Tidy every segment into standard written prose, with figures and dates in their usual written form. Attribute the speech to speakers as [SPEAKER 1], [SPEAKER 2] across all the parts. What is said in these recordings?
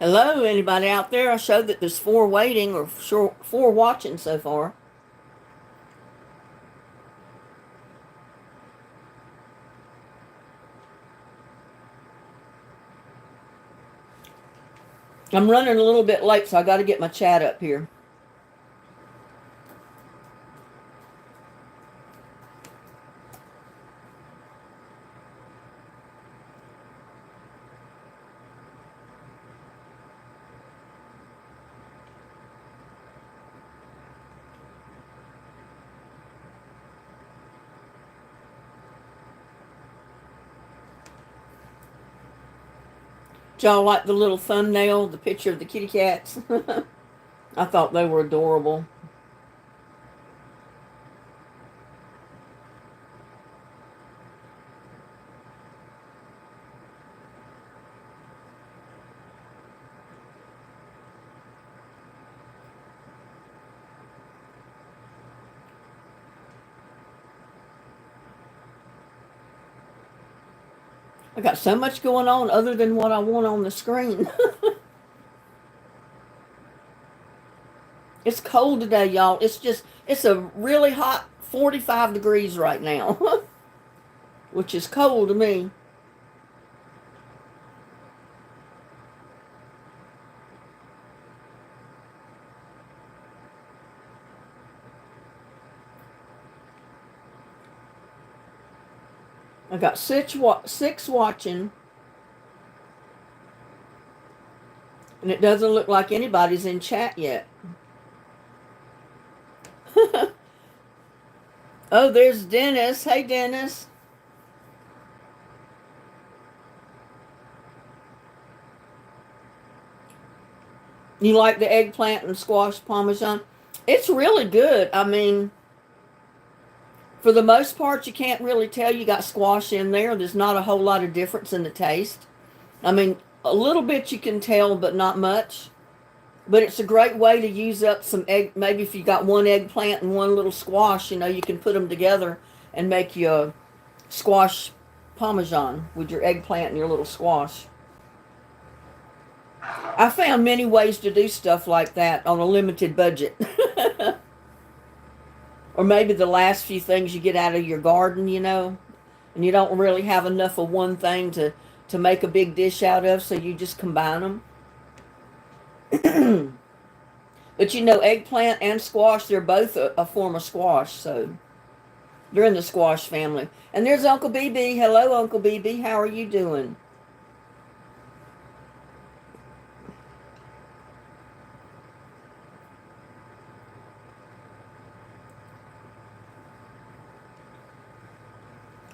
[SPEAKER 1] Hello, anybody out there? I showed that there's four waiting or four watching so far. I'm running a little bit late, so I got to get my chat up here. Did y'all like the little thumbnail, the picture of the kitty cats? I thought they were adorable. I got so much going on other than what I want on the screen. It's cold today, y'all. It's a really hot 45 degrees right now, which is cold to me. I got six watching, and it doesn't look like anybody's in chat yet. Oh, there's Dennis. Hey, Dennis. You like the eggplant and squash parmesan? It's really good. I mean, for the most part, you can't really tell you got squash in there. There's not a whole lot of difference in the taste. I mean, a little bit you can tell, but not much. But it's a great way to use up some egg. Maybe if you got one eggplant and one little squash, you can put them together and make you a squash parmesan with your eggplant and your little squash. I found many ways to do stuff like that on a limited budget. Or maybe the last few things you get out of your garden, and you don't really have enough of one thing to make a big dish out of, so you just combine them. But eggplant and squash, they're both a form of squash, so they're in the squash family. And there's Uncle BB. Hello, Uncle BB. How are you doing?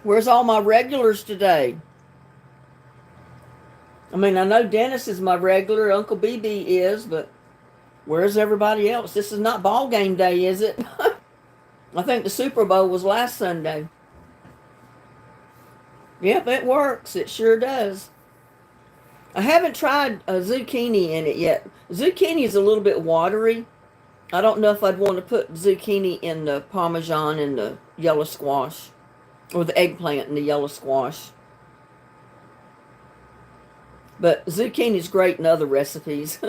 [SPEAKER 1] Where's all my regulars today? I mean, I know Dennis is my regular, Uncle BB is, but where's everybody else? This is not ball game day, is it? I think the Super Bowl was last Sunday. Yep, it works. It sure does. I haven't tried a zucchini in it yet. Zucchini is a little bit watery. I don't know if I'd want to put zucchini in the parmesan and the yellow squash, or the eggplant and the yellow squash. But zucchini is great in other recipes.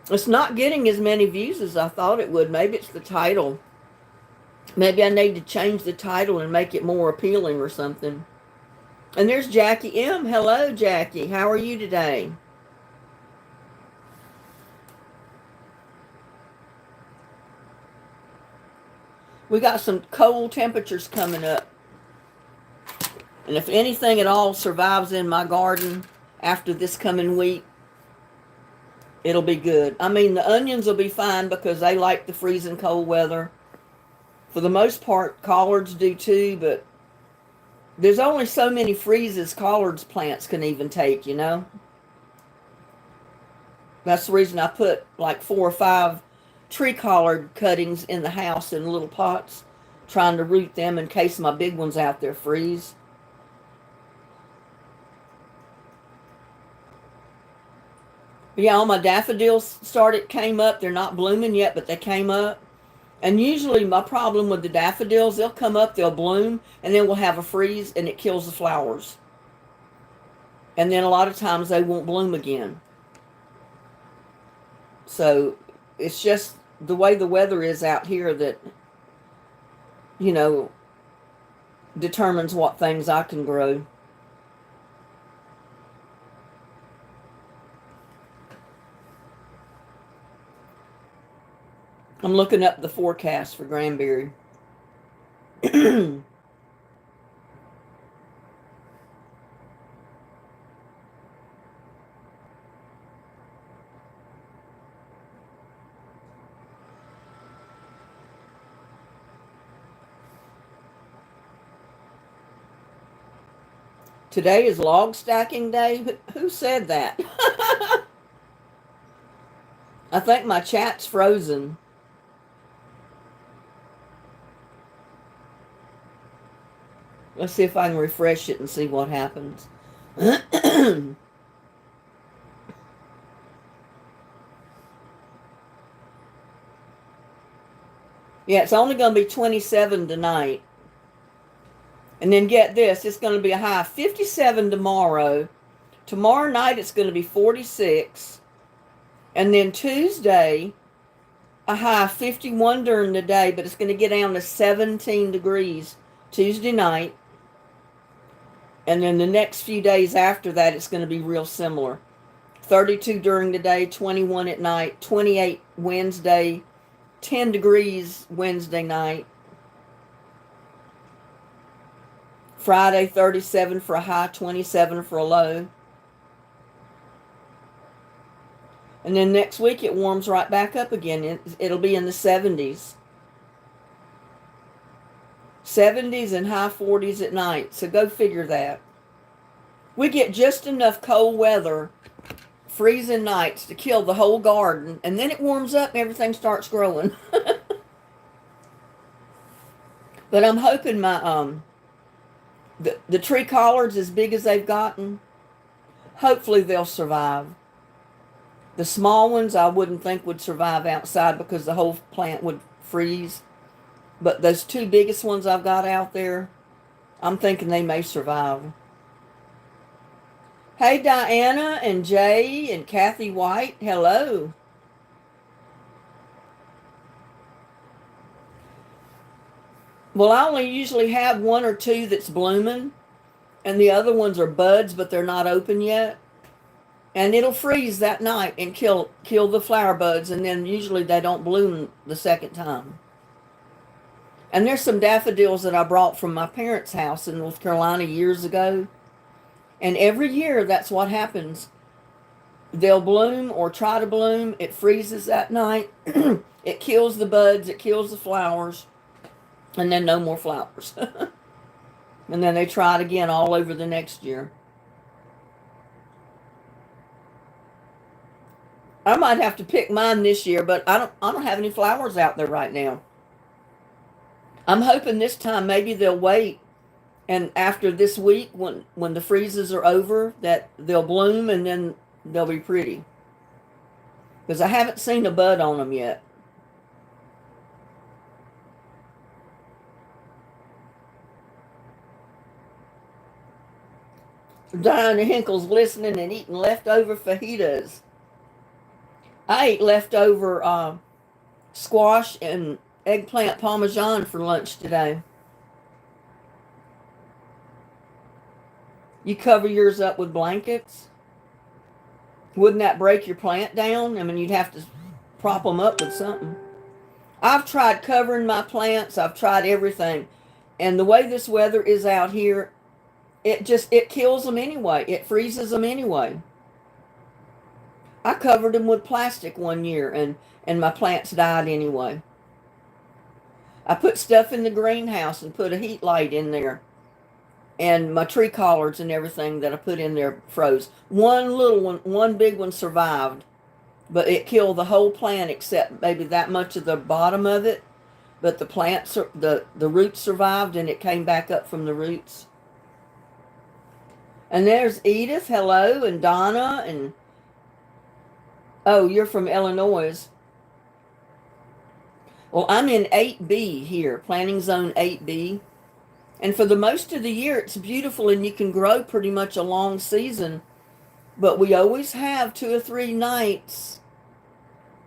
[SPEAKER 1] It's not getting as many views as I thought it would. Maybe it's the title. Maybe I need to change the title and make it more appealing or something. And there's Jackie M. Hello, Jackie. How are you today? We got some cold temperatures coming up. And if anything at all survives in my garden after this coming week, it'll be good. I mean, the onions will be fine because they like the freezing cold weather. For the most part, collards do too, but there's only so many freezes collards plants can even take. That's the reason I put like 4 or 5 tree collard cuttings in the house in little pots, trying to root them in case my big ones out there freeze. But yeah, all my daffodils came up. They're not blooming yet, but they came up. And usually my problem with the daffodils, they'll come up, they'll bloom, and then we'll have a freeze and it kills the flowers. And then a lot of times they won't bloom again. So it's just the way the weather is out here that, you know, determines what things I can grow. I'm looking up the forecast for Granbury. Today is log stacking day. Who said that? I think my chat's frozen. Let's see if I can refresh it and see what happens. Yeah, it's only going to be 27 tonight. And then get this, it's going to be a high of 57 tomorrow. Tomorrow night it's going to be 46. And then Tuesday, a high of 51 during the day, but it's going to get down to 17 degrees Tuesday night. And then the next few days after that, it's going to be real similar. 32 during the day, 21 at night, 28 Wednesday, 10 degrees Wednesday night. Friday, 37 for a high, 27 for a low. And then next week it warms right back up again. It'll be in the 70s. 70s and high 40s at night. So go figure that. We get just enough cold weather, freezing nights to kill the whole garden. And then it warms up and everything starts growing. But I'm hoping my the tree collards, as big as they've gotten, hopefully they'll survive. The small ones I wouldn't think would survive outside because the whole plant would freeze. But those two biggest ones I've got out there, I'm thinking they may survive. Hey, Diana and Jay and Kathy White, hello. Well, I only usually have one or two that's blooming, and the other ones are buds, but they're not open yet. And it'll freeze that night and kill the flower buds, and then usually they don't bloom the second time. And there's some daffodils that I brought from my parents' house in North Carolina years ago. And every year that's what happens. They'll bloom or try to bloom. It freezes that night. It kills the buds. It kills the flowers. And then no more flowers. And then they try it again all over the next year. I might have to pick mine this year, but I don't have any flowers out there right now. I'm hoping this time maybe they'll wait, and after this week when the freezes are over that they'll bloom and then they'll be pretty. Because I haven't seen a bud on them yet. Diana Hinkle's listening and eating leftover fajitas. I ate leftover squash and eggplant parmesan for lunch today. You cover yours up with blankets? Wouldn't that break your plant down? I mean, you'd have to prop them up with something. I've tried covering my plants. I've tried everything. And the way this weather is out here, it kills them anyway. It freezes them anyway. I covered them with plastic one year, and my plants died anyway. I put stuff in the greenhouse and put a heat light in there. And my tree collards and everything that I put in there froze. One little one, one big one survived. But it killed the whole plant except maybe that much of the bottom of it. But the plants, the roots survived and it came back up from the roots. And there's Edith, hello, and Donna, and oh, you're from Illinois. Well, I'm in 8B here, planting zone 8B. And for the most of the year, it's beautiful and you can grow pretty much a long season. But we always have 2 or 3 nights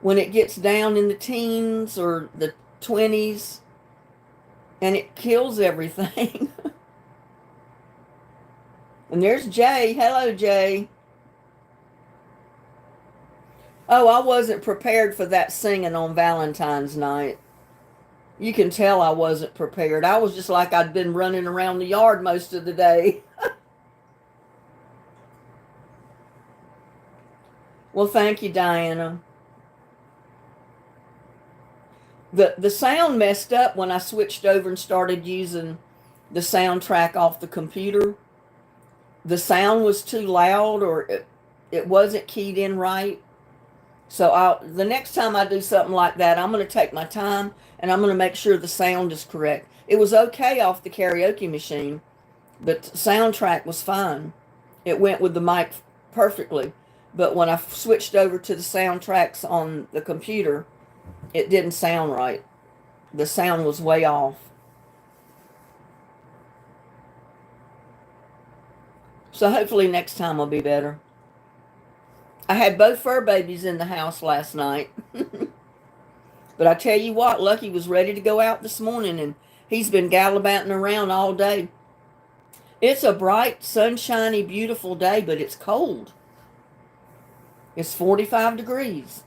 [SPEAKER 1] when it gets down in the teens or the 20s and it kills everything. And there's Jay. Hello, Jay. Oh, I wasn't prepared for that singing on Valentine's night. You can tell I wasn't prepared. I was just like I'd been running around the yard most of the day. Well, thank you, Diana. The sound messed up when I switched over and started using the soundtrack off the computer. The sound was too loud or it wasn't keyed in right. So the next time I do something like that, I'm going to take my time and I'm going to make sure the sound is correct. It was okay off the karaoke machine. The soundtrack was fine. It went with the mic perfectly. But when I switched over to the soundtracks on the computer, it didn't sound right. The sound was way off. So hopefully next time will be better. I had both fur babies in the house last night. But I tell you what, Lucky was ready to go out this morning and he's been gallivanting around all day. It's a bright, sunshiny, beautiful day, but it's cold. It's 45 degrees.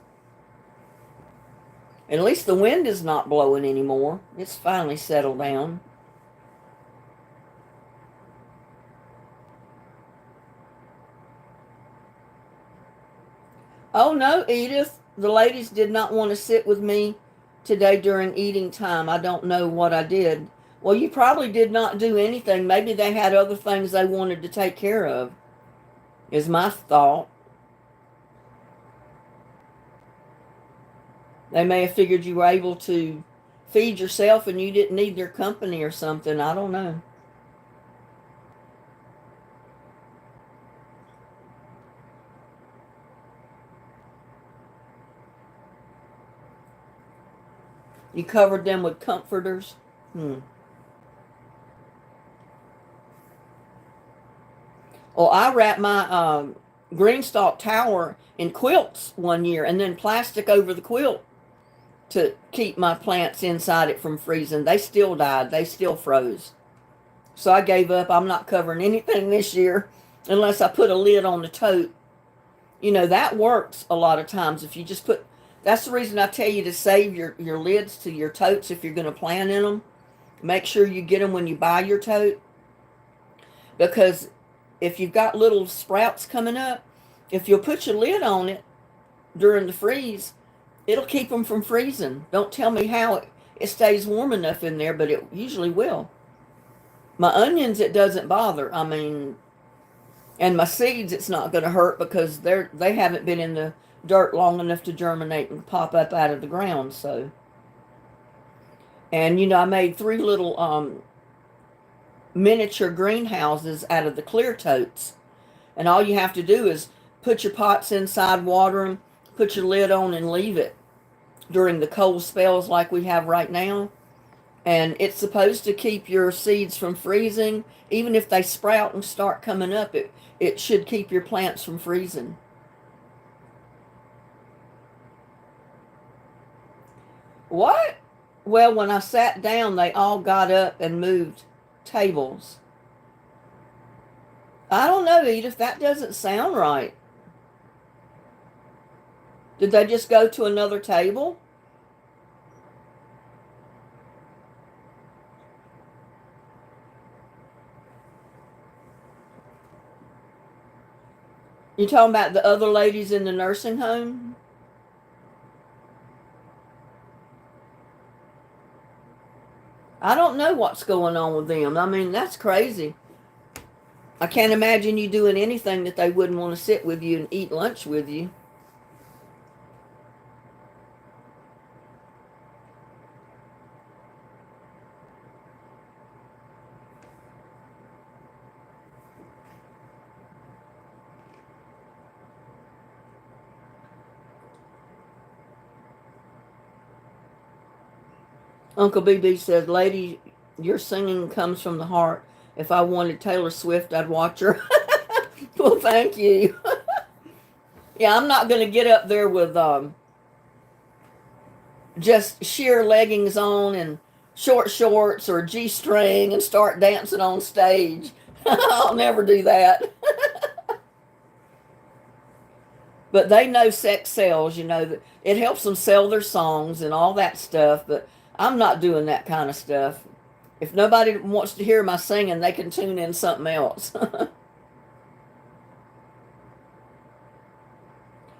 [SPEAKER 1] At least the wind is not blowing anymore. It's finally settled down. Oh no, Edith. The ladies did not want to sit with me today during eating time. I don't know what I did. Well, you probably did not do anything. Maybe they had other things they wanted to take care of, is my thought. They may have figured you were able to feed yourself and you didn't need their company or something. I don't know. You covered them with comforters. Well, I wrapped my green-stalk tower in quilts one year and then plastic over the quilt to keep my plants inside it from freezing. They still died. They still froze. So I gave up. I'm not covering anything this year unless I put a lid on the tote. You know, that works a lot of times. If you just put, that's the reason I tell you to save your lids to your totes if you're going to plant in them. Make sure you get them when you buy your tote. Because if you've got little sprouts coming up, if you'll put your lid on it during the freeze, it'll keep them from freezing. Don't tell me how it stays warm enough in there, but it usually will. My onions, it doesn't bother. I mean, and my seeds, it's not going to hurt because they haven't been in the dirt long enough to germinate and pop up out of the ground. So, and you know, I made 3 little miniature greenhouses out of the clear totes, and all you have to do is put your pots inside, water them, put your lid on, and leave it during the cold spells like we have right now. And it's supposed to keep your seeds from freezing. Even if they sprout and start coming up, it should keep your plants from freezing. What? Well, when I sat down, they all got up and moved tables. I don't know, Edith. That doesn't sound right. Did they just go to another table? You talking about the other ladies in the nursing home? I don't know what's going on with them. I mean, that's crazy. I can't imagine you doing anything that they wouldn't want to sit with you and eat lunch with you. Uncle BB said, "Lady, your singing comes from the heart. If I wanted Taylor Swift, I'd watch her." Well, thank you. Yeah, I'm not going to get up there with just sheer leggings on and short shorts or G string and start dancing on stage. I'll never do that. But they know sex sells, you know, that it helps them sell their songs and all that stuff. But I'm not doing that kind of stuff. If nobody wants to hear my singing, they can tune in something else.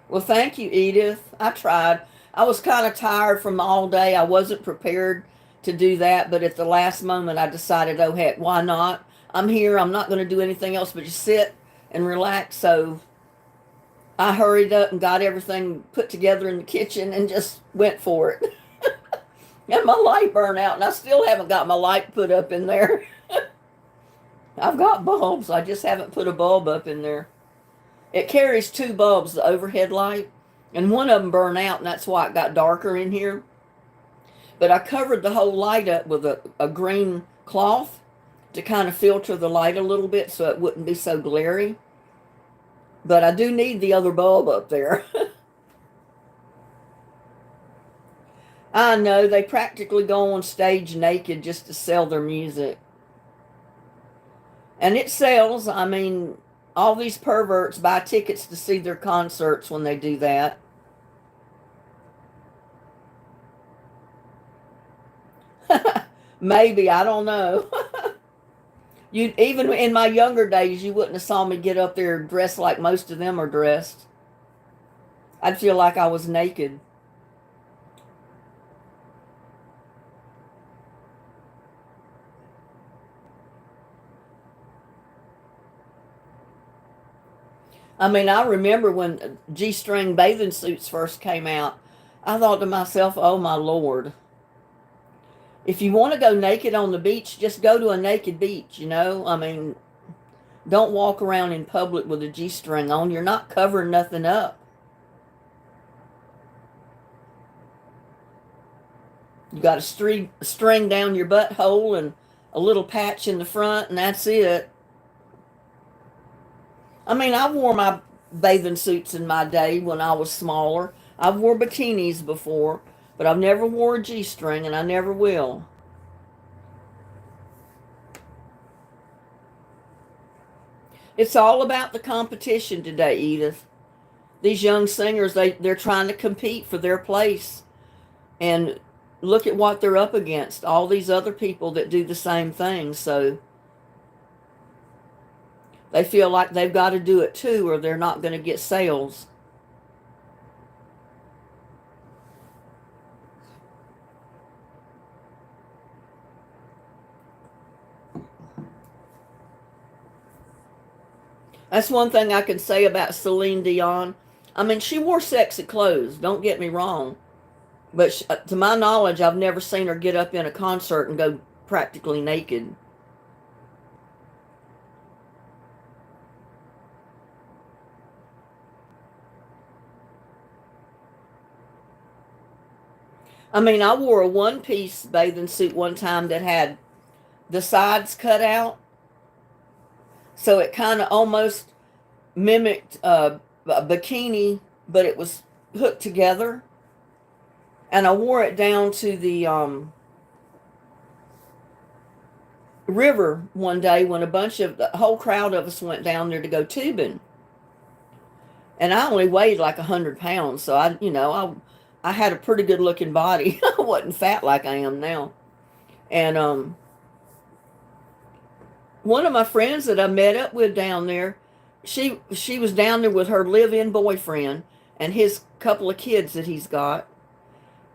[SPEAKER 1] Well, thank you, Edith. I tried. I was kind of tired from all day. I wasn't prepared to do that, but at the last moment, I decided, oh, heck, why not? I'm here. I'm not going to do anything else but just sit and relax. So I hurried up and got everything put together in the kitchen and just went for it. And my light burned out, and I still haven't got my light put up in there. I've got bulbs. I just haven't put a bulb up in there. It carries two bulbs, the overhead light, and one of them burned out, and that's why it got darker in here. But I covered the whole light up with a green cloth to kind of filter the light a little bit so it wouldn't be so glary. But I do need the other bulb up there. I know, they practically go on stage naked just to sell their music. And it sells. I mean, all these perverts buy tickets to see their concerts when they do that. Maybe, I don't know. You even in my younger days, you wouldn't have saw me get up there dressed like most of them are dressed. I'd feel like I was naked. I mean, I remember when G-string bathing suits first came out. I thought to myself, "Oh my Lord. If you want to go naked on the beach, just go to a naked beach, you know? I mean, don't walk around in public with a G-string on. You're not covering nothing up. You got a string down your butthole and a little patch in the front, and that's it." I mean, I wore my bathing suits in my day when I was smaller. I've wore bikinis before, but I've never wore a G-string, and I never will. It's all about the competition today, Edith. These young singers, they're trying to compete for their place. And look at what they're up against. All these other people that do the same thing. So they feel like they've got to do it too, or they're not going to get sales. That's one thing I can say about Celine Dion. I mean, she wore sexy clothes, don't get me wrong. But to my knowledge, I've never seen her get up in a concert and go practically naked. I mean, I wore a one-piece bathing suit one time that had the sides cut out. So it kind of almost mimicked a bikini, but it was hooked together. And I wore it down to the river one day when the whole crowd of us went down there to go tubing. And I only weighed like 100 pounds, so I had a pretty good looking body. I wasn't fat like I am now. And one of my friends that I met up with down there, she was down there with her live-in boyfriend and his couple of kids that he's got.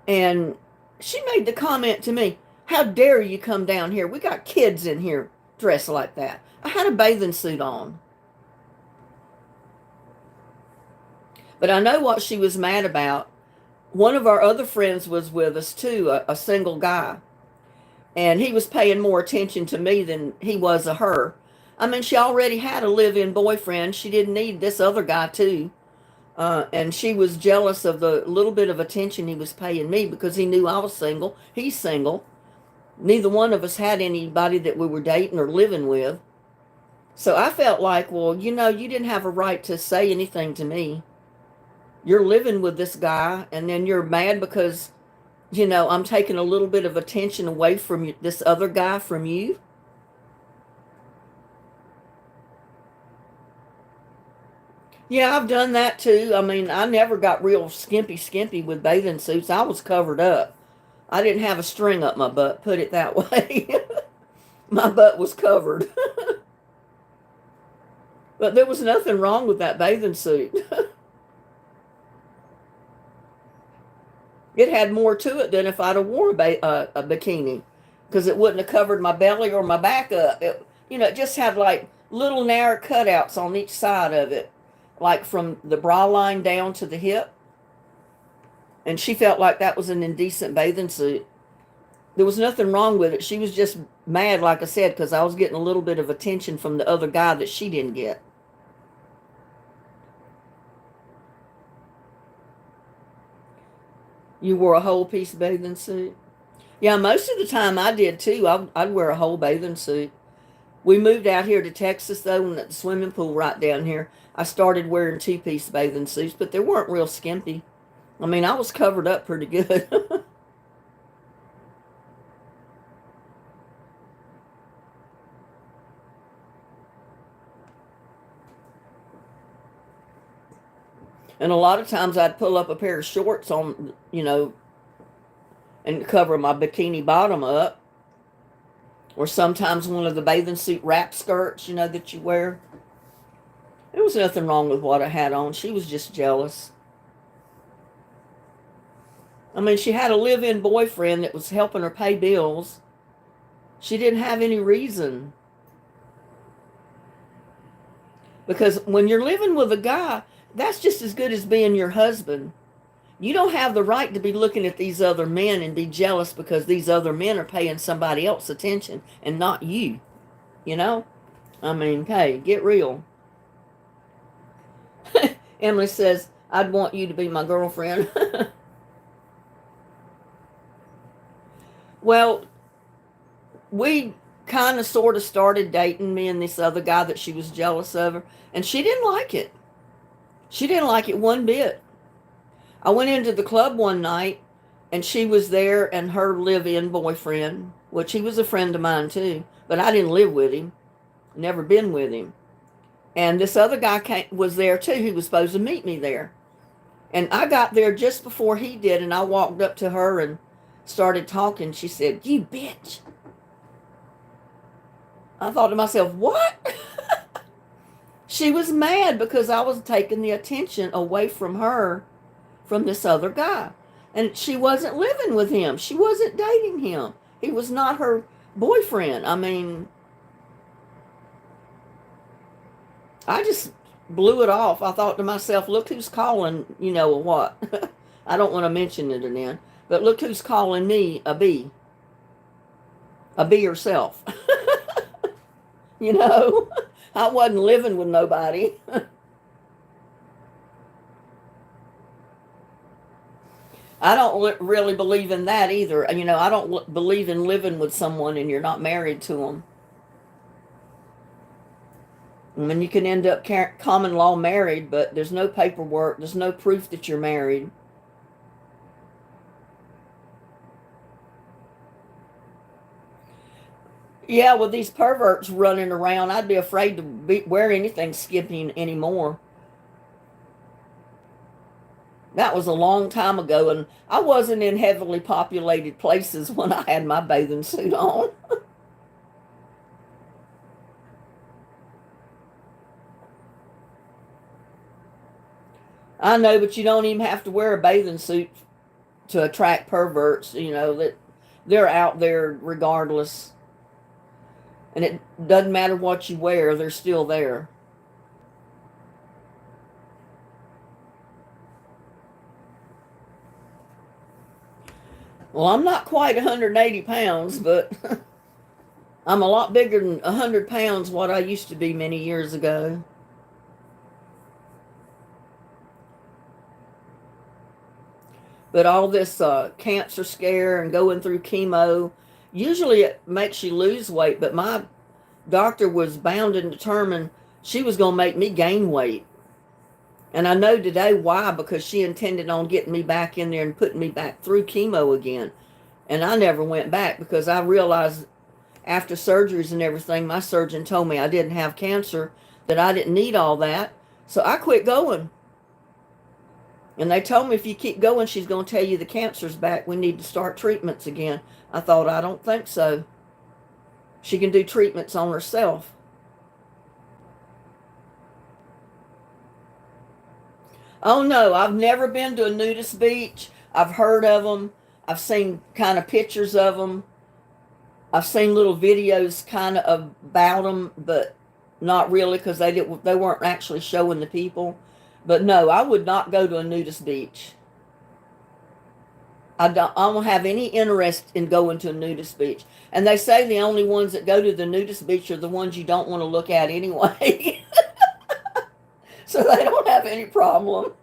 [SPEAKER 1] And she made the comment to me, "How dare you come down here? We got kids in here dressed like that." I had a bathing suit on. But I know what she was mad about. One of our other friends was with us too, a single guy. And he was paying more attention to me than he was of her. I mean, she already had a live-in boyfriend. She didn't need this other guy too. And she was jealous of the little bit of attention he was paying me because he knew I was single. He's single. Neither one of us had anybody that we were dating or living with. So I felt like, well, you know, you didn't have a right to say anything to me. You're living with this guy, and then you're mad because, you know, I'm taking a little bit of attention away from this other guy from you. Yeah, I've done that too. I mean, I never got real skimpy with bathing suits. I was covered up. I didn't have a string up my butt, put it that way. My butt was covered. But there was nothing wrong with that bathing suit. It had more to it than if I'd have worn a bikini, because it wouldn't have covered my belly or my back up. It just had like little narrow cutouts on each side of it, like from the bra line down to the hip. And she felt like that was an indecent bathing suit. There was nothing wrong with it. She was just mad, like I said, because I was getting a little bit of attention from the other guy that she didn't get. You wore a whole piece bathing suit? Yeah, most of the time I did too. I'd wear a whole bathing suit. We moved out here to Texas though, and at the swimming pool right down here, I started wearing two-piece bathing suits, but they weren't real skimpy. I mean, I was covered up pretty good. And a lot of times I'd pull up a pair of shorts on, and cover my bikini bottom up. Or sometimes one of the bathing suit wrap skirts, that you wear. There was nothing wrong with what I had on. She was just jealous. I mean, she had a live-in boyfriend that was helping her pay bills. She didn't have any reason. Because when you're living with a guy, that's just as good as being your husband. You don't have the right to be looking at these other men and be jealous because these other men are paying somebody else attention and not you. I mean, hey, get real. Emily says, I'd want you to be my girlfriend. Well, we kind of sort of started dating, me and this other guy that she was jealous of her, and she didn't like it. She didn't like it one bit. I went into the club one night, and she was there and her live-in boyfriend, which he was a friend of mine too, but I didn't live with him, never been with him. And this other guy was there too. He was supposed to meet me there. And I got there just before he did, and I walked up to her and started talking. She said, "You bitch." I thought to myself, what? She was mad because I was taking the attention away from her, from this other guy. And she wasn't living with him. She wasn't dating him. He was not her boyfriend. I mean, I just blew it off. I thought to myself, look who's calling, what? I don't want to mention it again. But look who's calling me a bee. A bee herself. I wasn't living with nobody. I don't really believe in that either. I don't believe in living with someone and you're not married to them. I mean, you can end up common law married, but there's no paperwork. There's no proof that you're married. Yeah, with these perverts running around, I'd be afraid to wear anything skimpy anymore. That was a long time ago, and I wasn't in heavily populated places when I had my bathing suit on. I know, but you don't even have to wear a bathing suit to attract perverts, that they're out there regardless. And it doesn't matter what you wear, they're still there. Well, I'm not quite 180 pounds, but I'm a lot bigger than 100 pounds what I used to be many years ago. But all this cancer scare and going through chemo, usually it makes you lose weight, but my doctor was bound and determined she was going to make me gain weight. And I know today why, because she intended on getting me back in there and putting me back through chemo again. And I never went back because I realized after surgeries and everything, my surgeon told me I didn't have cancer, that I didn't need all that. So I quit going. And they told me if you keep going, she's going to tell you the cancer's back. We need to start treatments again. I thought, I don't think so. She can do treatments on herself. Oh no, I've never been to a nudist beach. I've heard of them. I've seen kind of pictures of them. I've seen little videos kind of about them, but not really, because they weren't actually showing the people. But no, I would not go to a nudist beach. I don't have any interest in going to a nudist beach. And they say the only ones that go to the nudist beach are the ones you don't want to look at anyway. So they don't have any problem.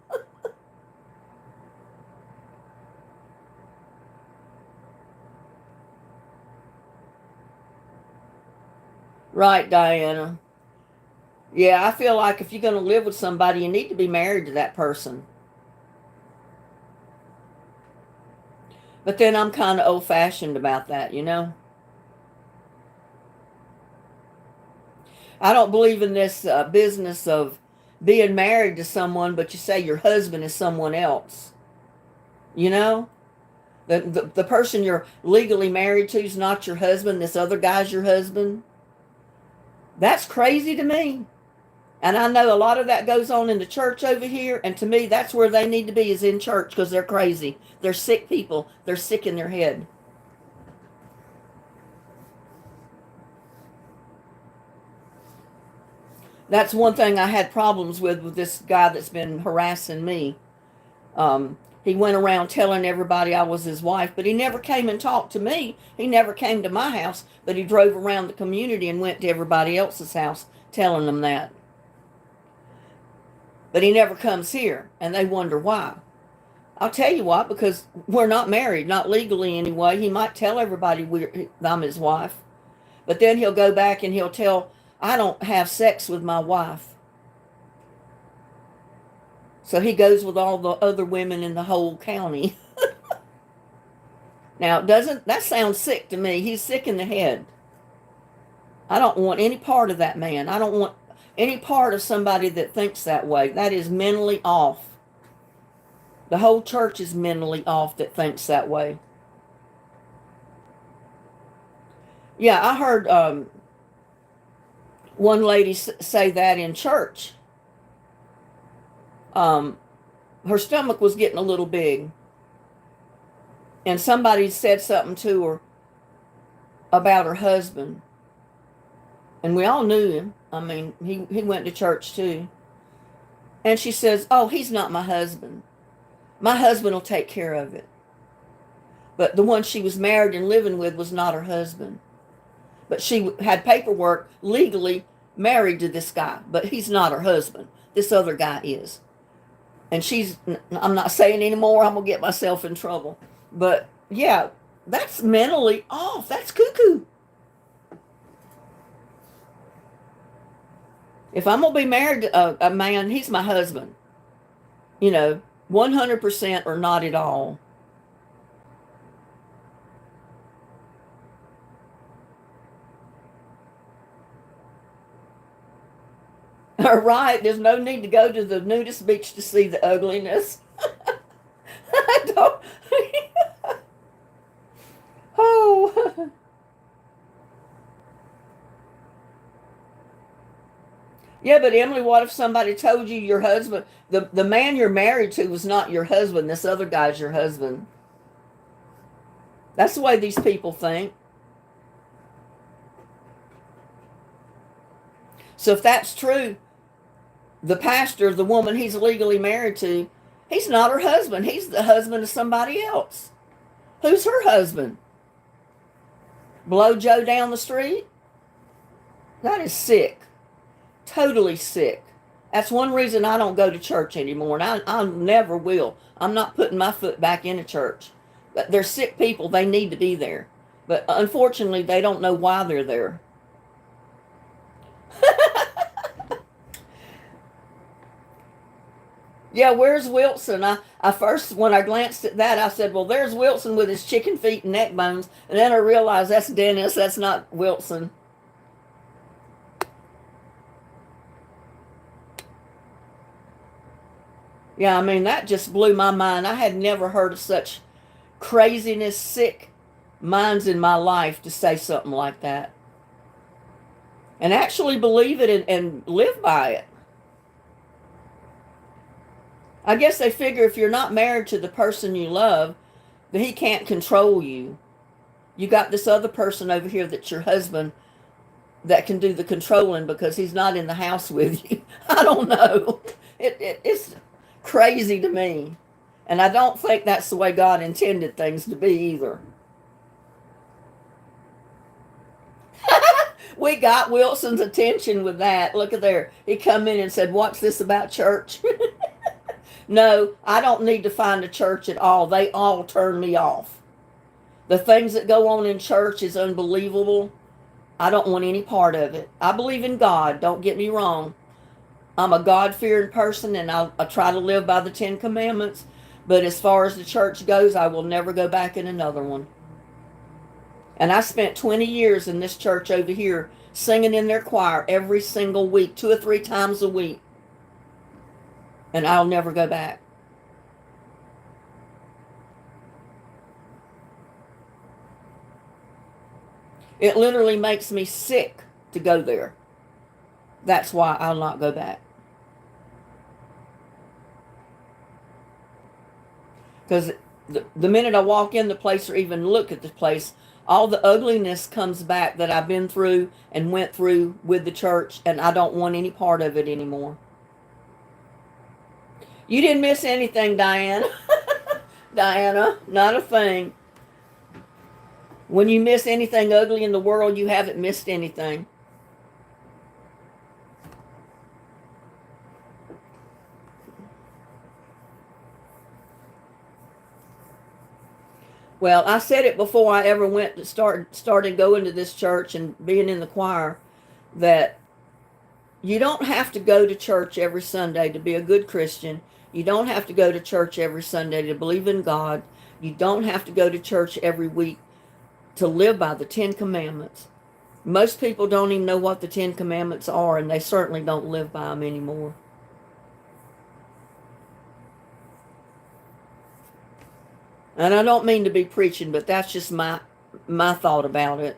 [SPEAKER 1] Right, Diana. Yeah, I feel like if you're going to live with somebody, you need to be married to that person. But then I'm kind of old-fashioned about that, you know? I don't believe in this business of being married to someone, but you say your husband is someone else. You know? The person you're legally married to is not your husband. This other guy's your husband. That's crazy to me. And I know a lot of that goes on in the church over here. And to me, that's where they need to be, is in church, because they're crazy. They're sick people. They're sick in their head. That's one thing I had problems with this guy that's been harassing me. He went around telling everybody I was his wife, but he never came and talked to me. He never came to my house, but he drove around the community and went to everybody else's house telling them that. But he never comes here, and they wonder why. I'll tell you why, because we're not married, not legally anyway. He might tell everybody I'm his wife, but then he'll go back and he'll tell, I don't have sex with my wife. So he goes with all the other women in the whole county. Now, that sounds sick to me? He's sick in the head. I don't want any part of that man. I don't want any part of somebody that thinks that way. That is mentally off. The whole church is mentally off that thinks that way. Yeah, I heard one lady say that in church. Her stomach was getting a little big. And somebody said something to her about her husband. And we all knew him. I mean, he went to church too. And she says, oh, he's not my husband. My husband will take care of it. But the one she was married and living with was not her husband. But she had paperwork legally married to this guy. But he's not her husband. This other guy is. And I'm not saying anymore. I'm going to get myself in trouble. But yeah, that's mentally off. That's cuckoo. If I'm going to be married to a man, he's my husband. 100% or not at all. All right, there's no need to go to the nudist beach to see the ugliness. I don't. Oh. Yeah, but Emily, what if somebody told you your husband, the man you're married to was not your husband, this other guy's your husband? That's the way these people think. So if that's true, the pastor, the woman he's legally married to, he's not her husband. He's the husband of somebody else. Who's her husband? Blow Joe down the street? That is sick. Totally sick. That's one reason I don't go to church anymore, and I never will. I'm not putting my foot back in a church. They're sick people. They need to be there. But unfortunately, they don't know why they're there. Yeah, where's Wilson? I first, when I glanced at that, I said, well, there's Wilson with his chicken feet and neck bones. And then I realized that's Dennis. That's not Wilson. Yeah, I mean, that just blew my mind. I had never heard of such craziness, sick minds in my life to say something like that. And actually believe it and live by it. I guess they figure if you're not married to the person you love, that he can't control you. You got this other person over here that's your husband that can do the controlling because he's not in the house with you. I don't know. It's crazy to me. And I don't think that's the way God intended things to be either. We got Wilson's attention with that. Look at there. He come in and said, what's this about church? No, I don't need to find a church at all. They all turn me off. The things that go on in church is unbelievable. I don't want any part of it. I believe in God. Don't get me wrong. I'm a God-fearing person, and I try to live by the 10 Commandments. But as far as the church goes, I will never go back in another one. And I spent 20 years in this church over here singing in their choir every single week, 2 or 3 times a week. And I'll never go back. It literally makes me sick to go there. That's why I'll not go back. Because the minute I walk in the place or even look at the place, all the ugliness comes back that I've been through and went through with the church, and I don't want any part of it anymore. You didn't miss anything, Diana. Diana, not a thing. When you miss anything ugly in the world, you haven't missed anything. Well, I said it before I ever went to started going to this church and being in the choir, that you don't have to go to church every Sunday to be a good Christian. You don't have to go to church every Sunday to believe in God. You don't have to go to church every week to live by the 10 Commandments. Most people don't even know what the 10 Commandments are, and they certainly don't live by them anymore. And I don't mean to be preaching, but that's just my thought about it.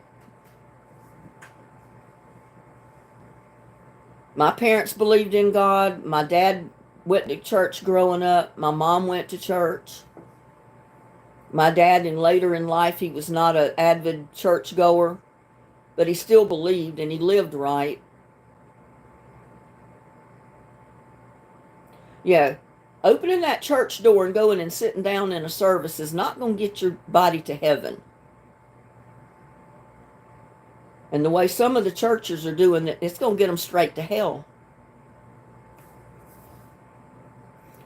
[SPEAKER 1] My parents believed in God. My dad went to church growing up. My mom went to church. My dad, later in life, he was not an avid church goer, but he still believed and he lived right. Yeah, opening that church door and going and sitting down in a service is not going to get your body to heaven. And the way some of the churches are doing it, it's going to get them straight to hell.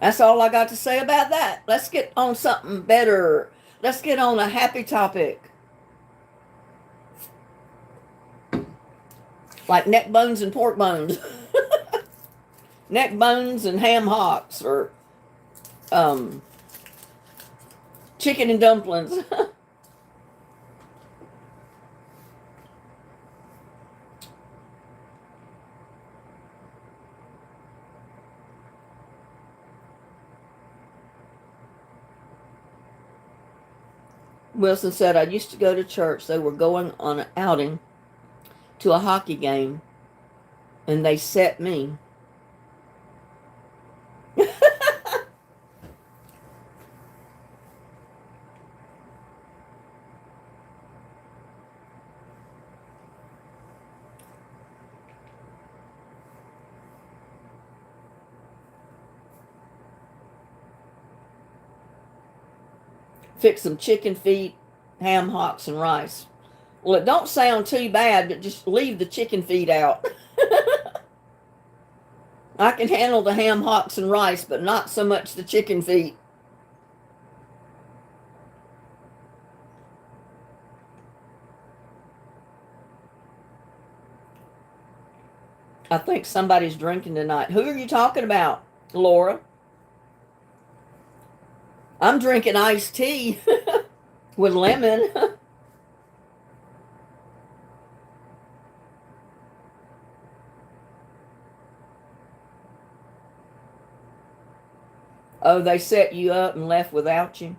[SPEAKER 1] That's all I got to say about that. Let's get on something better. Let's get on a happy topic. Like neck bones and pork bones. Neck bones and ham hocks, or chicken and dumplings. Wilson said, I used to go to church. They were going on an outing to a hockey game, and they set me. Fix some chicken feet, ham hocks, and rice. Well, it don't sound too bad, but just leave the chicken feet out. I can handle the ham, hocks, and rice, but not so much the chicken feet. I think somebody's drinking tonight. Who are you talking about, Laura? I'm drinking iced tea with lemon. Oh, they set you up and left without you?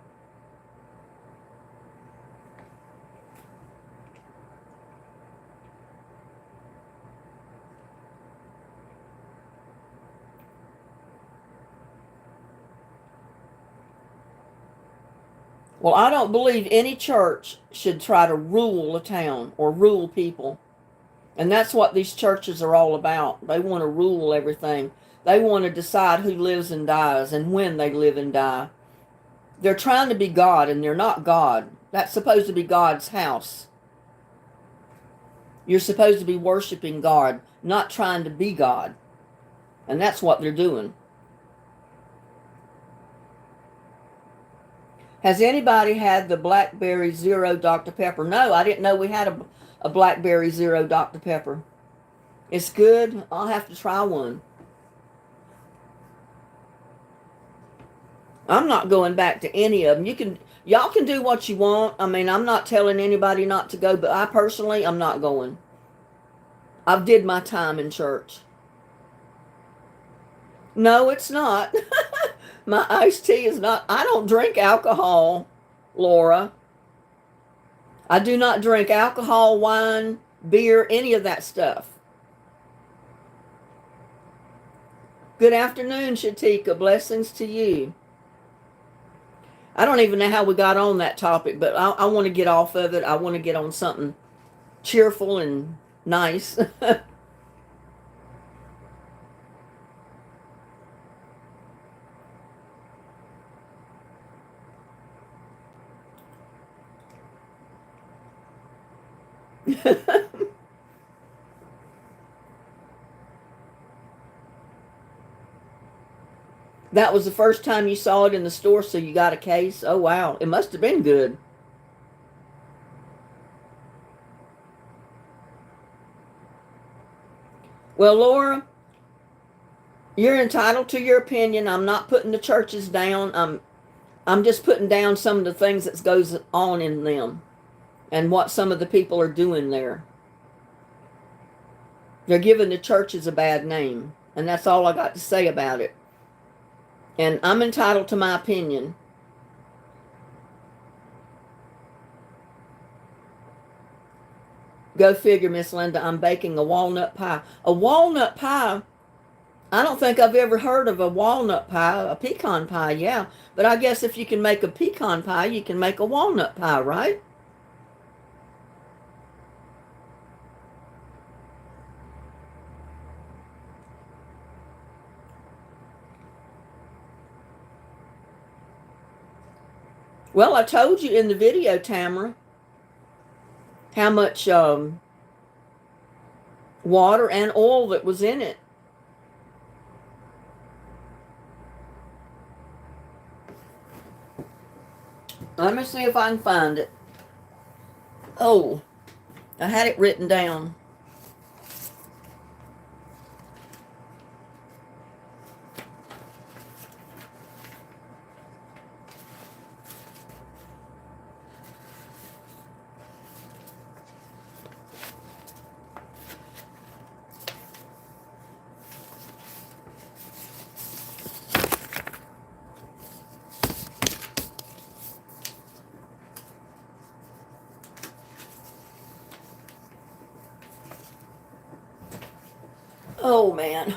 [SPEAKER 1] Well, I don't believe any church should try to rule a town or rule people. And that's what these churches are all about. They want to rule everything. They want to decide who lives and dies and when they live and die. They're trying to be God, and they're not God. That's supposed to be God's house. You're supposed to be worshiping God, not trying to be God. And that's what they're doing. Has anybody had the Blackberry Zero Dr. Pepper? No, I didn't know we had a Blackberry Zero Dr. Pepper. It's good. I'll have to try one. I'm not going back to any of them. Y'all can do what you want. I mean, I'm not telling anybody not to go, but I personally, I'm not going. I've did my time in church. No, it's not. My iced tea is not. I don't drink alcohol, Laura. I do not drink alcohol, wine, beer, any of that stuff. Good afternoon, Shatika. Blessings to you. I don't even know how we got on that topic, but I want to get off of it. I want to get on something cheerful and nice. That was the first time you saw it in the store, so you got a case? Oh, wow. It must have been good. Well, Laura, you're entitled to your opinion. I'm not putting the churches down. I'm just putting down some of the things that goes on in them and what some of the people are doing there. They're giving the churches a bad name, and that's all I got to say about it. And I'm entitled to my opinion. Go figure, Miss Linda. I'm baking a walnut pie. A walnut pie? I don't think I've ever heard of a walnut pie. A pecan pie, yeah. But I guess if you can make a pecan pie, you can make a walnut pie, right? Well, I told you in the video, Tamara, how much water and oil that was in it. Let me see if I can find it. Oh, I had it written down. Oh, man.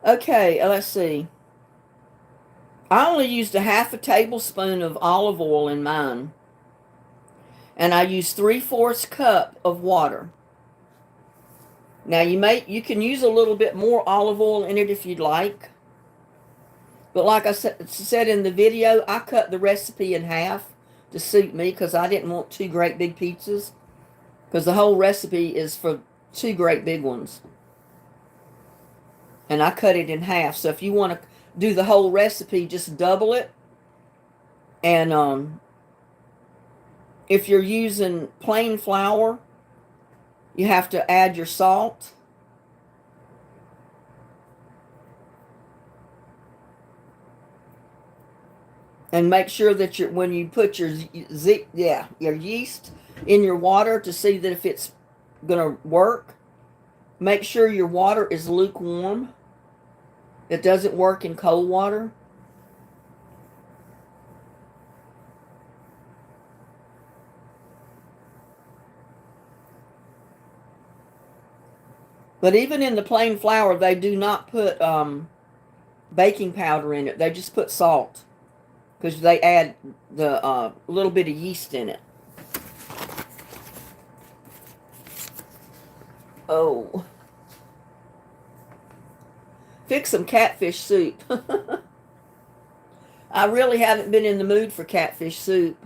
[SPEAKER 1] Okay, let's see. I only used a half a tablespoon of olive oil in mine. And I used 3/4 cup of water. Now you can use a little bit more olive oil in it if you'd like. But like I said in the video, I cut the recipe in half to suit me because I didn't want 2 great big pizzas. Because the whole recipe is for 2 great big ones. and I cut it in half. So if you want to do the whole recipe, just double it. And if you're using plain flour, you have to add your salt. And make sure that when you put your yeast in your water to see that if it's going to work, make sure your water is lukewarm. It doesn't work in cold water. But even in the plain flour, they do not put baking powder in it. They just put salt because they add the little bit of yeast in it. Oh. Fix some catfish soup. I really haven't been in the mood for catfish soup.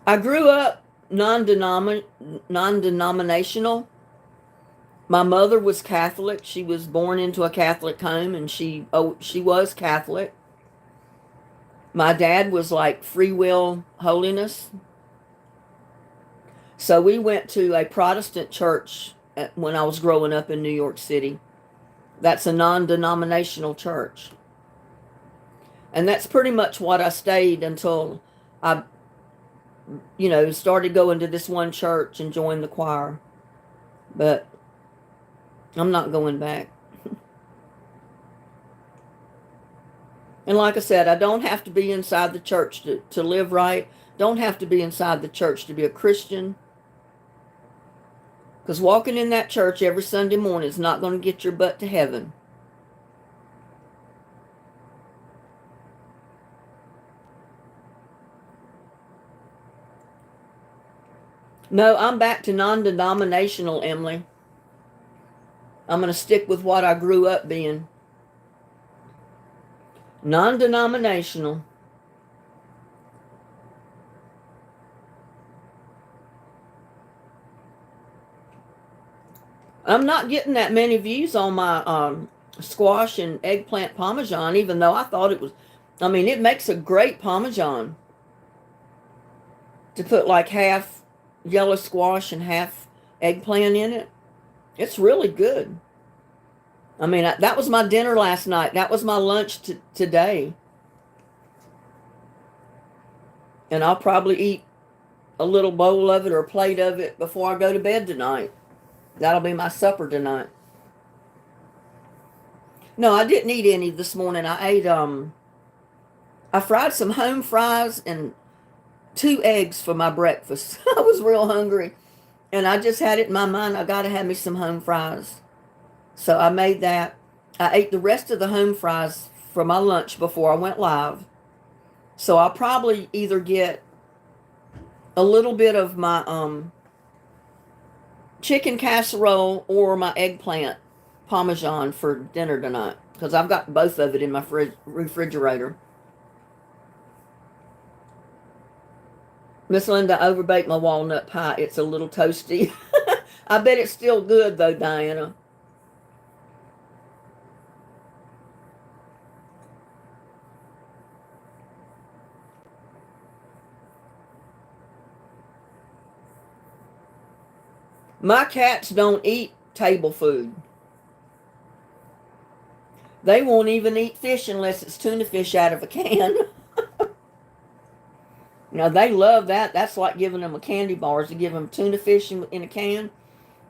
[SPEAKER 1] I grew up non-denominational. My mother was Catholic. She was born into a Catholic home, and she was Catholic. My dad was like free will holiness. So we went to a Protestant church when I was growing up in New York City. That's a non-denominational church. And that's pretty much what I stayed until I started going to this one church and joined the choir. But I'm not going back. And like I said, I don't have to be inside the church to live right. Don't have to be inside the church to be a Christian. Because walking in that church every Sunday morning is not going to get your butt to heaven. No, I'm back to non-denominational, Emily. I'm going to stick with what I grew up being. Non-denominational. I'm not getting that many views on my squash and eggplant parmesan, even though I thought it was, it makes a great parmesan. To put like half yellow squash and half eggplant in it. It's really good. That was my dinner last night. That was my lunch today. And I'll probably eat a little bowl of it or a plate of it before I go to bed tonight. That'll be my supper tonight. No, I didn't eat any this morning. I ate, I fried some home fries and 2 eggs for my breakfast. I was real hungry. And I just had it in my mind, I got to have me some home fries. So I made that. I ate the rest of the home fries for my lunch before I went live. So I'll probably either get a little bit of my chicken casserole or my eggplant parmesan for dinner tonight. Because I've got both of it in my refrigerator. Miss Linda, overbaked my walnut pie. It's a little toasty. I bet it's still good, though, Diana. My cats don't eat table food. They won't even eat fish unless it's tuna fish out of a can. Now, they love that. That's like giving them a candy bars to give them tuna fish in a can.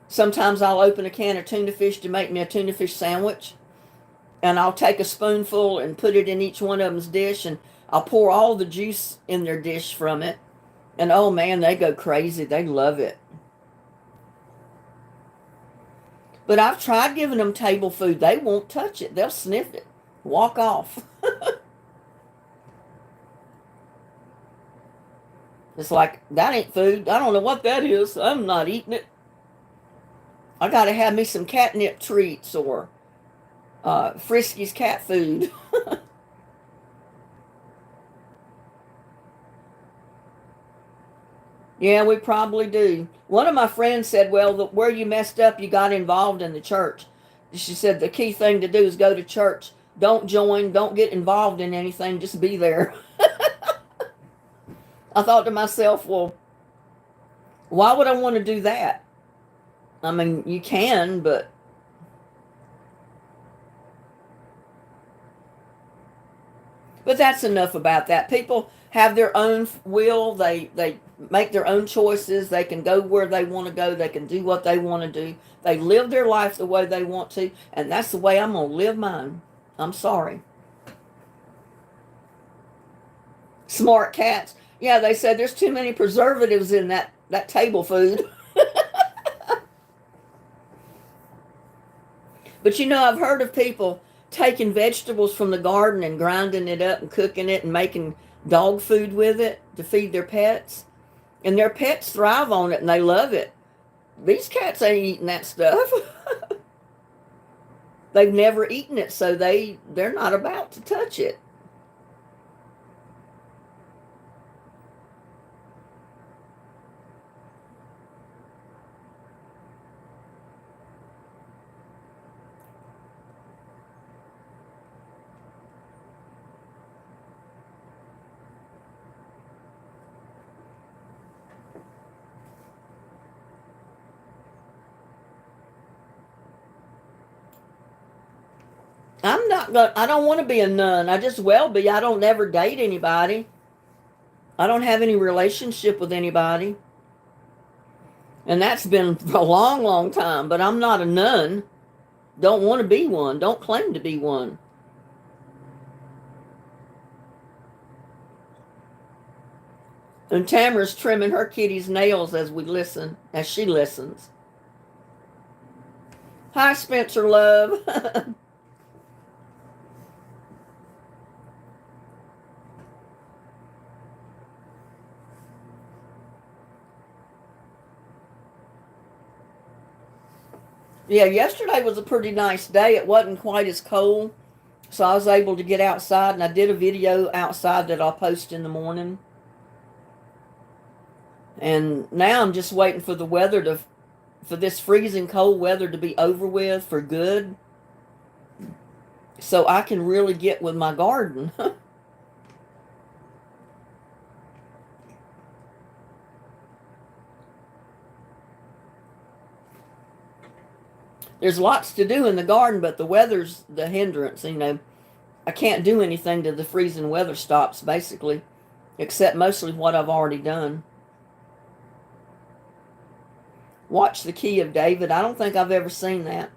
[SPEAKER 1] Sometimes I'll open a can of tuna fish to make me a tuna fish sandwich. And I'll take a spoonful and put it in each one of them's dish. And I'll pour all the juice in their dish from it. And oh man, they go crazy. They love it. But I've tried giving them table food. They won't touch it. They'll sniff it. Walk off. It's like, that ain't food. I don't know what that is. I'm not eating it. I got to have me some catnip treats or Frisky's cat food. Yeah, we probably do. One of my friends said, well, where you messed up, you got involved in the church. She said the key thing to do is go to church. Don't join, don't get involved in anything, just be there. I thought to myself, well, why would I want to do that? I mean, you can, but that's enough about that. People have their own will. They make their own choices. They can go where they want to go. They can do what they want to do. They live their life the way they want to, and that's the way I'm going to live mine. I'm sorry. Smart cats. Yeah, they said there's too many preservatives in that table food. But I've heard of people taking vegetables from the garden and grinding it up and cooking it and making dog food with it to feed their pets. And their pets thrive on it and they love it. These cats ain't eating that stuff. They've never eaten it, so they're not about to touch it. I don't want to be a nun. I just well be. I don't never date anybody. I don't have any relationship with anybody. And that's been for a long, long time. But I'm not a nun. Don't want to be one. Don't claim to be one. And Tamara's trimming her kitty's nails as she listens. Hi, Spencer Love. Yeah, yesterday was a pretty nice day. It wasn't quite as cold, so I was able to get outside, and I did a video outside that I'll post in the morning. And now I'm just waiting for for this freezing cold weather to be over with for good, so I can really get with my garden. There's lots to do in the garden, but the weather's the hindrance. I can't do anything till the freezing weather stops, basically, except mostly what I've already done. Watch The Key of David. I don't think I've ever seen that.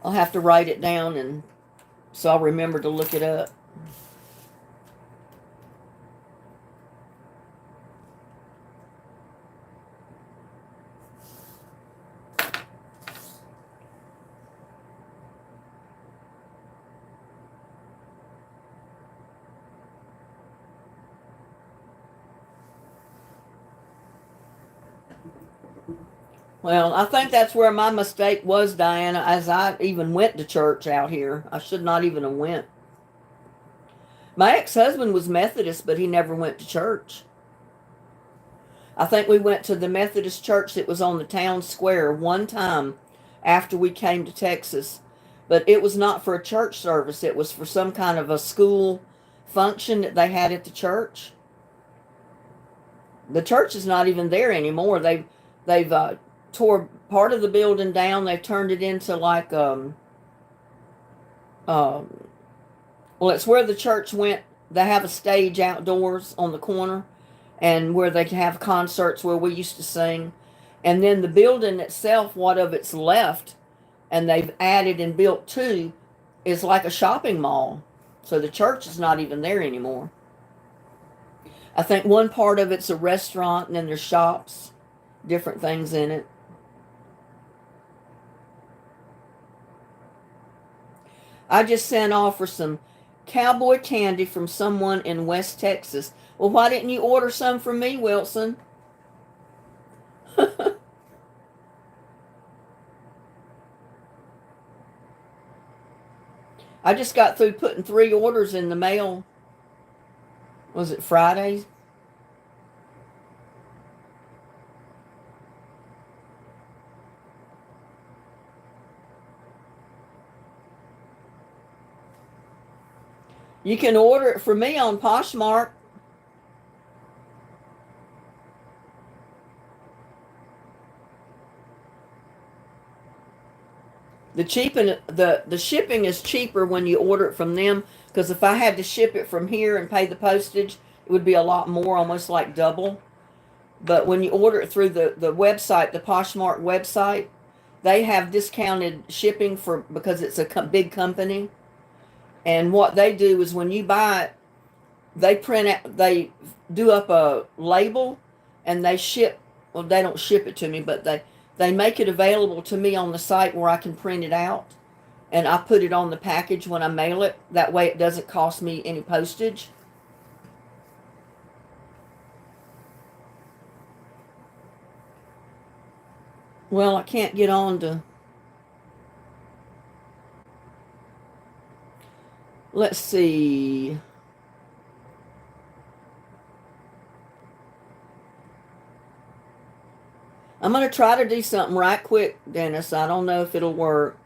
[SPEAKER 1] I'll have to write it down and so I'll remember to look it up. Well, I think that's where my mistake was, Diana, as I even went to church out here. I should not even have went. My ex-husband was Methodist, but he never went to church. I think we went to the Methodist church that was on the town square one time after we came to Texas. But it was not for a church service. It was for some kind of a school function that they had at the church. The church is not even there anymore. They've tore part of the building down. They've turned it into like well, it's where the church went. They have a stage outdoors on the corner, and where they have concerts where we used to sing. And then the building itself, what of it's left, and they've added and built to, is like a shopping mall. So the church is not even there anymore. I think one part of it's a restaurant, and then there's shops, different things in it. I just sent off for some cowboy candy from someone in West Texas. Well, why didn't you order some from me, Wilson? I just got through putting 3 orders in the mail. Was it Fridays? You can order it for me on Poshmark. The shipping is cheaper when you order it from them, because if I had to ship it from here and pay the postage, it would be a lot more, almost like double. But when you order it through the website, the Poshmark website, they have discounted shipping for because it's a big company. And what they do is when you buy it, they do up a label and they ship. Well, they don't ship it to me, but they make it available to me on the site where I can print it out, and I put it on the package when I mail it. That way, it doesn't cost me any postage. Well, I can't get on to. Let's see. I'm going to try to do something right quick, Dennis. I don't know if it'll work.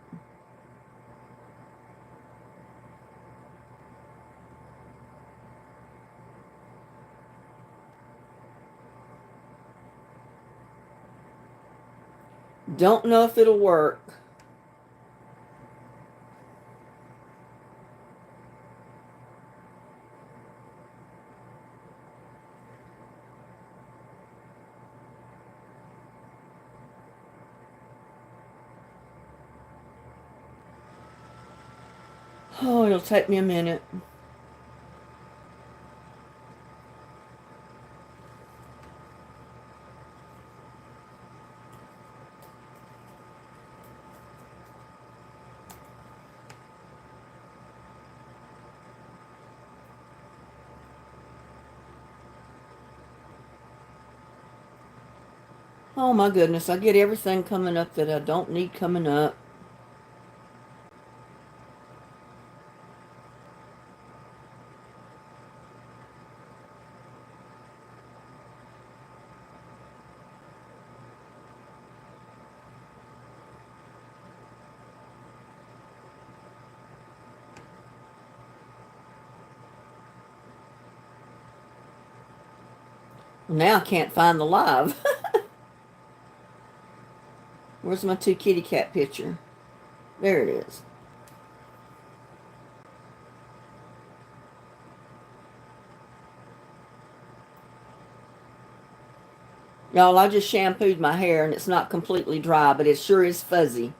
[SPEAKER 1] Don't know if it'll work. Oh, it'll take me a minute. Oh my goodness, I get everything coming up that I don't need coming up. Now I can't find the live. Where's my 2 kitty cat picture? There it is. Y'all, I just shampooed my hair and it's not completely dry, but it sure is fuzzy.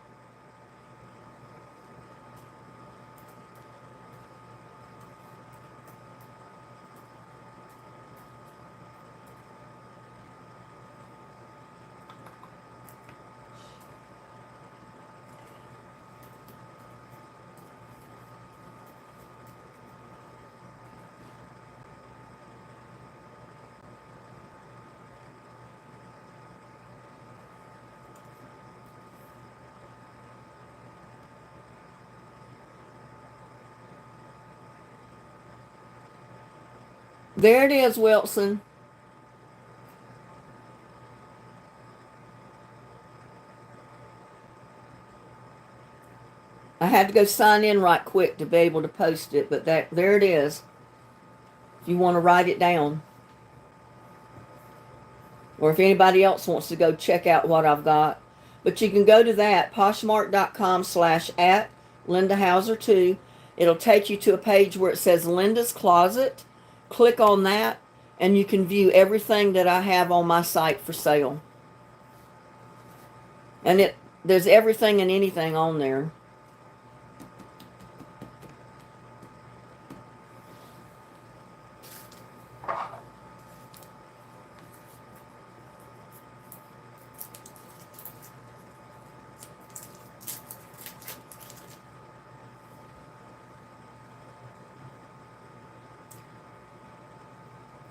[SPEAKER 1] There it is, Wilson. I had to go sign in right quick to be able to post it, but there it is. If you want to write it down. Or if anybody else wants to go check out what I've got. But you can go to that, poshmark.com/@ Linda Hauser 2. It'll take you to a page where it says Linda's Closet. Click on that, and you can view everything that I have on my site for sale. And there's everything and anything on there.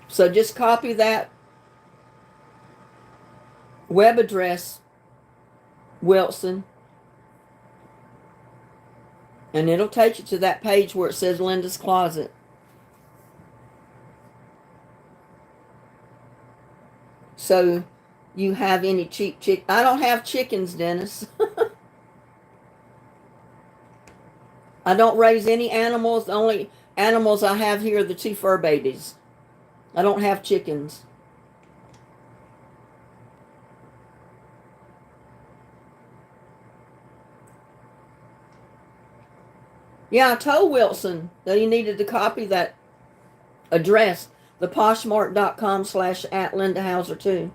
[SPEAKER 1] So just copy that web address, Wilson, and it'll take you to that page where it says Linda's Closet. So you have any cheap chick? I don't have chickens, Dennis. I don't raise any animals. The only animals I have here are the 2 fur babies. I don't have chickens. Yeah, I told Wilson that he needed to copy that address, the poshmark.com/@LindaHauser too.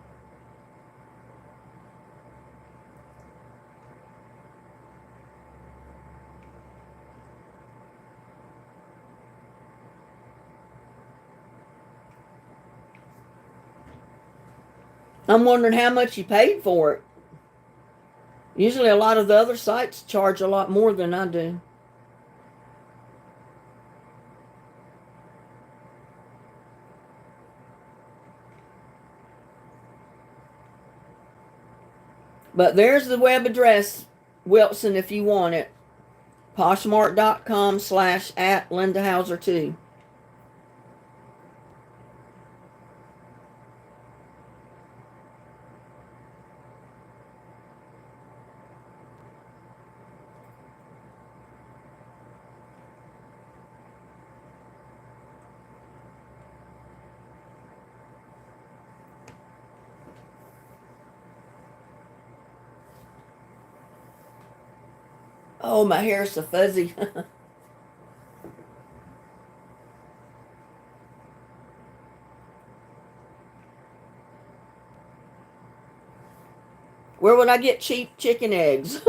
[SPEAKER 1] I'm wondering how much you paid for it. Usually a lot of the other sites charge a lot more than I do. But there's the web address, Wilson, if you want it. Poshmark.com/@LindaHauser too. Oh, my hair's so fuzzy. Where would I get cheap chicken eggs?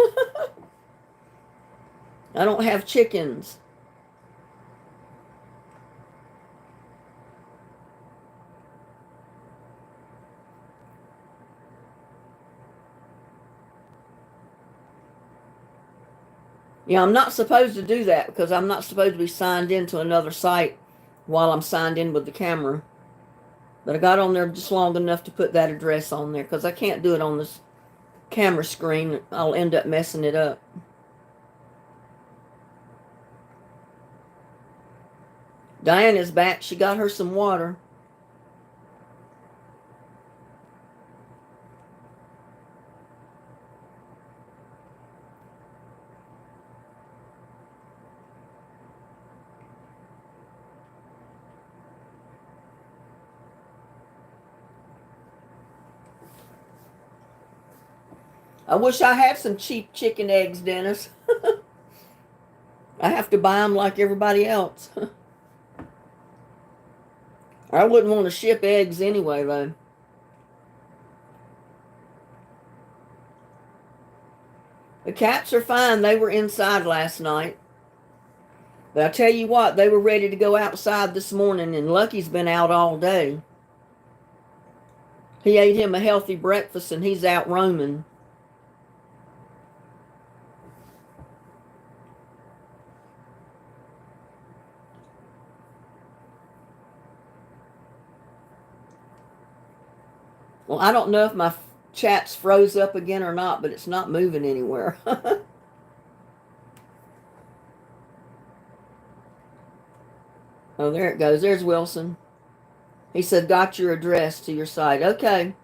[SPEAKER 1] I don't have chickens. Yeah, I'm not supposed to do that because I'm not supposed to be signed into another site while I'm signed in with the camera. But I got on there just long enough to put that address on there because I can't do it on this camera screen. I'll end up messing it up. Diana's back. She got her some water. I wish I had some cheap chicken eggs, Dennis. I have to buy them like everybody else. I wouldn't want to ship eggs anyway, though. The cats are fine. They were inside last night. But I tell you what, they were ready to go outside this morning, and Lucky's been out all day. He ate him a healthy breakfast, and he's out roaming. Well, I don't know if my chat's froze up again or not, but it's not moving anywhere. Oh, there it goes. There's Wilson. He said, got your address to your site. Okay.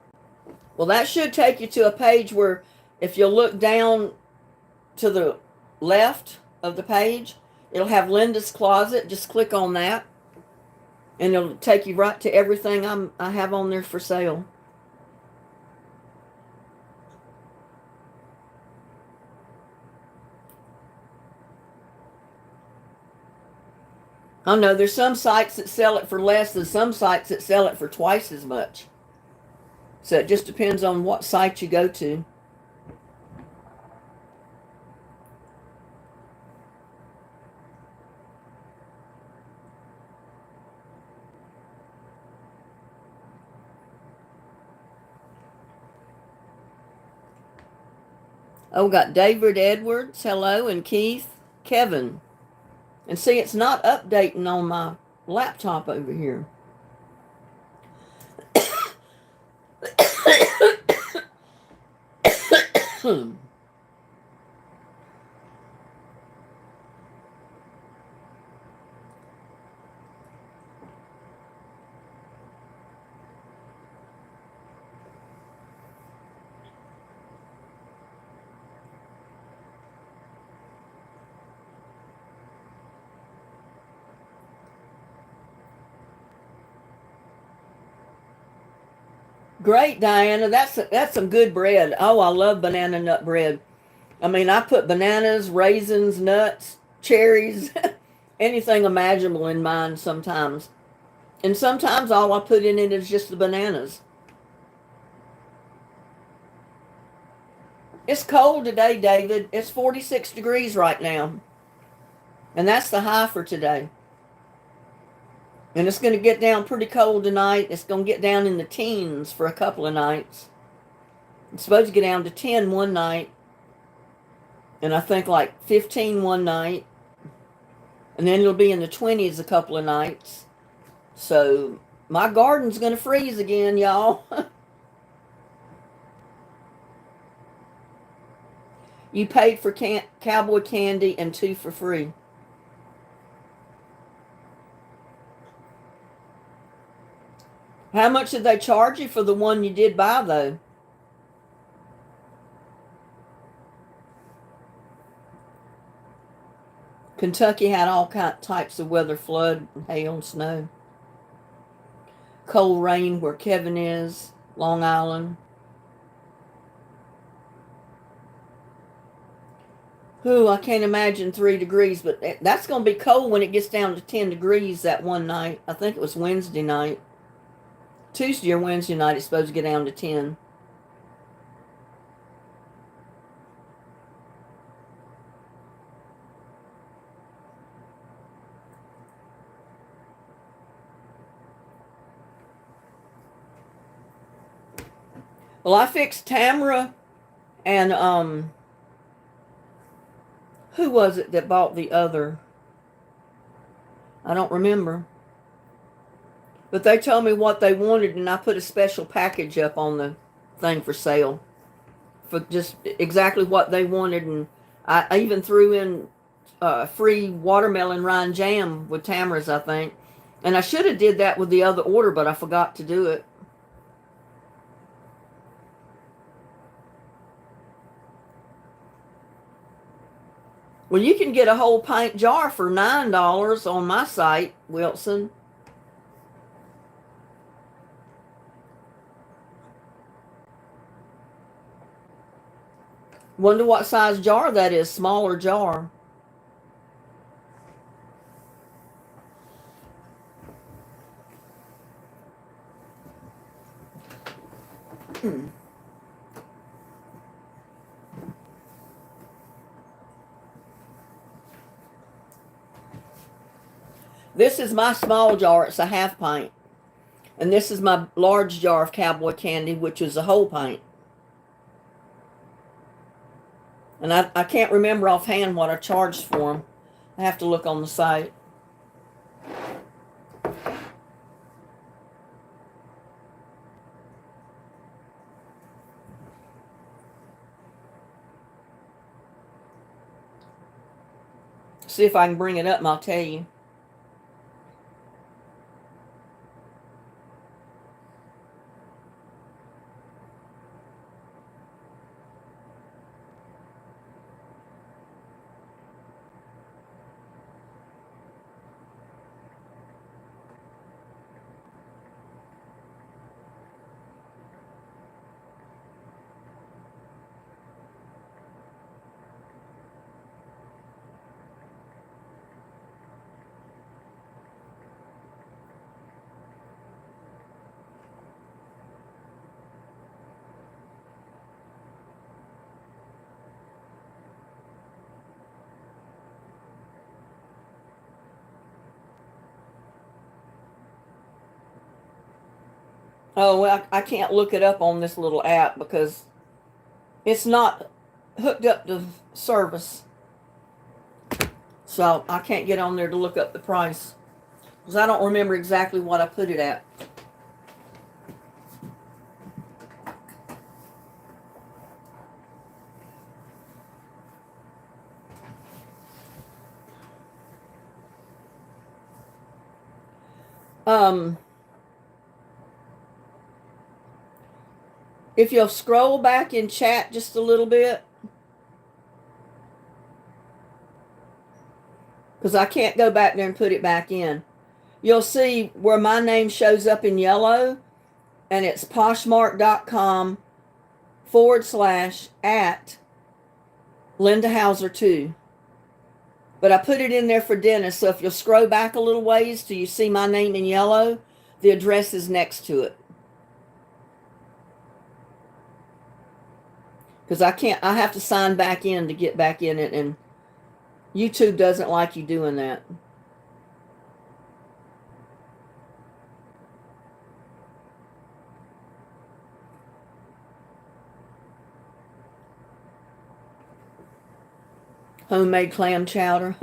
[SPEAKER 1] Well, that should take you to a page where if you'll look down to the left of the page, it'll have Linda's Closet. Just click on that, and it'll take you right to everything I have on there for sale. I know there's some sites that sell it for less than some sites that sell it for twice as much. So it just depends on what site you go to. Oh, we got David Edwards, hello, and Keith, Kevin. And see, it's not updating on my laptop over here. Great, Diana. That's some good bread. Oh, I love banana nut bread. I mean, I put bananas, raisins, nuts, cherries, anything imaginable in mine sometimes. And sometimes all I put in it is just the bananas. It's cold today, David. It's 46 degrees right now. And that's the high for today. And it's going to get down pretty cold tonight. It's going to get down in the teens for a couple of nights. It's supposed to get down to 10 one night. And I think like 15 one night. And then it'll be in the 20s a couple of nights. So my garden's going to freeze again, y'all. You paid for cowboy candy and 2 for free. How much did they charge you for the one you did buy, though? Kentucky had all types of weather, flood, hail, snow. Cold rain where Kevin is, Long Island. Ooh, I can't imagine 3 degrees, but that's going to be cold when it gets down to 10 degrees that one night. I think it was Wednesday night. Tuesday or Wednesday night, it's supposed to get down to 10. Well, I fixed Tamara and who was it that bought the other? I don't remember. But they told me what they wanted, and I put a special package up on the thing for sale for just exactly what they wanted. And I even threw in free watermelon rind jam with Tamara's, I think. And I should have did that with the other order, but I forgot to do it. Well, you can get a whole pint jar for $9 on my site, Wilson. Wonder what size jar that is, smaller jar. This is my small jar. It's a half pint. And this is my large jar of cowboy candy, which is a whole pint. And I can't remember offhand what I charged for them. I have to look on the site. See if I can bring it up and I'll tell you. Oh, well, I can't look it up on this little app because it's not hooked up to service. So I can't get on there to look up the price because I don't remember exactly what I put it at. If you'll scroll back in chat just a little bit, because I can't go back there and put it back in. You'll see where my name shows up in yellow. and it's poshmark.com/@ Linda Hauser 2. But I put it in there for Dennis, so if you'll scroll back a little ways till you see my name in yellow, the address is next to it. Because I have to sign back in to get back in it, and YouTube doesn't like you doing that. Homemade clam chowder.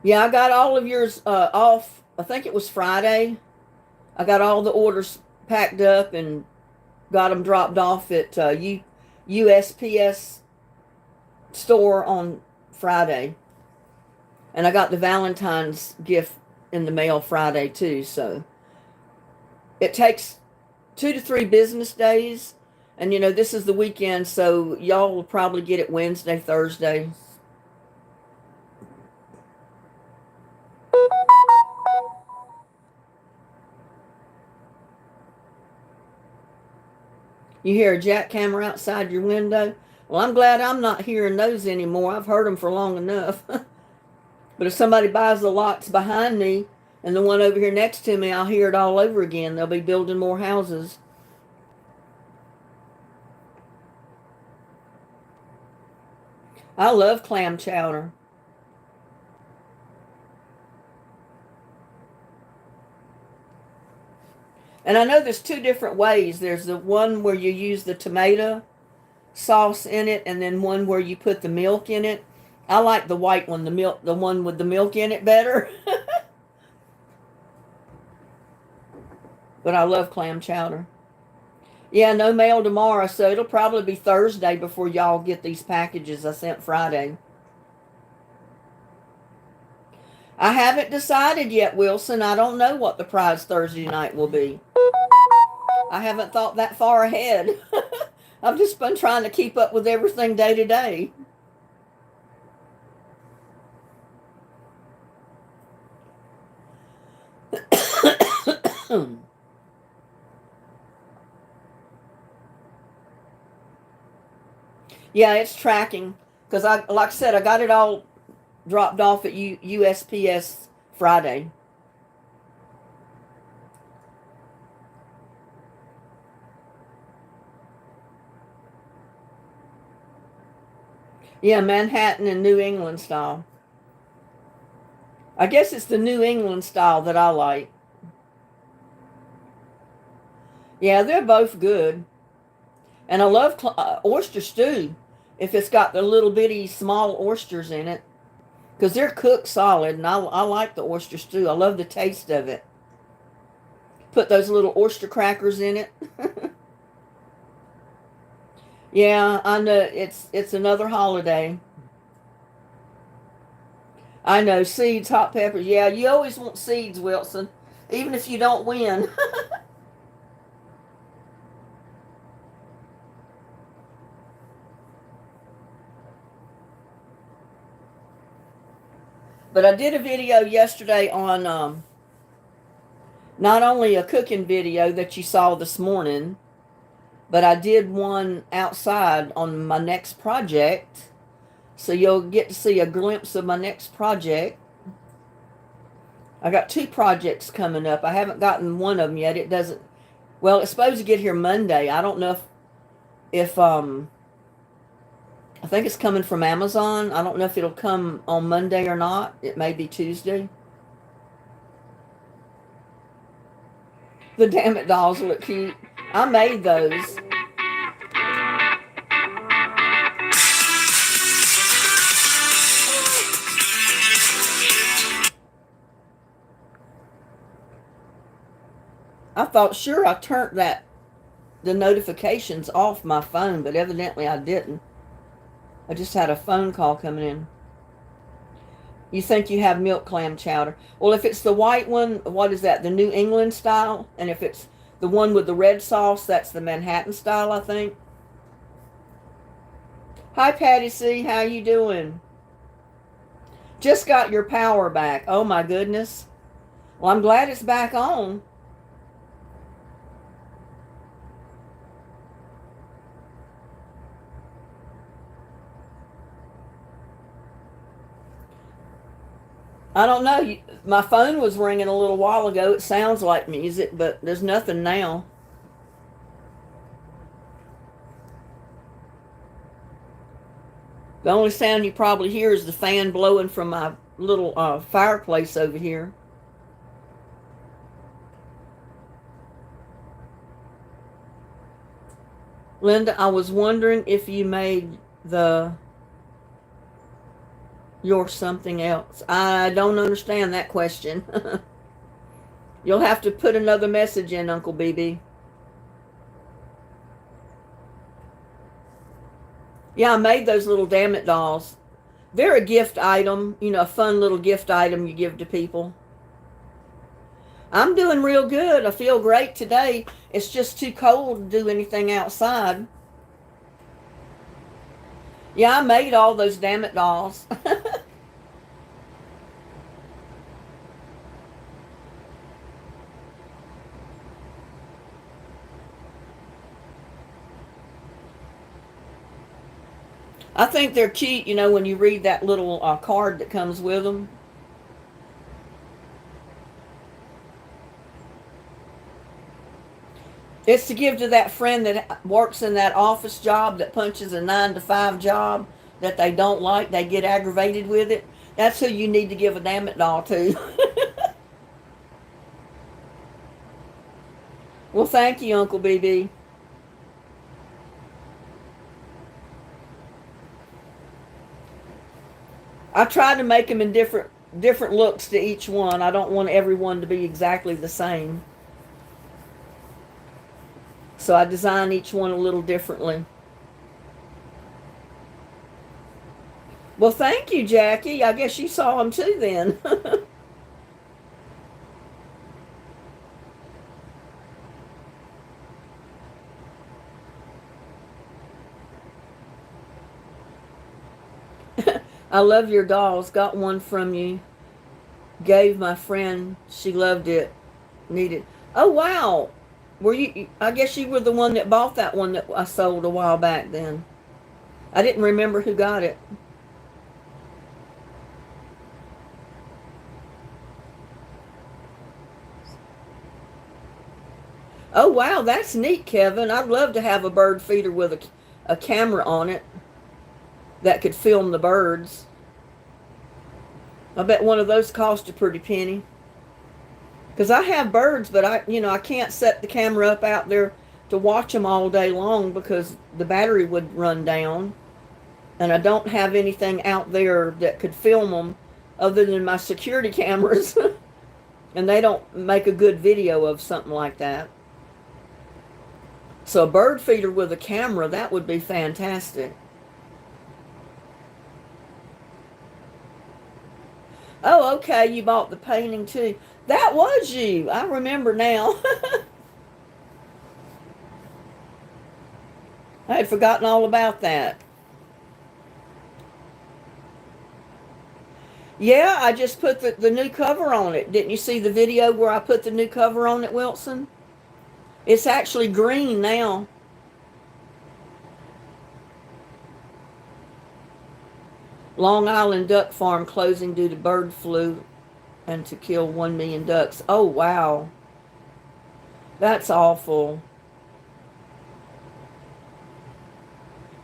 [SPEAKER 1] Yeah, I got all of yours off. I think it was Friday. I got all the orders packed up and got them dropped off at USPS store on Friday. And I got the Valentine's gift in the mail Friday too. So it takes 2 to 3 business days. And you know, this is the weekend, so y'all will probably get it Wednesday, Thursday. You hear a jackhammer outside your window? Well, I'm glad I'm not hearing those anymore. I've heard them for long enough. But if somebody buys the lots behind me and the one over here next to me, I'll hear it all over again. They'll be building more houses. I love clam chowder. And I know there's 2 different ways. There's the one where you use the tomato sauce in it, and then one where you put the milk in it. I like the white one, the one with the milk in it better. But I love clam chowder. Yeah, no mail tomorrow, so it'll probably be Thursday before y'all get these packages I sent Friday. I haven't decided yet, Wilson. I don't know what the prize Thursday night will be. I haven't thought that far ahead. I've just been trying to keep up with everything day to day. Yeah, it's tracking because like I said, I got it all dropped off at USPS Friday. Yeah, Manhattan and New England style. I guess it's the New England style that I like. Yeah, they're both good. And I love oyster stew if it's got the little bitty small oysters in it. Because they're cooked solid, and I like the oyster stew. I love the taste of it. Put those little oyster crackers in it. Yeah, I know. It's another holiday. I know. Seeds, hot peppers. Yeah, you always want seeds, Wilson. Even if you don't win. But I did a video yesterday on not only a cooking video that you saw this morning, but I did one outside on my next project. So you'll get to see a glimpse of my next project. I got 2 projects coming up. I haven't gotten one of them yet. It doesn't, well, it's supposed to get here Monday. I don't know if I think it's coming from Amazon. I don't know if it'll come on Monday or not. It may be Tuesday. The Damn It dolls look cute. I made those. I thought sure I turned the notifications off my phone, but evidently I didn't. I just had a phone call coming in. You think you have milk clam chowder. Well, if it's the white one, what is that? The New England style? And if it's the one with the red sauce, that's the Manhattan style, I think. Hi, Patty C. How you doing? Just got your power back. Oh, my goodness. Well, I'm glad it's back on. I don't know. My phone was ringing a little while ago. It sounds like music, but there's nothing now. The only sound you probably hear is the fan blowing from my little fireplace over here. Linda, I was wondering if you made the your something else. I don't understand that question. You'll have to put another message in, Uncle BB. Yeah, I made those little damn it dolls. They're a gift item, a fun little gift item you give to people. I'm doing real good. I feel great today. It's just too cold to do anything outside. Yeah, I made all those damn it dolls. I think they're cute, when you read that little card that comes with them. It's to give to that friend that works in that office job that punches a 9 to 5 job that they don't like. They get aggravated with it. That's who you need to give a damn it doll to. Well, thank you, Uncle BB. I try to make them in different looks to each one. I don't want everyone to be exactly the same. So I design each one a little differently. Well, thank you, Jackie. I guess you saw them too then. I love your dolls. Got one from you. Gave my friend. She loved it. Needed. Oh, wow. Were you? I guess you were the one that bought that one that I sold a while back then. I didn't remember who got it. Oh, wow. That's neat, Kevin. I'd love to have a bird feeder with a camera on it that could film the birds. I bet one of those cost a pretty penny. Because I have birds, but I can't set the camera up out there to watch them all day long because the battery would run down. And I don't have anything out there that could film them other than my security cameras. And they don't make a good video of something like that. So a bird feeder with a camera, that would be fantastic. Oh, okay, you bought the painting too. That was you. I remember now. I had forgotten all about that. Yeah, I just put the new cover on it. Didn't you see the video where I put the new cover on it, Wilson? It's actually green now. Long Island Duck Farm closing due to bird flu and to kill 1 million ducks. Oh, wow. That's awful.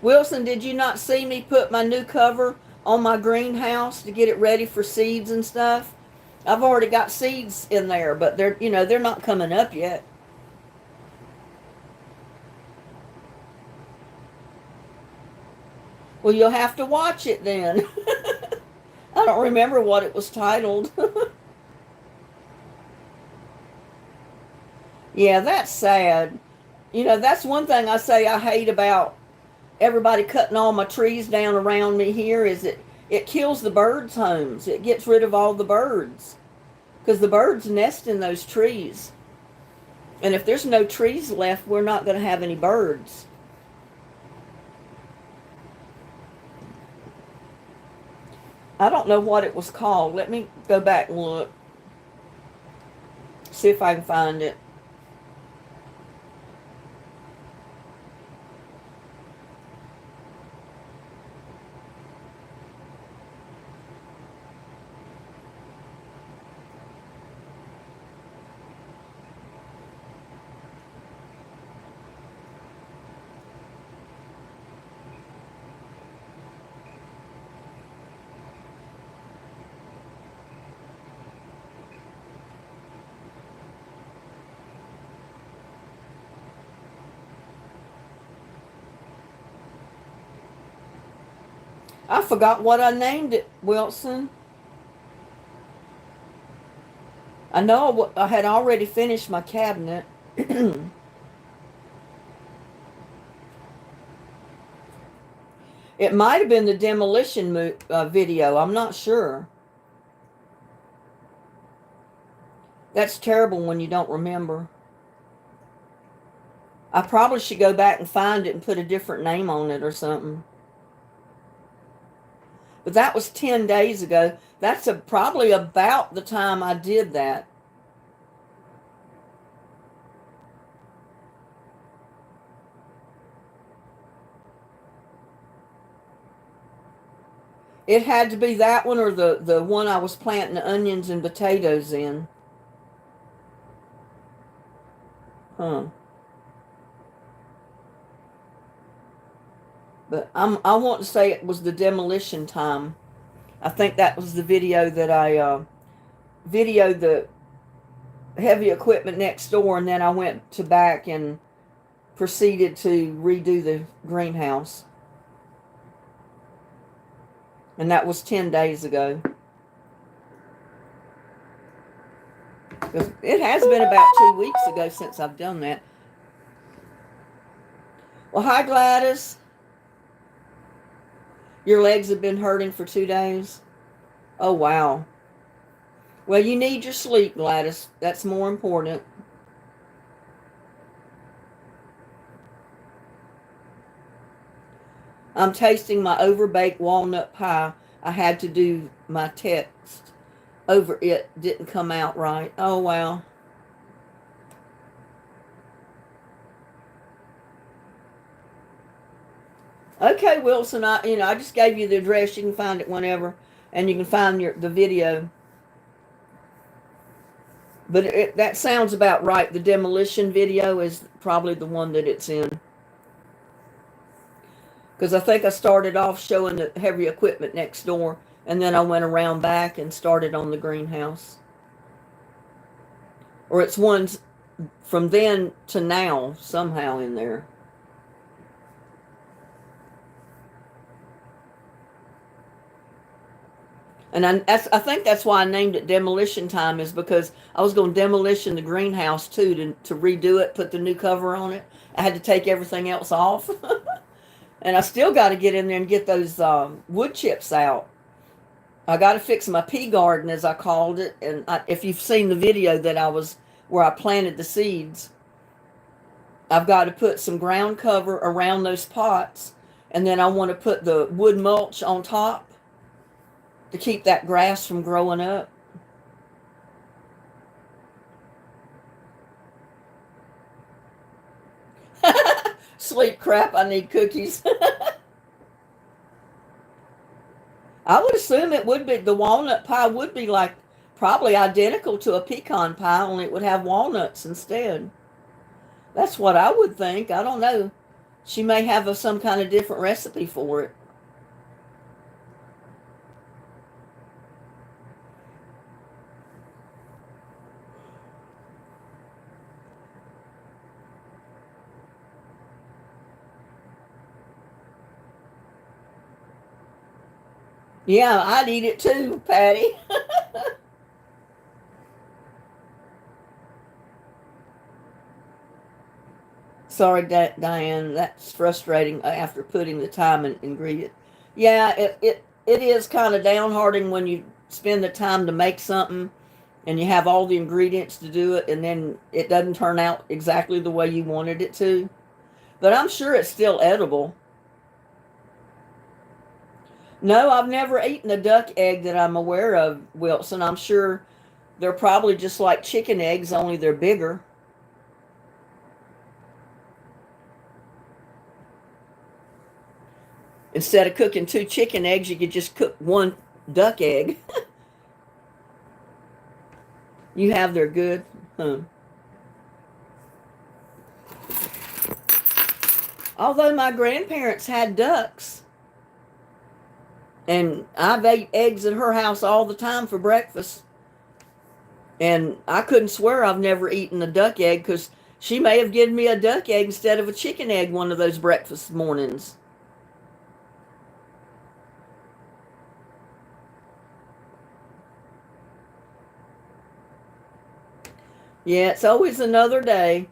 [SPEAKER 1] Wilson, did you not see me put my new cover on my greenhouse to get it ready for seeds and stuff? I've already got seeds in there, but they're not coming up yet. Well, you'll have to watch it then. I don't remember what it was titled. Yeah, that's sad. That's one thing I say I hate about everybody cutting all my trees down around me here is it kills the birds' homes. It gets rid of all the birds because the birds nest in those trees. And if there's no trees left, we're not going to have any birds. I don't know what it was called. Let me go back and look. see if I can find it. I forgot what I named it, Wilson. I know I had already finished my cabinet. It might have been the demolition video. I'm not sure. That's terrible when you don't remember. I probably should go back and find it and put a different name on it or something. But that was 10 days ago. That's probably about the time I did that. It had to be that one or the one I was planting the onions and potatoes in. Huh. But I want to say it was the demolition time. I think that was the video that I videoed the heavy equipment next door, and then I went to back and proceeded to redo the greenhouse. And that was 10 days ago. It has been about 2 weeks ago since I've done that. Well, hi, Gladys. Your legs have been hurting for 2 days? Oh, wow. Well, you need your sleep, Gladys. That's more important. I'm tasting my overbaked walnut pie. I had to do my text over it. Didn't come out right. Oh, wow. Okay, Wilson, I just gave you the address. You can find it whenever, and you can find the video. But that sounds about right. The demolition video is probably the one that it's in. Because I think I started off showing the heavy equipment next door, and then I went around back and started on the greenhouse. Or it's ones from then to now somehow in there. And I think that's why I named it demolition time, is because I was going to demolition the greenhouse too, to redo it, put the new cover on it. I had to take everything else off. And I still got to get in there and get those wood chips out. I got to fix my pea garden, as I called it. And if you've seen the video where I planted the seeds, I've got to put some ground cover around those pots. And then I want to put the wood mulch on top to keep that grass from growing up. Sleep crap, I need cookies. I would assume it would be, the walnut pie would be like probably identical to a pecan pie, only it would have walnuts instead. That's what I would think. I don't know. She may have some kind of different recipe for it. Yeah, I'd eat it too, Patty. Sorry, Diane. That's frustrating after putting the time and ingredient. Yeah, it is kind of downhearting when you spend the time to make something and you have all the ingredients to do it, and then it doesn't turn out exactly the way you wanted it to. But I'm sure it's still edible. No, I've never eaten a duck egg that I'm aware of, Wilson. I'm sure They're probably just like chicken eggs, only they're bigger. Instead of cooking 2 chicken eggs, you could just cook 1 duck egg. You have their good. Although my grandparents had ducks, and I've ate eggs at her house all the time for breakfast, and I couldn't swear I've never eaten a duck egg, because she may have given me a duck egg instead of a chicken egg one of those breakfast mornings. Yeah, it's always another day.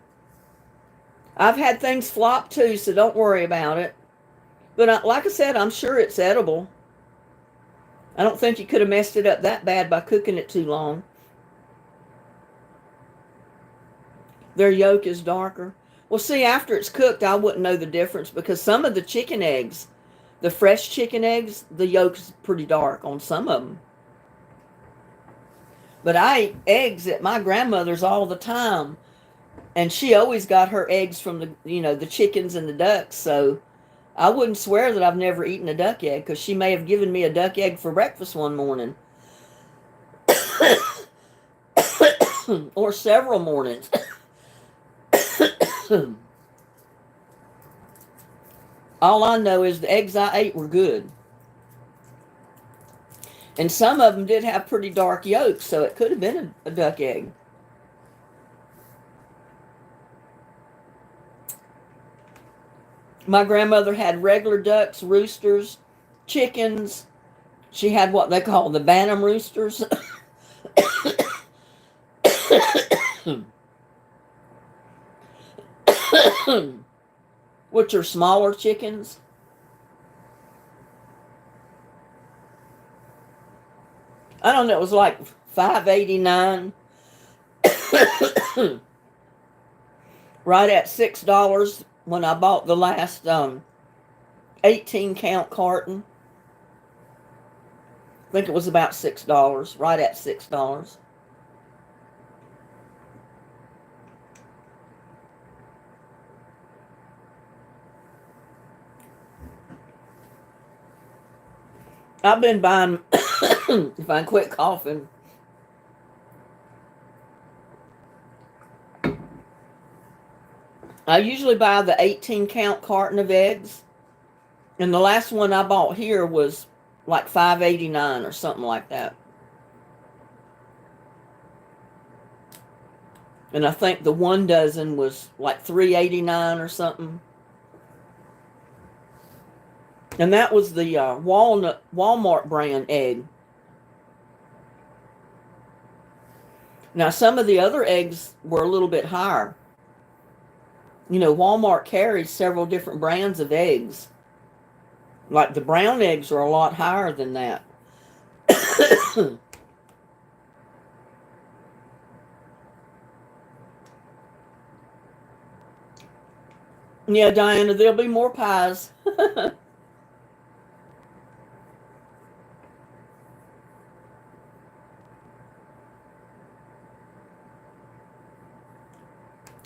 [SPEAKER 1] I've had things flop too, so don't worry about it. But like I said, I'm sure it's edible. I don't think you could have messed it up that bad by cooking it too long. Their yolk is darker. Well, see, after it's cooked, I wouldn't know the difference, because some of the chicken eggs, the fresh chicken eggs, the yolk's pretty dark on some of them. But I ate eggs at my grandmother's all the time, and she always got her eggs from the chickens and the ducks, so I wouldn't swear that I've never eaten a duck egg, because she may have given me a duck egg for breakfast one morning. Or several mornings. All I know is the eggs I ate were good. And some of them did have pretty dark yolks, so it could have been a duck egg. My grandmother had regular ducks, roosters, chickens. She had what they call the Bantam roosters. Which are smaller chickens. I don't know, it was like $5.89. Right at $6 when I bought the last 18-count carton. I think it was about $6, right at $6. I've been buying, if I quit coughing, I usually buy the 18-count carton of eggs, and the last one I bought here was like $5.89 or something like that. And I think the 1 dozen was like $3.89 or something. And that was the Walmart brand egg. Now, some of the other eggs were a little bit higher. Walmart carries several different brands of eggs. Like the brown eggs are a lot higher than that. Yeah, Diana, there'll be more pies.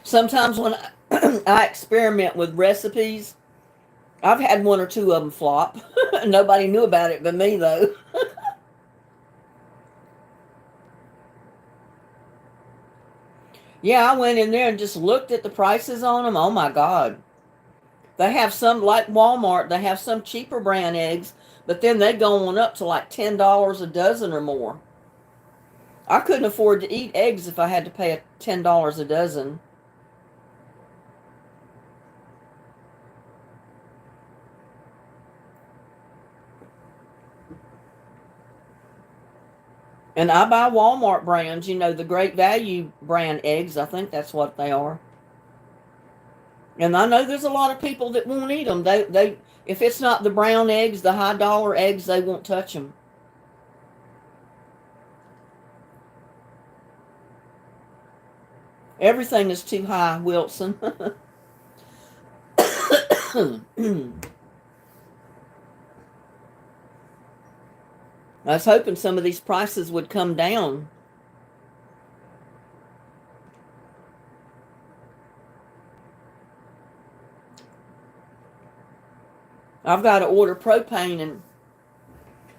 [SPEAKER 1] Sometimes when I experiment with recipes, I've had 1 or 2 of them flop. Nobody knew about it but me, though. Yeah, I went in there and just looked at the prices on them. Oh, my God. They have some, like Walmart, they have some cheaper brand eggs, but then they go on up to like $10 a dozen or more. I couldn't afford to eat eggs if I had to pay $10 a dozen. And I buy Walmart brands, the Great Value brand eggs. I think that's what they are. And I know there's a lot of people that won't eat them. They if it's not the brown eggs, the high dollar eggs, they won't touch them. Everything is too high, Wilson. I was hoping some of these prices would come down. I've got to order propane, and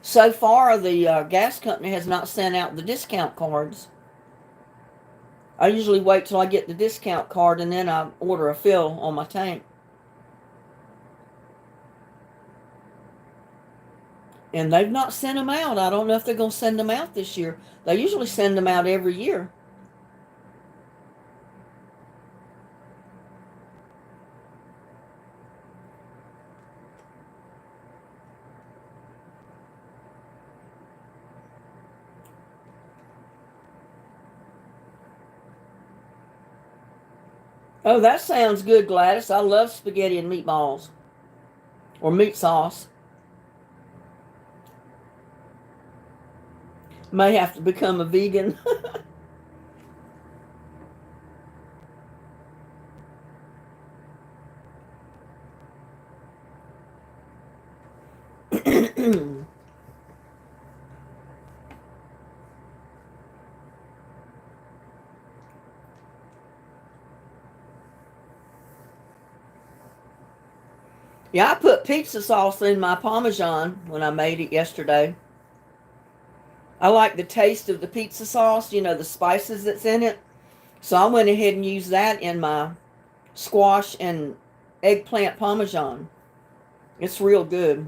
[SPEAKER 1] so far the gas company has not sent out the discount cards. I usually wait till I get the discount card and then I order a fill on my tank. And they've not sent them out. I don't know if they're going to send them out this year. They usually send them out every year. Oh, that sounds good, Gladys. I love spaghetti and meatballs. Or meat sauce. May have to become a vegan. Yeah, I put pizza sauce in my Parmesan when I made it yesterday. I like the taste of the pizza sauce, you know, the spices that's in it. So I went ahead and used that in my squash and eggplant Parmesan. It's real good.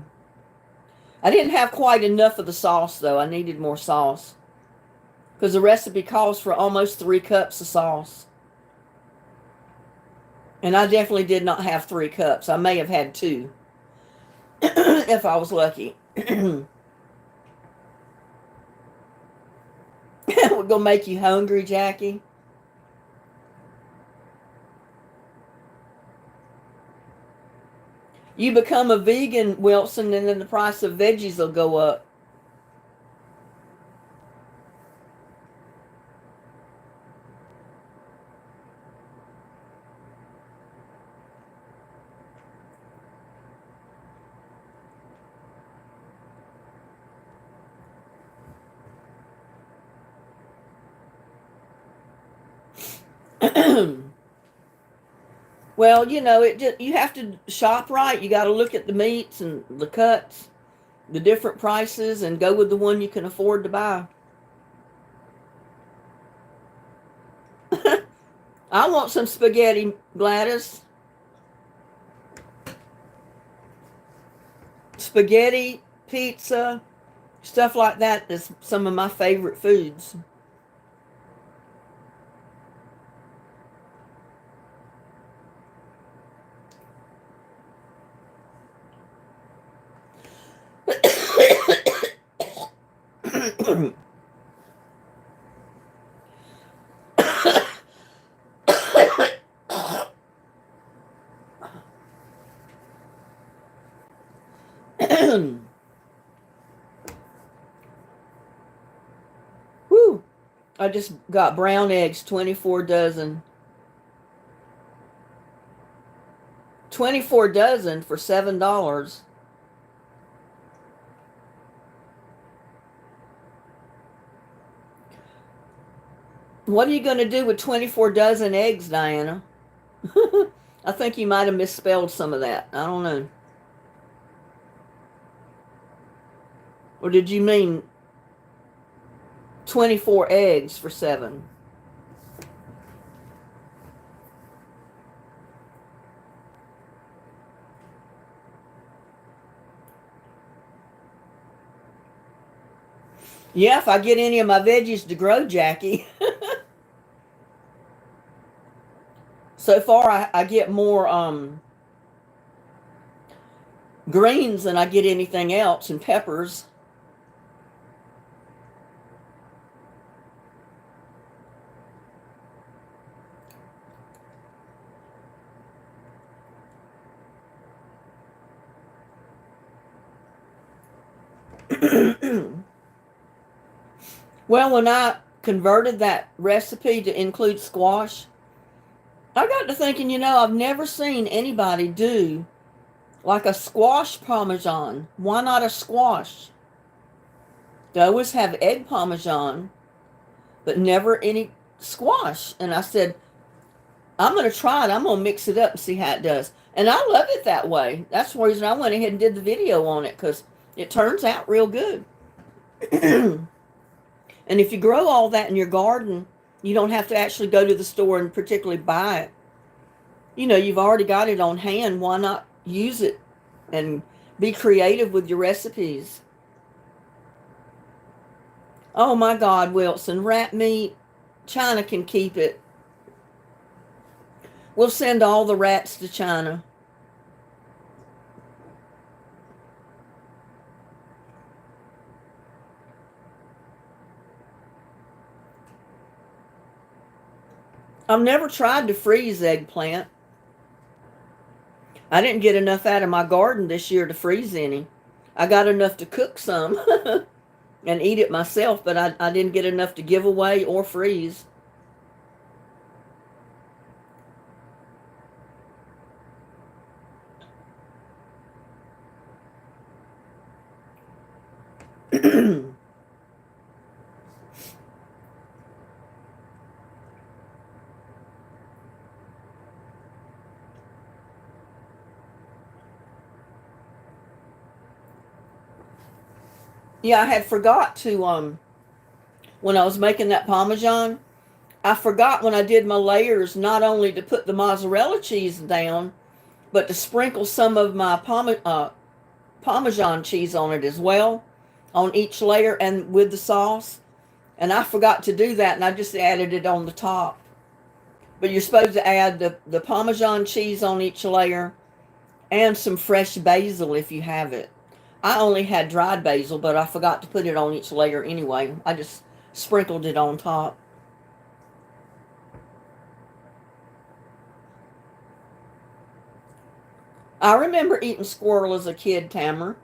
[SPEAKER 1] I didn't have quite enough of the sauce, though. I needed more sauce. Because the recipe calls for almost 3 cups of sauce. And I definitely did not have 3 cups. I may have had 2. If I was lucky. We're going to make you hungry, Jackie. You become a vegan, Wilson, and then the price of veggies will go up. Well, you know, you have to shop right. You got to look at the meats and the cuts, the different prices, and go with the one you can afford to buy. I want some spaghetti, Gladys. Spaghetti, pizza, stuff like that is some of my favorite foods. Whew. I just got brown eggs, 24 dozen. 24 dozen for $7. What are you going to do with 24 dozen eggs, Diana? I think you might have misspelled some of that. I don't know. Or did you mean 24 eggs for 7? Yeah, if I get any of my veggies to grow, Jackie. So far, I get more greens than I get anything else, and peppers. Well, when I converted that recipe to include squash, I got to thinking, you know, I've never seen anybody do like a squash Parmesan. Why not a squash? They always have egg Parmesan, but never any squash. And I said, I'm going to try it. I'm going to mix it up and see how it does. And I love it that way. That's the reason I went ahead and did the video on it, because it turns out real good. And if you grow all that in your garden, you don't have to actually go to the store and particularly buy it. You know, you've already got it on hand. Why not use it and be creative with your recipes? Oh my God, Wilson, rat meat. China can keep it. We'll send all the rats to China. I've never tried to freeze eggplant. I didn't get enough out of my garden this year to freeze any. I got enough to cook some and eat it myself, but I didn't get enough to give away or freeze. Yeah, I had forgot to, when I was making that Parmesan, I forgot when I did my layers not only to put the mozzarella cheese down, but to sprinkle some of my Parmesan cheese on it as well, on each layer and with the sauce. And I forgot to do that, and I just added it on the top. But you're supposed to add the Parmesan cheese on each layer and some fresh basil if you have it. I only had dried basil, but I forgot to put it on each layer anyway. I just sprinkled it on top. I remember eating squirrel as a kid, Tamara.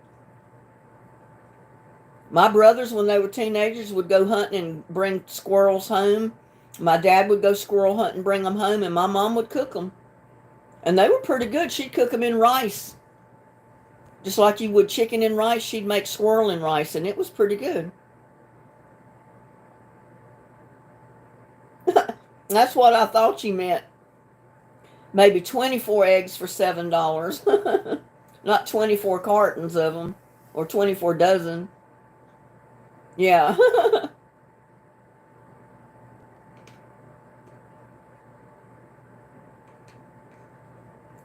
[SPEAKER 1] My brothers, when they were teenagers, would go hunting and bring squirrels home. My dad would go squirrel hunting and bring them home, and my mom would cook them. And they were pretty good. She'd cook them in rice. Just like you would chicken in rice, she'd make squirrel in rice, and it was pretty good. That's what I thought you meant. Maybe 24 eggs for $7. Not 24 cartons of them, or 24 dozen. Yeah.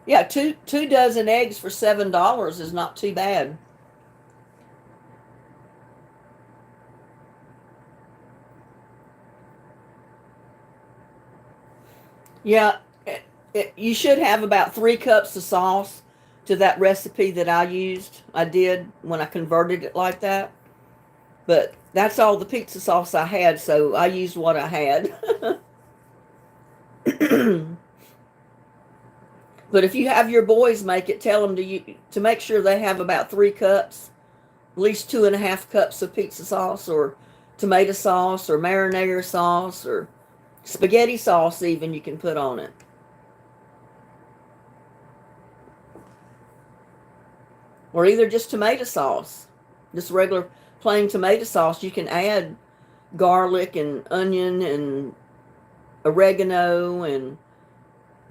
[SPEAKER 1] Yeah, two dozen eggs for $7 is not too bad. Yeah, you should have about 3 cups of sauce to that recipe that I used. I did when I converted it like that. But that's all the pizza sauce I had, so I used what I had. But if you have your boys make it, tell them to make sure they have about 3 cups, at least 2.5 cups of pizza sauce or tomato sauce or marinara sauce or spaghetti sauce even you can put on it. Or either just tomato sauce, just regular plain tomato sauce. You can add garlic and onion and oregano and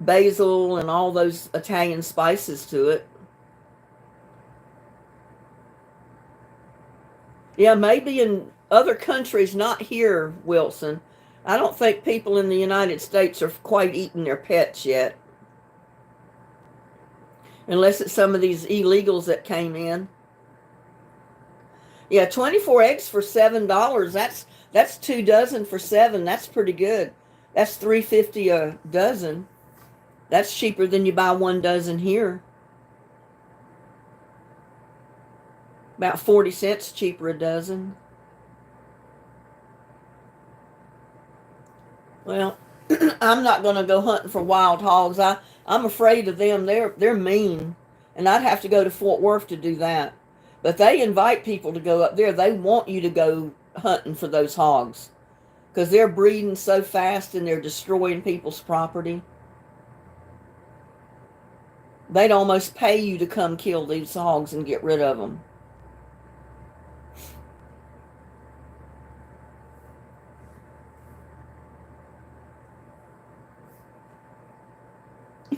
[SPEAKER 1] basil and all those Italian spices to it. Yeah, maybe in other countries, not here, Wilson. I don't think people in the United States are quite eating their pets yet. Unless it's some of these illegals that came in. Yeah, 24 eggs for $7. That's 2 dozen for $7. That's pretty good. That's $3.50 a dozen. That's cheaper than you buy 1 dozen here. About 40 cents cheaper a dozen. Well, I'm not going to go hunting for wild hogs. I'm afraid of them. They're mean, and I'd have to go to Fort Worth to do that. But they invite people to go up there. They want you to go hunting for those hogs because they're breeding so fast and they're destroying people's property. They'd almost pay you to come kill these hogs and get rid of them.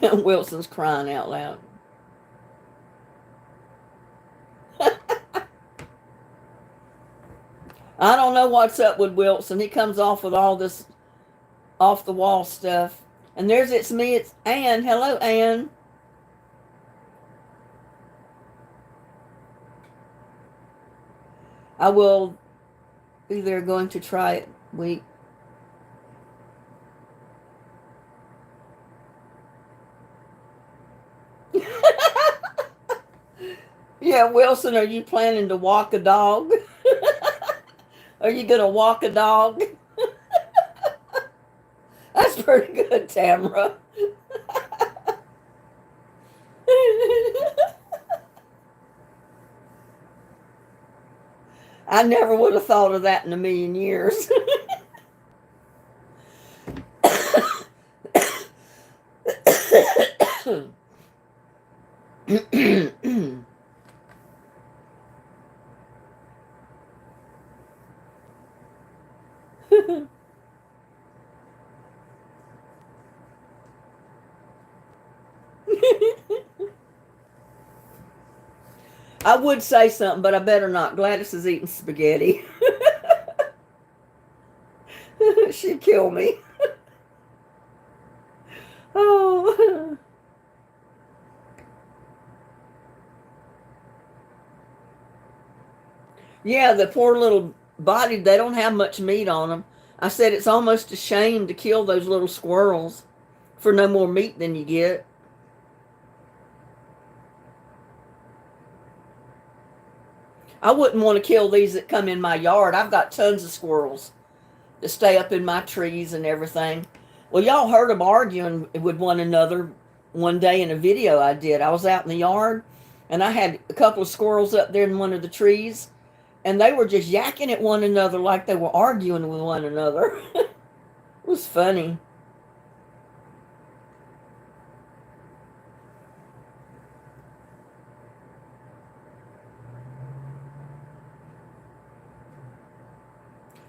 [SPEAKER 1] Wilson's crying out loud. I don't know what's up with Wilson. He comes off with all this off the wall stuff. And it's me, it's Ann. Hello, Ann. I will be there going to try it week. Yeah, Wilson, are you planning to walk a dog? Are you going to walk a dog? That's pretty good, Tamara. I never would have thought of that in a million years. I would say something, but I better not. Gladys is eating spaghetti. She'd kill me. Oh. Yeah, the poor little body, they don't have much meat on them. I said it's almost a shame to kill those little squirrels for no more meat than you get. I wouldn't want to kill these that come in my yard. I've got tons of squirrels that stay up in my trees and everything. Well, y'all heard them arguing with one another one day in a video I did. I was out in the yard and I had a couple of squirrels up there in one of the trees and they were just yakking at one another like they were arguing with one another. It was funny.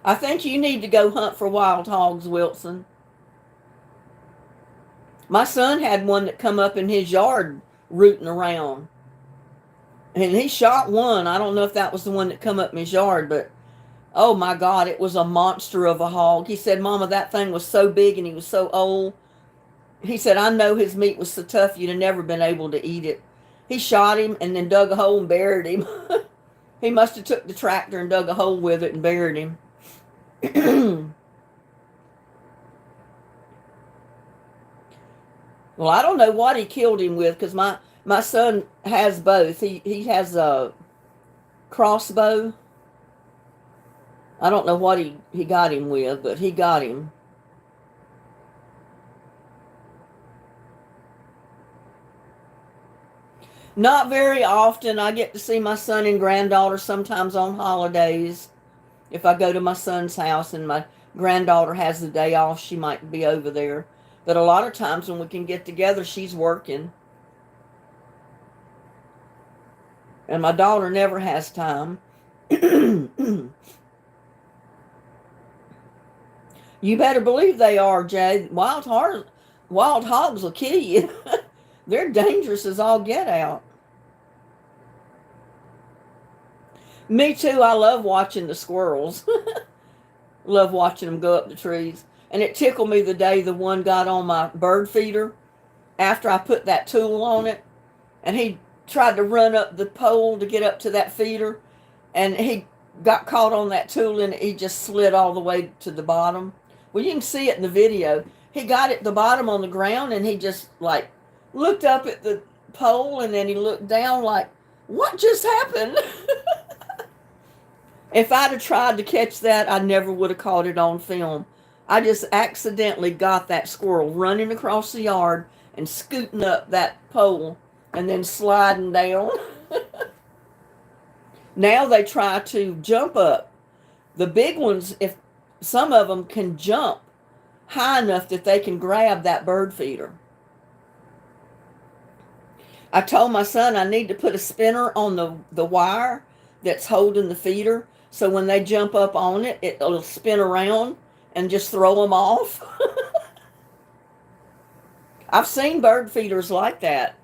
[SPEAKER 1] I think you need to go hunt for wild hogs, Wilson. My son had one that come up in his yard rooting around. And he shot one. I don't know if that was the one that come up in his yard, but oh my God, it was a monster of a hog. He said, Mama, that thing was so big and he was so old. He said, I know his meat was so tough you'd have never been able to eat it. He shot him and then dug a hole and buried him. He must have took the tractor and dug a hole with it and buried him. Well, I don't know what he killed him with because my son has both. He has a crossbow. I don't know what he got him with, but he got him. Not very often. I get to see my son and granddaughter sometimes on holidays. If I go to my son's house and my granddaughter has the day off, she might be over there. But a lot of times when we can get together, she's working. And my daughter never has time. You better believe they are, Jay. Wild hogs will kill you. They're dangerous as all get out. Me too. I love watching the squirrels. Love watching them go up the trees. And it tickled me the day the one got on my bird feeder after I put that tool on it. And he tried to run up the pole to get up to that feeder. And he got caught on that tool and he just slid all the way to the bottom. Well, you can see it in the video. He got at the bottom on the ground and he just like looked up at the pole and then he looked down like, what just happened? If I'd have tried to catch that, I never would have caught it on film. I just accidentally got that squirrel running across the yard and scooting up that pole and then sliding down. Now they try to jump up. The big ones, if some of them can jump high enough that they can grab that bird feeder. I told my son I need to put a spinner on the wire that's holding the feeder. So when they jump up on it, it'll spin around and just throw them off. I've seen bird feeders like that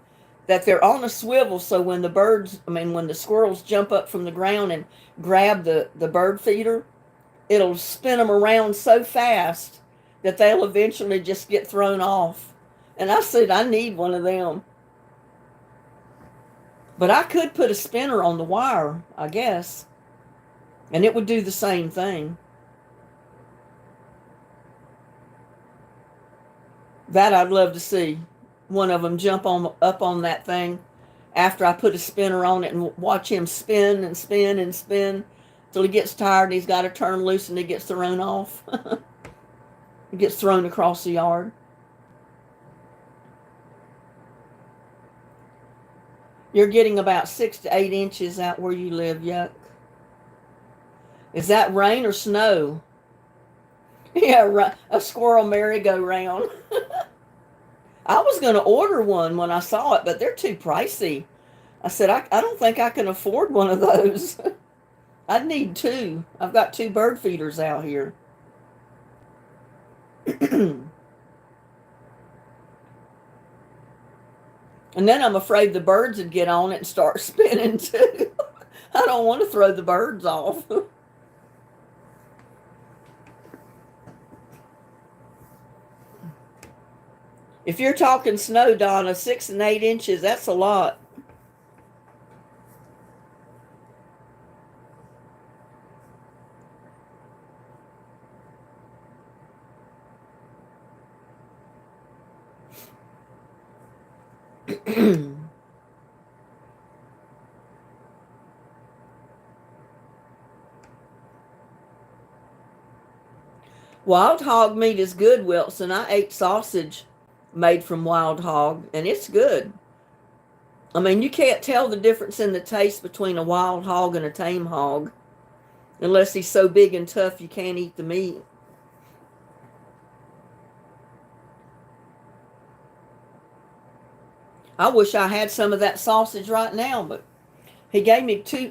[SPEAKER 1] they're on a swivel. So when the squirrels jump up from the ground and grab the bird feeder, it'll spin them around so fast that they'll eventually just get thrown off. And I said, I need one of them. But I could put a spinner on the wire, I guess, and it would do the same thing. That I'd love to see. One of them jump up on that thing after I put a spinner on it and watch him spin and spin and spin till he gets tired and he's got to turn loose and he gets thrown off. He gets thrown across the yard. You're getting about 6 to 8 inches out where you live. Yuck. Is that rain or snow? Yeah, a squirrel merry-go-round. I was going to order one when I saw it, but they're too pricey. I said, I don't think I can afford one of those. I'd need 2. I've got 2 bird feeders out here. And then I'm afraid the birds would get on it and start spinning too. I don't want to throw the birds off. If you're talking snow, Donna, 6 and 8 inches, that's a lot. Wild hog meat is good, Wilson. I ate sausage made from wild hog, and it's good. I mean, you can't tell the difference in the taste between a wild hog and a tame hog unless he's so big and tough you can't eat the meat. I wish I had some of that sausage right now, but he gave me 2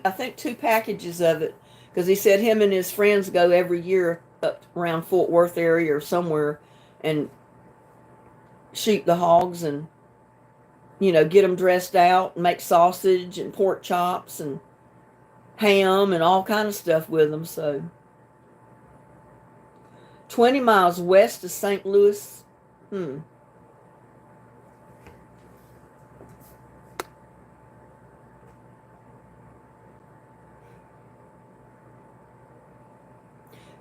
[SPEAKER 1] packages of it because he said him and his friends go every year up around Fort Worth area or somewhere and shoot the hogs and, get them dressed out and make sausage and pork chops and ham and all kind of stuff with them. So 20 miles west of St. Louis.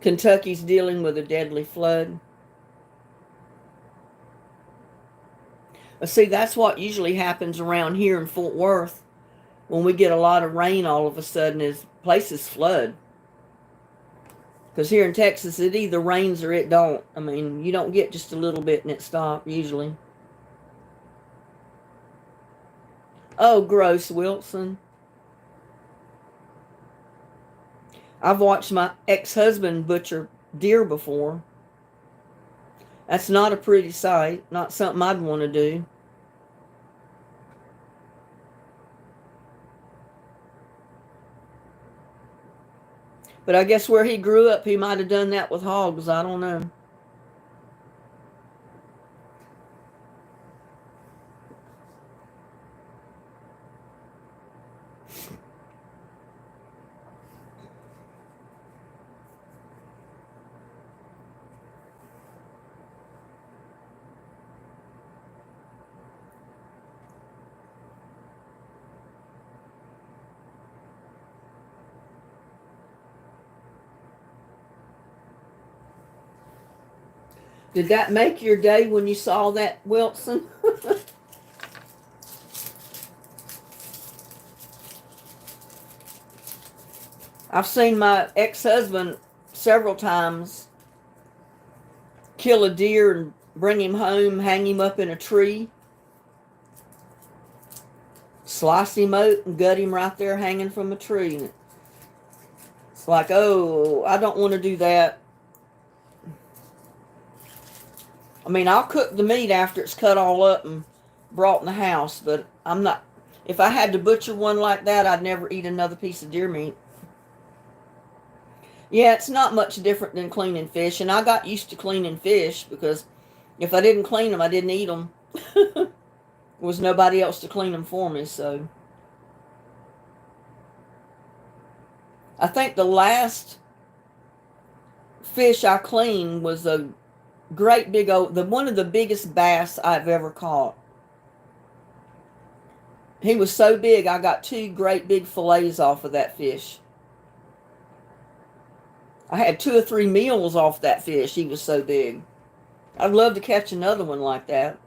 [SPEAKER 1] Kentucky's dealing with a deadly flood. See, that's what usually happens around here in Fort Worth. When we get a lot of rain all of a sudden, is places flood. Because here in Texas, it either rains or it don't. I mean, you don't get just a little bit and it stops, usually. Oh, gross, Wilson. I've watched my ex-husband butcher deer before. That's not a pretty sight. Not something I'd want to do. But I guess where he grew up, he might have done that with hogs. I don't know. Did that make your day when you saw that, Wilson? I've seen my ex-husband several times kill a deer and bring him home, hang him up in a tree, slice him out and gut him right there hanging from a tree. It's like, oh, I don't want to do that. I mean, I'll cook the meat after it's cut all up and brought in the house, but I'm not, if I had to butcher one like that, I'd never eat another piece of deer meat. Yeah, it's not much different than cleaning fish, and I got used to cleaning fish because if I didn't clean them, I didn't eat them. There was nobody else to clean them for me, so. I think the last fish I cleaned was a great big old, one of the biggest bass I've ever caught. He was so big, I got 2 great big fillets off of that fish. I had 2 or 3 meals off that fish. He was so big. I'd love to catch another one like that.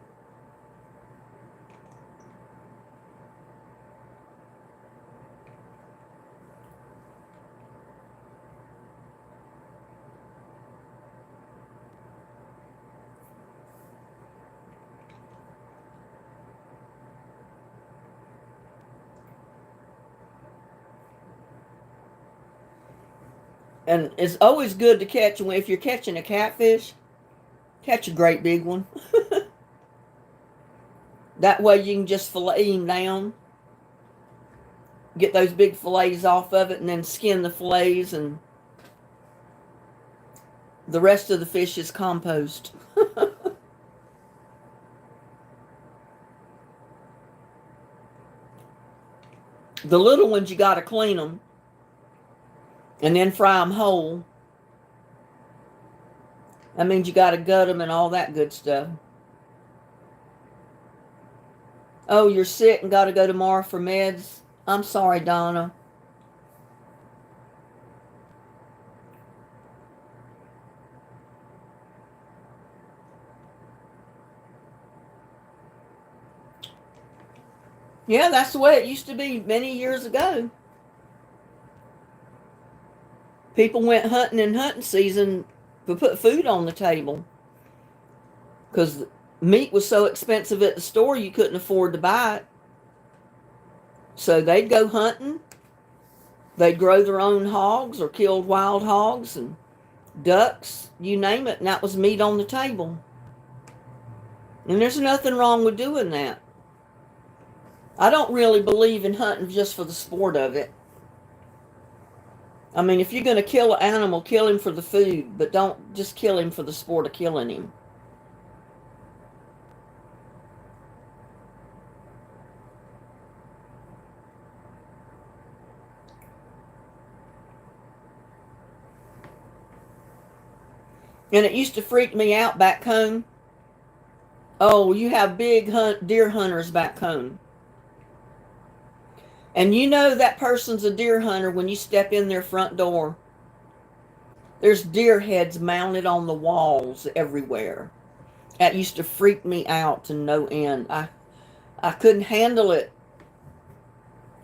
[SPEAKER 1] And it's always good to catch, if you're catching a catfish, catch a great big one. That way you can just fillet him down. Get those big fillets off of it and then skin the fillets, and the rest of the fish is compost. The little ones, you got to clean them and then fry them whole. That means you got to gut them and all that good stuff. Oh, you're sick and got to go tomorrow for meds? I'm sorry, Donna. Yeah, that's the way it used to be many years ago. People went hunting in hunting season to put food on the table, because meat was so expensive at the store you couldn't afford to buy it. So they'd go hunting. They'd grow their own hogs or killed wild hogs and ducks, you name it, and that was meat on the table. And there's nothing wrong with doing that. I don't really believe in hunting just for the sport of it. I mean, if you're going to kill an animal, kill him for the food, but don't just kill him for the sport of killing him. And it used to freak me out back home. Oh, you have big deer hunters back home. And you know that person's a deer hunter when you step in their front door. There's deer heads mounted on the walls everywhere. That used to freak me out to no end. I couldn't handle it.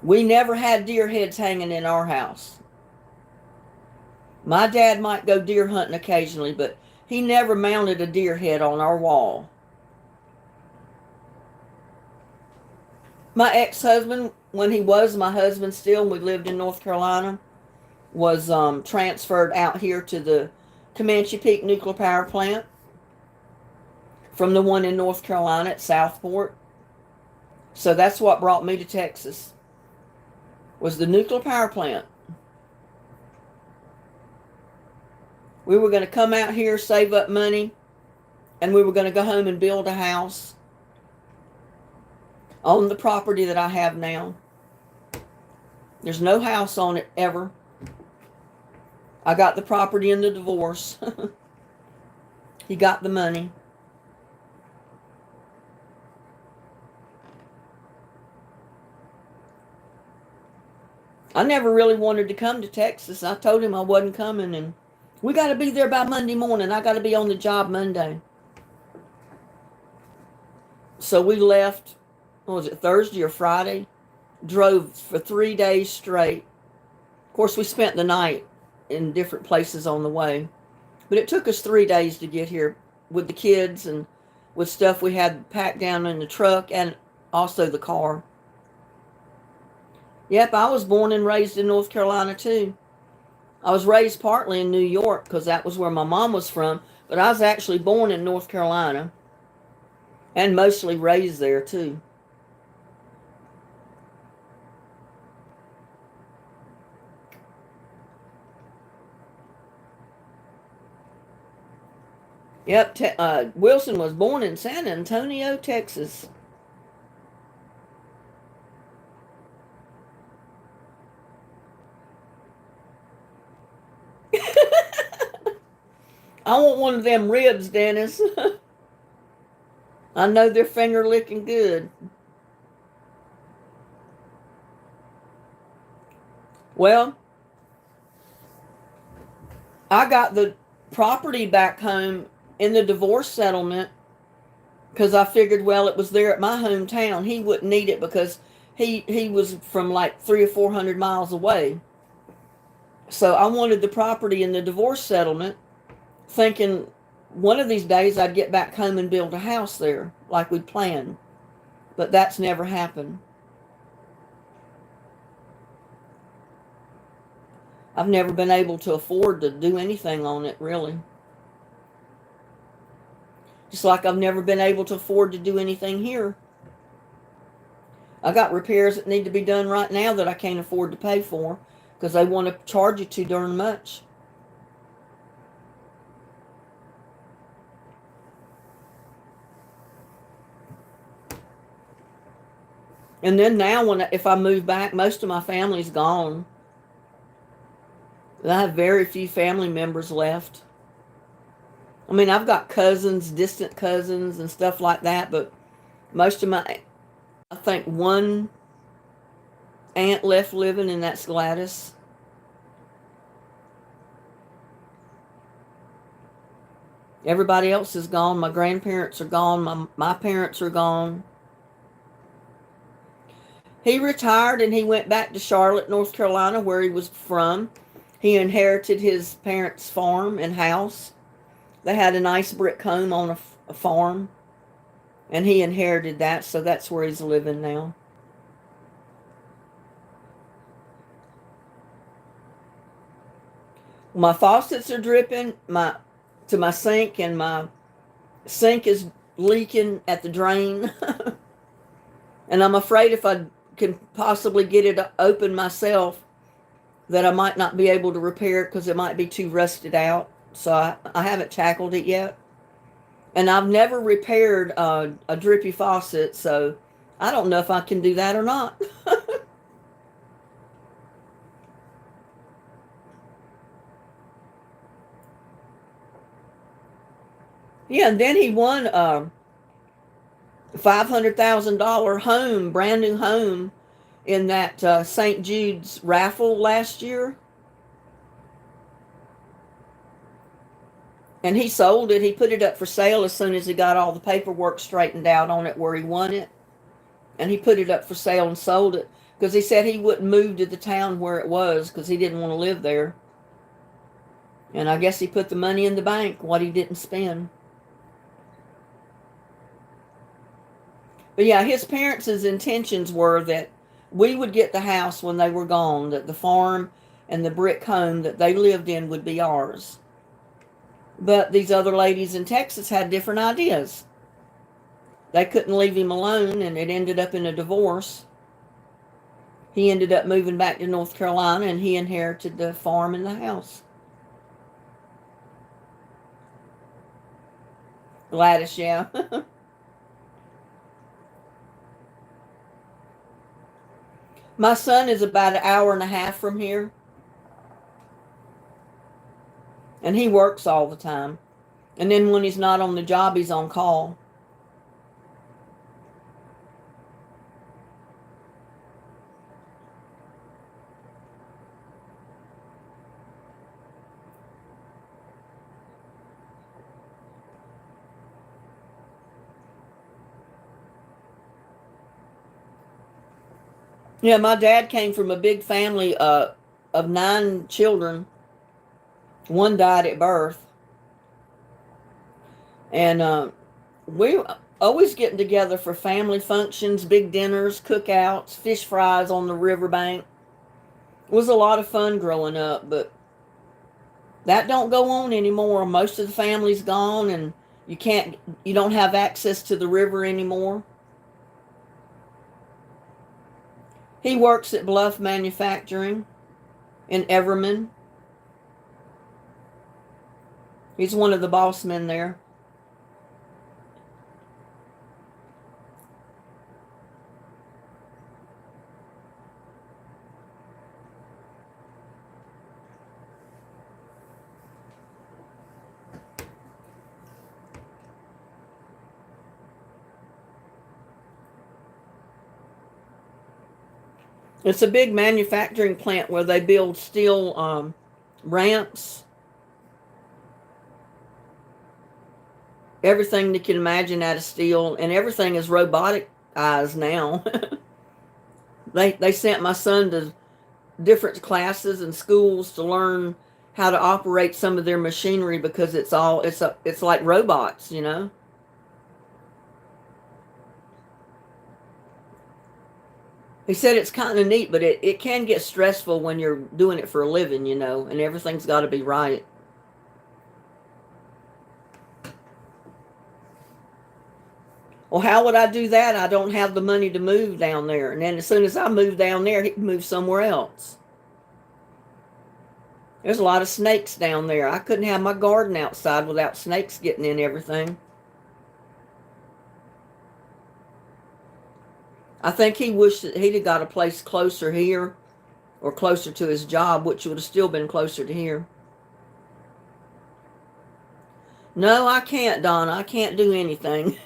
[SPEAKER 1] We never had deer heads hanging in our house. My dad might go deer hunting occasionally, but he never mounted a deer head on our wall. My ex-husband, when he was my husband still, and we lived in North Carolina, was transferred out here to the Comanche Peak Nuclear Power Plant from the one in North Carolina at Southport. So that's what brought me to Texas, was the nuclear power plant. We were going to come out here, save up money, and we were going to go home and build a house on the property that I have now. There's no house on it ever. I got the property in the divorce. He got the money. I never really wanted to come to Texas. I told him I wasn't coming, and we got to be there by Monday morning. I got to be on the job Monday. So we left, what was it, Thursday or Friday? Drove for 3 days straight. Of course, we spent the night in different places on the way. But it took us 3 days to get here with the kids and with stuff we had packed down in the truck and also the car. Yep, I was born and raised in North Carolina too. I was raised partly in New York because that was where my mom was from, but I was actually born in North Carolina and mostly raised there too. Yep, Wilson was born in San Antonio, Texas. I want one of them ribs, Dennis. I know they're finger licking good. Well, I got the property back home in the divorce settlement because I figured, well, it was there at my hometown. He wouldn't need it because he was from like 300 or 400 miles away. So I wanted the property in the divorce settlement, thinking one of these days I'd get back home and build a house there like we'd planned. But that's never happened. I've never been able to afford to do anything on it, really. Just like I've never been able to afford to do anything here. I got repairs that need to be done right now that I can't afford to pay for because they want to charge you too darn much. And then now, if I move back, most of my family's gone. I have very few family members left. I mean, I've got cousins, distant cousins, and stuff like that, but most of I think one aunt left living, and that's Gladys. Everybody else is gone. My grandparents are gone. My parents are gone. He retired and he went back to Charlotte, North Carolina, where he was from. He inherited his parents' farm and house. They had a nice brick home on a farm, and he inherited that, so that's where he's living now. My faucets are dripping to my sink, and my sink is leaking at the drain. And I'm afraid if I can possibly get it open myself, that I might not be able to repair it because it might be too rusted out. So I haven't tackled it yet. And I've never repaired a drippy faucet, so I don't know if I can do that or not. Yeah, and then he won a $500,000 home, brand new home, in that St. Jude's raffle last year. And he sold it. He put it up for sale as soon as he got all the paperwork straightened out on it where he won it. And he put it up for sale and sold it because he said he wouldn't move to the town where it was because he didn't want to live there. And I guess he put the money in the bank, what he didn't spend. But yeah, his parents' intentions were that we would get the house when they were gone, that the farm and the brick home that they lived in would be ours. But these other ladies in Texas had different ideas. They couldn't leave him alone, and it ended up in a divorce. He ended up moving back to North Carolina, and he inherited the farm and the house. Gladys, yeah. My son is about an hour and a half from here, and he works all the time. And then when he's not on the job, he's on call. Yeah, my dad came from a big family of 9 children. One died at birth. And we always getting together for family functions, big dinners, cookouts, fish fries on the riverbank. It was a lot of fun growing up, but that don't go on anymore. Most of the family's gone, and you don't have access to the river anymore. He works at Bluff Manufacturing in Everman. He's one of the boss men there. It's a big manufacturing plant where they build steel ramps. Everything you can imagine out of steel, and everything is roboticized now. They sent my son to different classes and schools to learn how to operate some of their machinery because it's like robots, you know. He said it's kind of neat, but it can get stressful when you're doing it for a living, you know, and everything's got to be right. Well, how would I do that? I don't have the money to move down there. And then as soon as I move down there, he can move somewhere else. There's a lot of snakes down there. I couldn't have my garden outside without snakes getting in everything. I think he wished that he'd have got a place closer here or closer to his job, which would have still been closer to here. No, I can't, Donna. I can't do anything.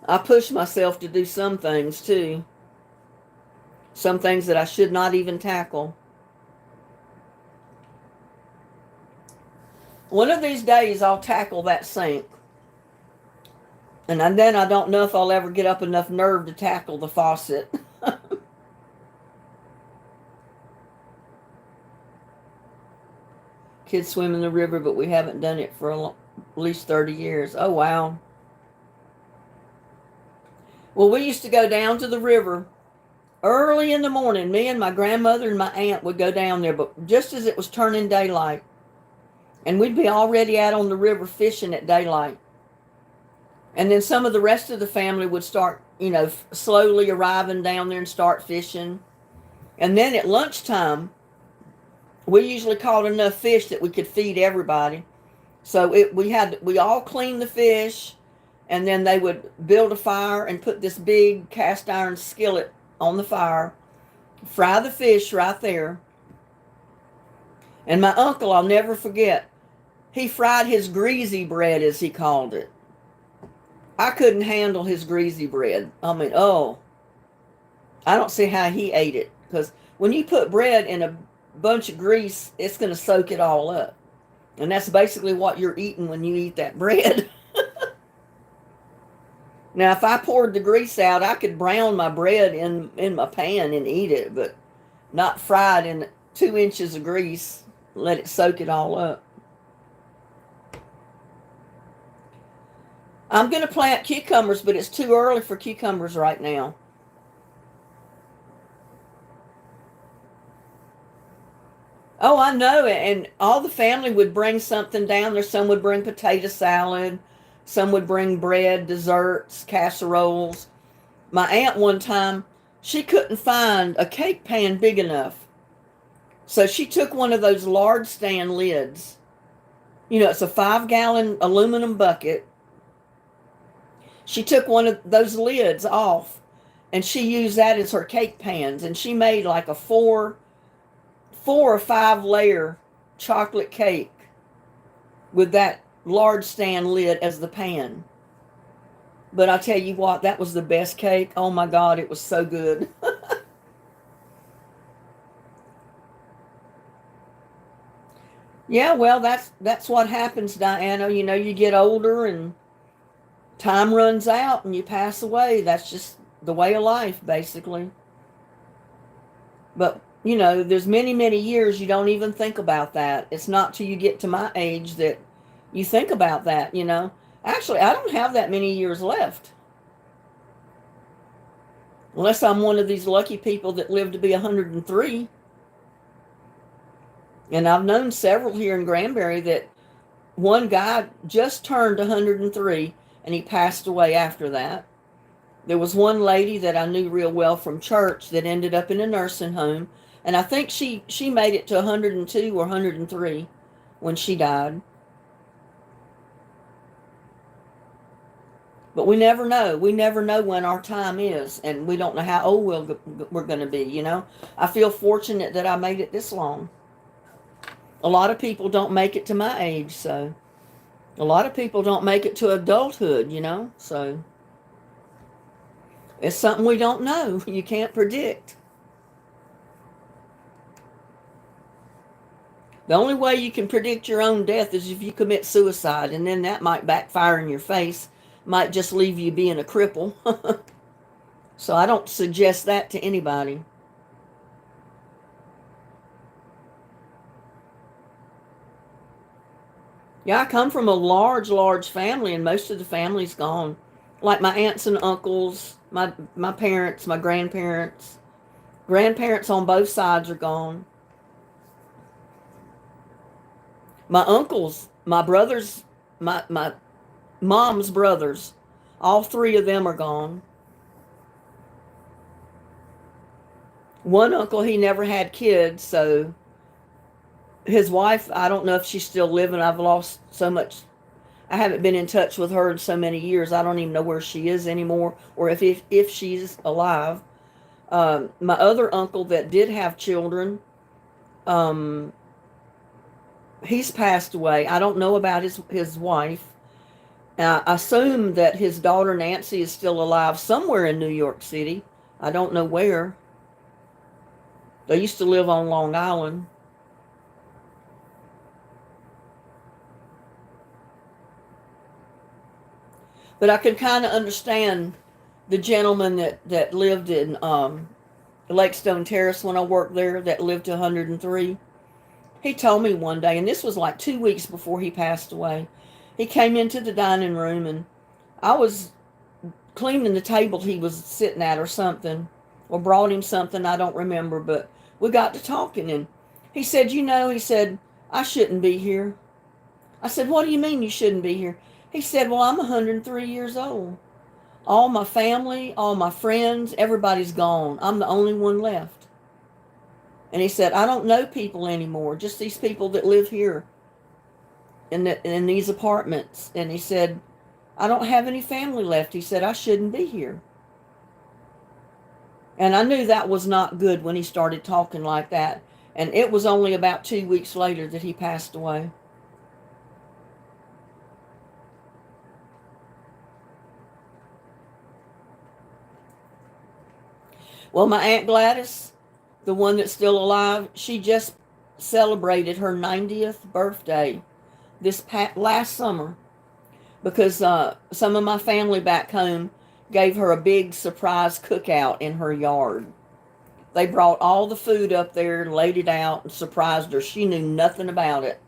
[SPEAKER 1] I push myself to do some things, too. Some things that I should not even tackle. One of these days, I'll tackle that sink. And then I don't know if I'll ever get up enough nerve to tackle the faucet. Kids swim in the river, but we haven't done it for at least 30 years. Oh, wow. Well, we used to go down to the river early in the morning. Me and my grandmother and my aunt would go down there, but just as it was turning daylight. And we'd be already out on the river fishing at daylight. And then some of the rest of the family would start, you know, slowly arriving down there and start fishing. And then at lunchtime, we usually caught enough fish that we could feed everybody. So we all cleaned the fish. And then they would build a fire and put this big cast iron skillet on the fire, fry the fish right there. And my uncle, I'll never forget, he fried his greasy bread, as he called it. I couldn't handle his greasy bread. I mean, I don't see how he ate it. Because when you put bread in a bunch of grease, it's going to soak it all up. And that's basically what you're eating when you eat that bread. Now, if I poured the grease out, I could brown my bread in my pan and eat it, but not fried in 2 inches of grease. Let it soak it all up. I'm going to plant cucumbers, but it's too early for cucumbers right now. Oh, I know it. And all the family would bring something down there. Some would bring potato salad. Some would bring bread, desserts, casseroles. My aunt one time, she couldn't find a cake pan big enough. So she took one of those large stand lids. You know, it's a 5-gallon aluminum bucket. She took one of those lids off, and she used that as her cake pans. And she made like a 4 or 5 layer chocolate cake with that large stand lid as the pan. But I tell you what, that was the best cake. Oh my God, it was so good. Yeah, well, that's what happens, Diana. You know, you get older and time runs out and you pass away. That's just the way of life, basically. But, you know, there's many, many years you don't even think about that. It's not till you get to my age that you think about that, you know. Actually, I don't have that many years left. Unless I'm one of these lucky people that live to be 103. And I've known several here in Granbury that one guy just turned 103 and he passed away after that. There was one lady that I knew real well from church that ended up in a nursing home. And I think she made it to 102 or 103 when she died. But we never know. We never know when our time is. And we don't know how old we're going to be, you know. I feel fortunate that I made it this long. A lot of people don't make it to my age, so. A lot of people don't make it to adulthood, you know, so. It's something we don't know. You can't predict. The only way you can predict your own death is if you commit suicide, and then that might backfire in your face, might just leave you being a cripple. So I don't suggest that to anybody. Yeah, I come from a large family, and most of the family's gone. Like my aunts and uncles, my parents, my grandparents. Grandparents on both sides are gone. My uncles, my brothers, my mom's brothers, all three of them are gone. One uncle, he never had kids, so his wife, I don't know if she's still living. I've lost so much. I haven't been in touch with her in so many years. I don't even know where she is anymore, or if she's alive. My other uncle that did have children, um, he's passed away. I don't know about his wife. I assume that his daughter Nancy is still alive somewhere in New York City. I don't know where. They used to live on Long Island. But I can kind of understand the gentleman that lived in Lakestone Terrace when I worked there, that lived to 103. He told me one day, and this was like 2 weeks before he passed away. He came into the dining room, and I was cleaning the table he was sitting at or something, or brought him something, I don't remember, but we got to talking, and he said, he said, I shouldn't be here. I said, what do you mean you shouldn't be here? He said, well, I'm 103 years old. All my family, all my friends, everybody's gone. I'm the only one left. And he said, I don't know people anymore, just these people that live here in these apartments. And he said, I don't have any family left. He said, I shouldn't be here. And I knew that was not good when he started talking like that. And it was only about 2 weeks later that he passed away. Well, my Aunt Gladys, the one that's still alive, she just celebrated her 90th birthday this last summer, because some of my family back home gave her a big surprise cookout in her yard. They brought all the food up there and laid it out and surprised her. She knew nothing about it.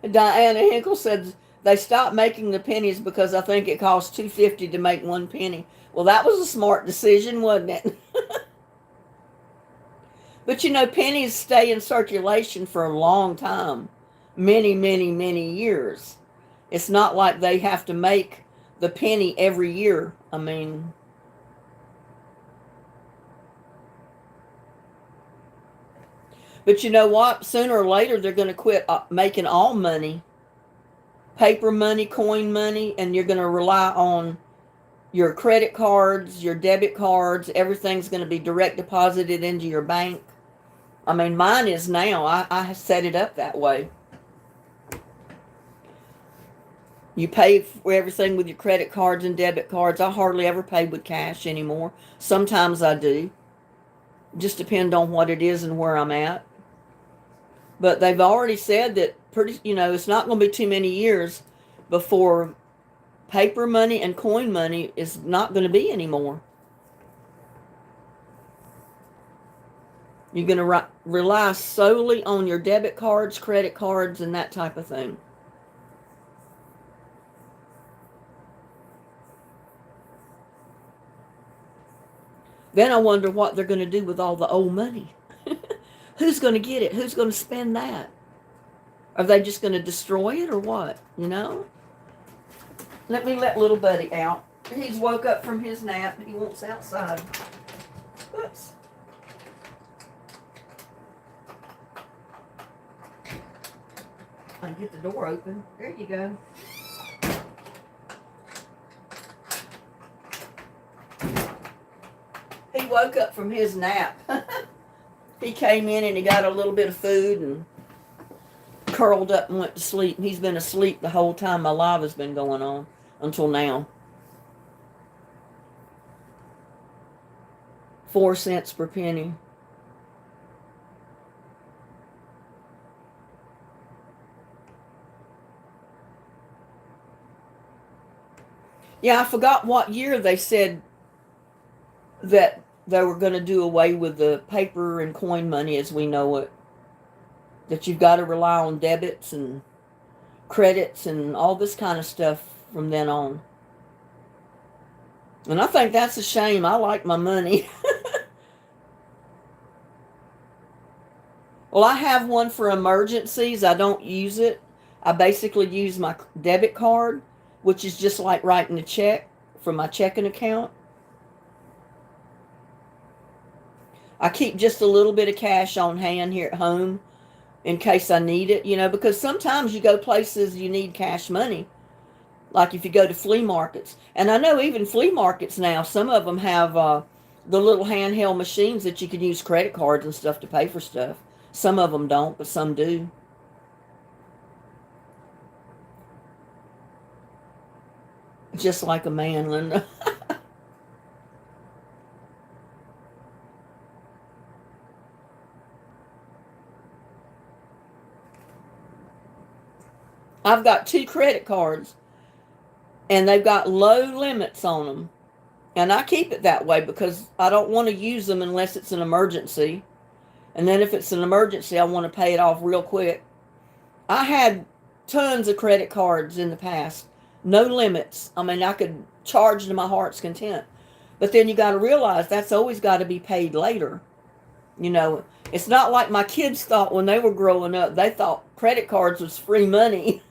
[SPEAKER 1] Diana Hinkle said they stopped making the pennies because I think it cost $2.50 to make one penny. Well, that was a smart decision, wasn't it? But pennies stay in circulation for a long time. Many years. It's not like they have to make the penny every year. I mean, but you know what? Sooner or later, they're going to quit making all money. Paper money, coin money, and you're going to rely on your credit cards, your debit cards. Everything's going to be direct deposited into your bank. I mean, mine is now. I set it up that way. You pay for everything with your credit cards and debit cards. I hardly ever pay with cash anymore. Sometimes I do. Just depend on what it is and where I'm at. But they've already said that it's not going to be too many years before paper money and coin money is not going to be anymore. You're going to rely solely on your debit cards, credit cards, and that type of thing. Then I wonder what they're going to do with all the old money. Who's going to get it? Who's going to spend that? Are they just going to destroy it or what? Let me let little buddy out. He's woke up from his nap. He wants outside. Oops. I can get the door open. There you go. He woke up from his nap. He came in and he got a little bit of food and curled up and went to sleep. He's been asleep the whole time my live has been going on until now. 4 cents per penny. Yeah, I forgot what year they said that they were going to do away with the paper and coin money as we know it. That you've got to rely on debits and credits and all this kind of stuff from then on. And I think that's a shame. I like my money. Well, I have one for emergencies. I don't use it. I basically use my debit card, which is just like writing a check from my checking account. I keep just a little bit of cash on hand here at home in case I need it, because sometimes you go places you need cash money. Like if you go to flea markets. And I know even flea markets now, some of them have the little handheld machines that you can use credit cards and stuff to pay for stuff. Some of them don't, but some do. Just like a man, Linda. I've got 2 credit cards, and they've got low limits on them. And I keep it that way because I don't want to use them unless it's an emergency. And then if it's an emergency, I want to pay it off real quick. I had tons of credit cards in the past. No limits. I mean, I could charge to my heart's content. But then you got to realize that's always got to be paid later. It's not like my kids thought when they were growing up. They thought credit cards was free money.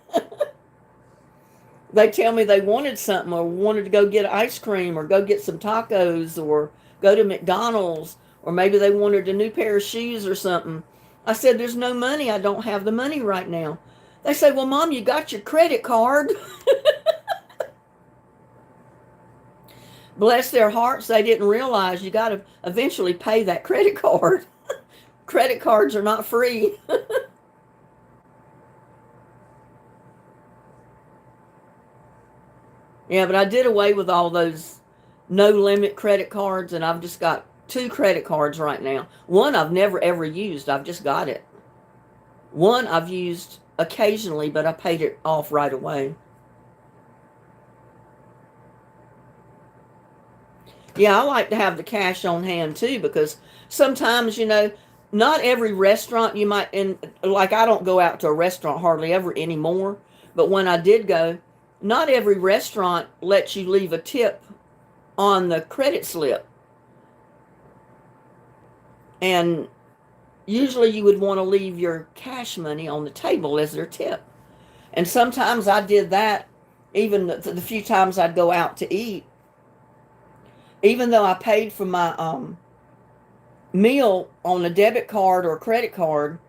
[SPEAKER 1] They tell me they wanted something or wanted to go get ice cream or go get some tacos or go to McDonald's or maybe they wanted a new pair of shoes or something. I said, there's no money. I don't have the money right now. They say, well, Mom, you got your credit card. Bless their hearts, they didn't realize you got to eventually pay that credit card. Credit cards are not free. Yeah, but I did away with all those no-limit credit cards, and I've just got 2 credit cards right now. One I've never, ever used. I've just got it. One I've used occasionally, but I paid it off right away. Yeah, I like to have the cash on hand, too, because sometimes, not every restaurant you might, like I don't go out to a restaurant hardly ever anymore, but when I did go, not every restaurant lets you leave a tip on the credit slip. And usually you would want to leave your cash money on the table as their tip. And sometimes I did that even the few times I'd go out to eat. Even though I paid for my meal on a debit card or a credit card,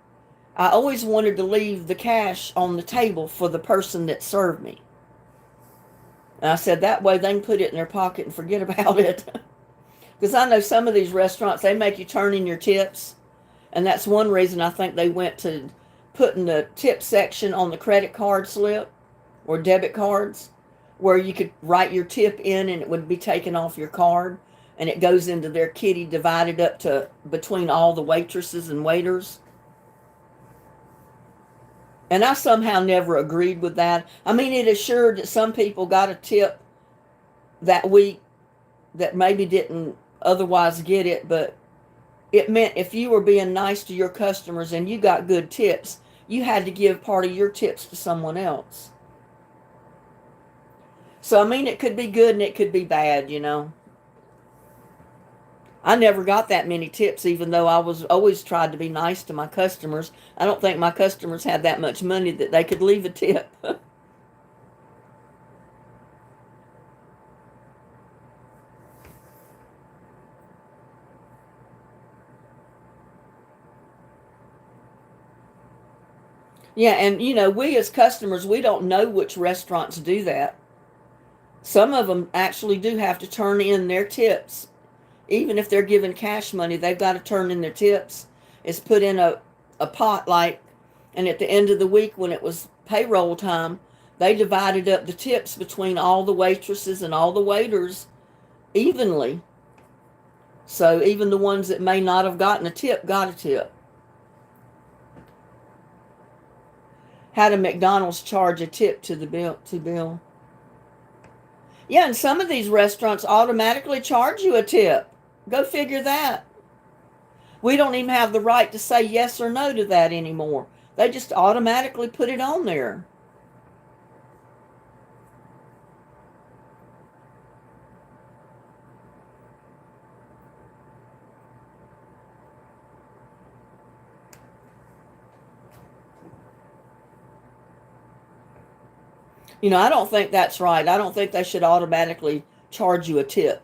[SPEAKER 1] I always wanted to leave the cash on the table for the person that served me. And I said that way they can put it in their pocket and forget about it. Because I know some of these restaurants, they make you turn in your tips. And that's one reason I think they went to putting the tip section on the credit card slip or debit cards, where you could write your tip in and it would be taken off your card. And it goes into their kitty divided up to between all the waitresses and waiters. And I somehow never agreed with that. I mean, it assured that some people got a tip that week that maybe didn't otherwise get it, but it meant if you were being nice to your customers and you got good tips, you had to give part of your tips to someone else. So, I mean, it could be good and it could be bad, I never got that many tips, even though I was always tried to be nice to my customers. I don't think my customers had that much money that they could leave a tip. Yeah, and we as customers, we don't know which restaurants do that. Some of them actually do have to turn in their tips. Even if they're given cash money, they've got to turn in their tips. It's put in a pot like, And at the end of the week, when it was payroll time, they divided up the tips between all the waitresses and all the waiters evenly. So even the ones that may not have gotten a tip got a tip. How did McDonald's charge a tip to the bill? Yeah, and some of these restaurants automatically charge you a tip. Go figure that. We don't even have the right to say yes or no to that anymore. They just automatically put it on there. You know, I don't think that's right. I don't think they should automatically charge you a tip.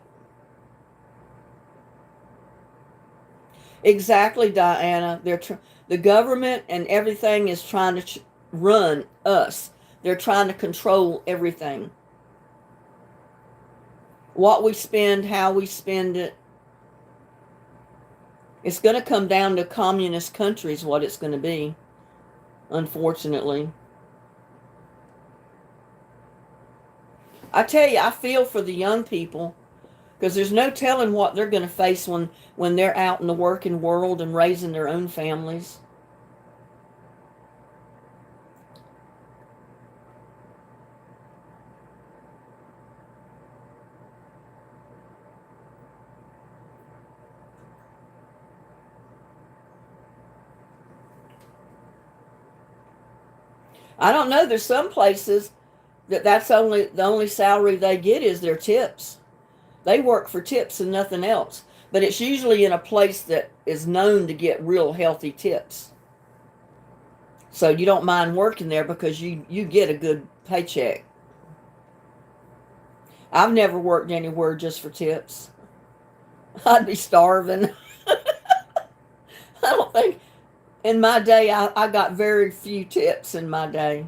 [SPEAKER 1] Exactly, Diana. The government and everything is trying to run us. They're trying to control everything. What we spend, how we spend it. It's going to come down to communist countries, what it's going to be, unfortunately. I tell you, I feel for the young people, because there's no telling what they're going to face when they're out in the working world and raising their own families. I don't know. There's some places that's the only salary they get is their tips. They work for tips and nothing else. But it's usually in a place that is known to get real healthy tips. So you don't mind working there because you get a good paycheck. I've never worked anywhere just for tips. I'd be starving. I don't think in my day I got very few tips in my day.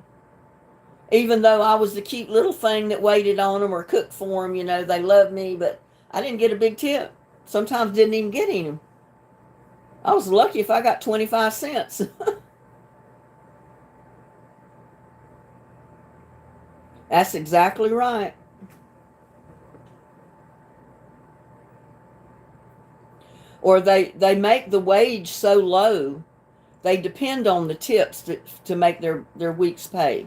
[SPEAKER 1] Even though I was the cute little thing that waited on them or cooked for them, you know, they loved me, but I didn't get a big tip. Sometimes didn't even get any. I was lucky if I got 25 cents. That's exactly right. Or they make the wage so low, they depend on the tips to make their week's pay.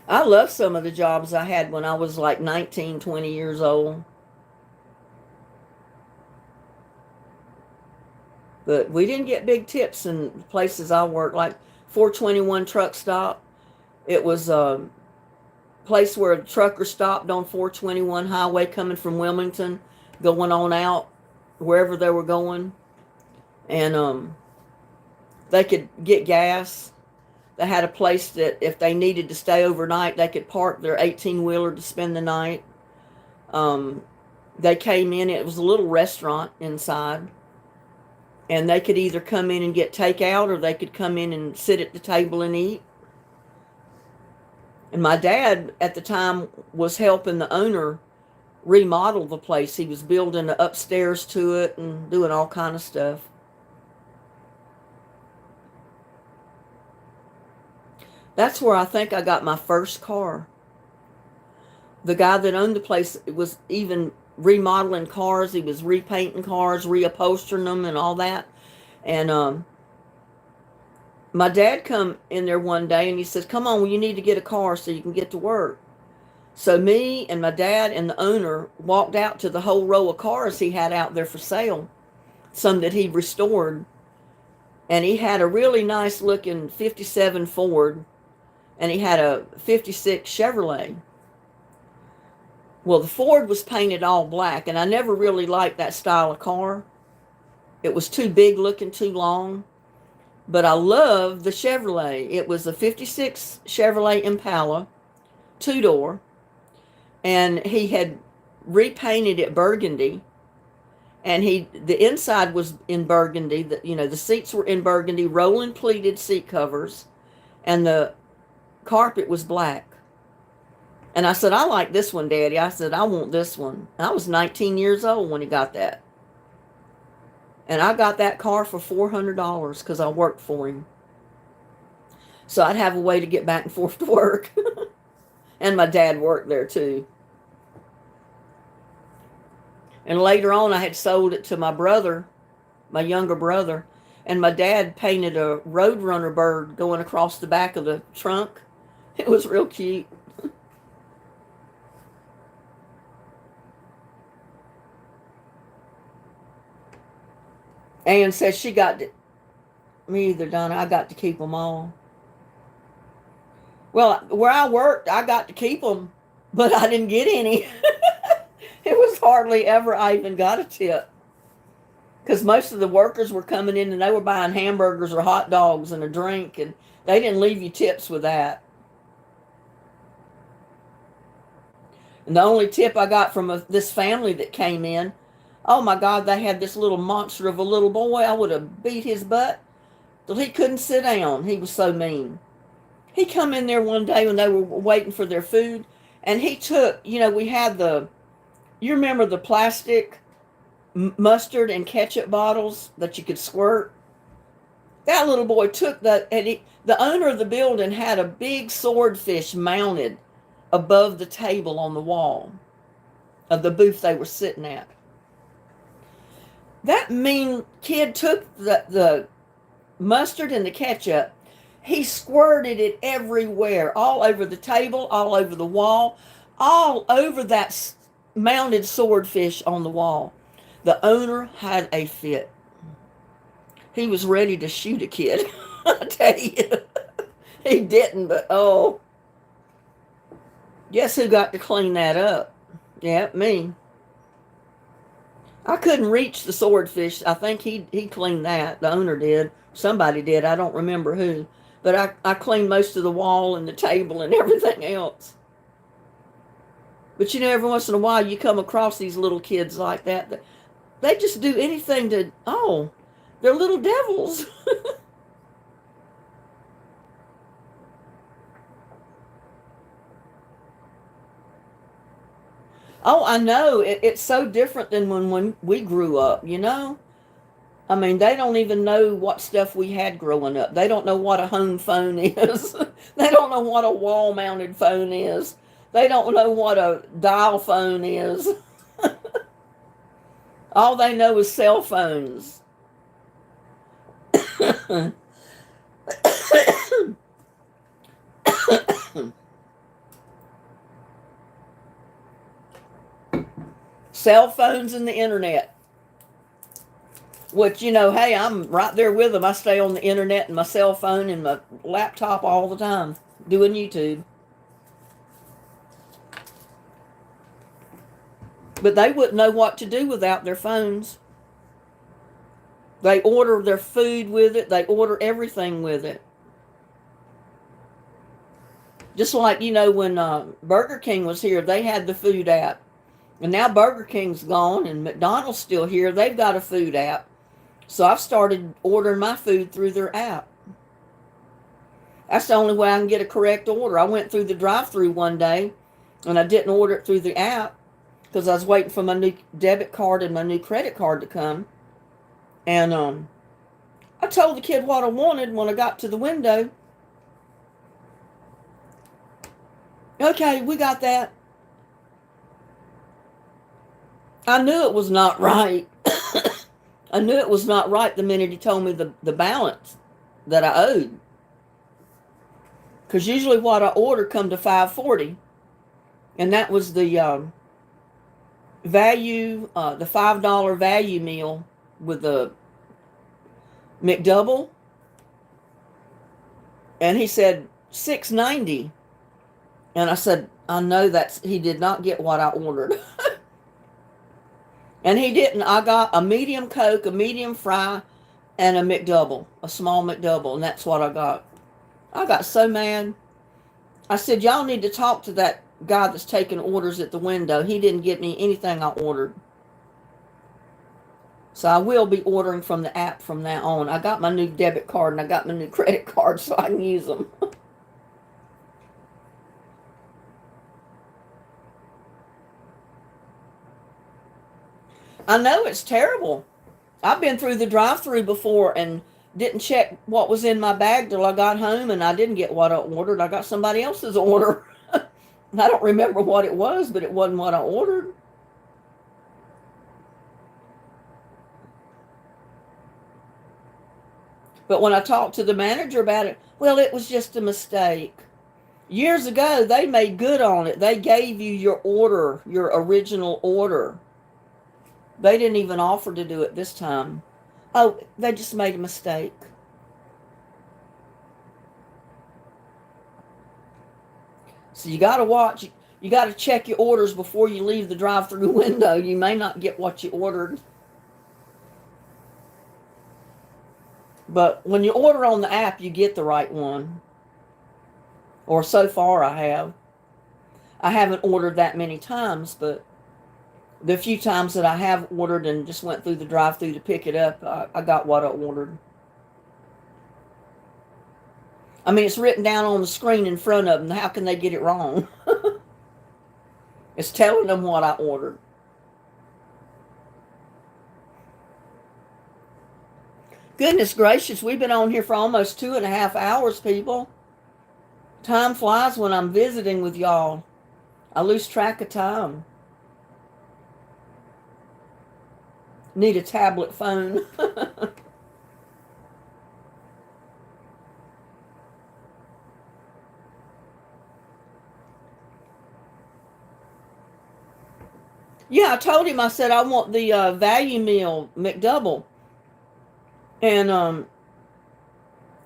[SPEAKER 1] I love some of the jobs I had when I was like 19, 20 years old. But we didn't get big tips in places I worked, like 421 truck stop. It was a place where a trucker stopped on 421 highway coming from Wilmington, going on out wherever they were going. And they could get gas. They had a place that if they needed to stay overnight, they could park their 18-wheeler to spend the night. They came in, it was a little restaurant inside, and they could either come in and get takeout or they could come in and sit at the table and eat. And my dad at the time was helping the owner remodel the place. He was building the upstairs to it and doing all kind of stuff. That's where I think I got my first car. The guy that owned the place was even remodeling cars. He was repainting cars, reupholstering them and all that. And my dad come in there one day and he says, come on, you need to get a car so you can get to work. So me and my dad and the owner walked out to the whole row of cars he had out there for sale, some that he restored. And he had a really nice looking 57 Ford, and he had a 56 Chevrolet. Well, the Ford was painted all black, and I never really liked that style of car. It was too big looking, too long. But I loved the Chevrolet. It was a 56 Chevrolet Impala, two-door, and he had repainted it burgundy. And the inside was in burgundy. The seats were in burgundy, rolling pleated seat covers, and the carpet was black. And I said, I like this one, Daddy. I said, I want this one. I was 19 years old when he got that. And I got that car for $400 because I worked for him. So I'd have a way to get back and forth to work. And my dad worked there too. And later on, I had sold it to my brother, my younger brother. And my dad painted a Roadrunner bird going across the back of the trunk. It was real cute. Ann says she got to, me either, Donna, I got to keep them all. Well, where I worked, I got to keep them, but I didn't get any. It was hardly ever I even got a tip. Because most of the workers were coming in and they were buying hamburgers or hot dogs and a drink, and they didn't leave you tips with that. And the only tip I got from this family that came in, oh my God, they had this little monster of a little boy. I would have beat his butt till he couldn't sit down. He was so mean. He come in there one day when they were waiting for their food, and he took, we had you remember the plastic mustard and ketchup bottles that you could squirt? That little boy took that, and the owner of the building had a big swordfish mounted above the table on the wall of the booth they were sitting at. That mean kid took the mustard and the ketchup. He squirted it everywhere, all over the table, all over the wall, all over that mounted swordfish on the wall. The owner had a fit. He was ready to shoot a kid. I tell you. He didn't, but oh. Guess who got to clean that up? Yeah, me. I couldn't reach the swordfish. I think he cleaned that. The owner did. Somebody did. I don't remember who. But I cleaned most of the wall and the table and everything else. But every once in a while you come across these little kids like that. They just do anything to, they're little devils. Oh, I know. It's so different than when we grew up, I mean, they don't even know what stuff we had growing up. They don't know what a home phone is. They don't know what a wall-mounted phone is. They don't know what a dial phone is. All they know is cell phones. Cell phones and the internet. Which, hey, I'm right there with them. I stay on the internet and my cell phone and my laptop all the time doing YouTube. But they wouldn't know what to do without their phones. They order their food with it. They order everything with it. Just like, when Burger King was here, they had the food app. And now Burger King's gone and McDonald's still here. They've got a food app. So I've started ordering my food through their app. That's the only way I can get a correct order. I went through the drive-thru one day and I didn't order it through the app because I was waiting for my new debit card and my new credit card to come. And I told the kid what I wanted when I got to the window. Okay, we got that. I knew it was not right. I knew it was not right the minute he told me the balance that I owed. Because usually what I ordered come to $5.40. And that was the value, the $5 value meal with the McDouble. And he said $6.90. And I said, I know he did not get what I ordered. And he didn't. I got a medium Coke, a medium fry, and a McDouble, a small McDouble, and that's what I got. I got so mad. I said, y'all need to talk to that guy that's taking orders at the window. He didn't get me anything I ordered. So I will be ordering from the app from now on. I got my new debit card and I got my new credit card so I can use them. I know it's terrible. I've been through the drive-through before and didn't check what was in my bag till I got home, and I didn't get what I ordered. I got somebody else's order. I don't remember what it was, but it wasn't what I ordered. But when I talked to the manager about it, well, it was just a mistake. Years ago, they made good on it. They gave you your order, your original order. They didn't even offer to do it this time. Oh, they just made a mistake. So you got to watch. You got to check your orders before you leave the drive-through window. You may not get what you ordered. But when you order on the app, you get the right one. Or so far I have. I haven't ordered that many times, but the few times that I have ordered and just went through the drive-through to pick it up, I got what I ordered. I mean, it's written down on the screen in front of them. How can they get it wrong? It's telling them what I ordered. Goodness gracious, we've been on here for almost 2.5 hours, people. Time flies when I'm visiting with y'all. I lose track of time. Need a tablet phone. Yeah, I told him, I said, I want the value meal McDouble. And,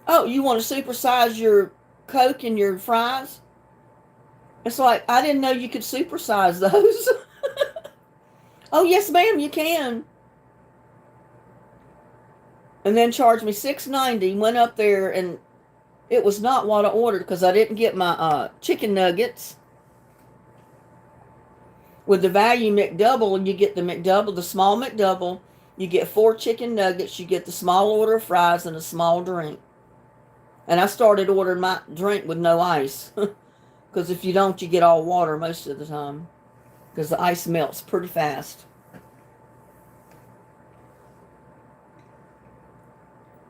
[SPEAKER 1] oh, you want to supersize your Coke and your fries? It's like, I didn't know you could supersize those. Oh, yes, ma'am, you can. And then charged me $6.90. Went up there, and it was not what I ordered because I didn't get my chicken nuggets. With the value McDouble, you get the McDouble, the small McDouble. You get 4 chicken nuggets. You get the small order of fries and a small drink. And I started ordering my drink with no ice. Because if you don't, you get all water most of the time. Because the ice melts pretty fast.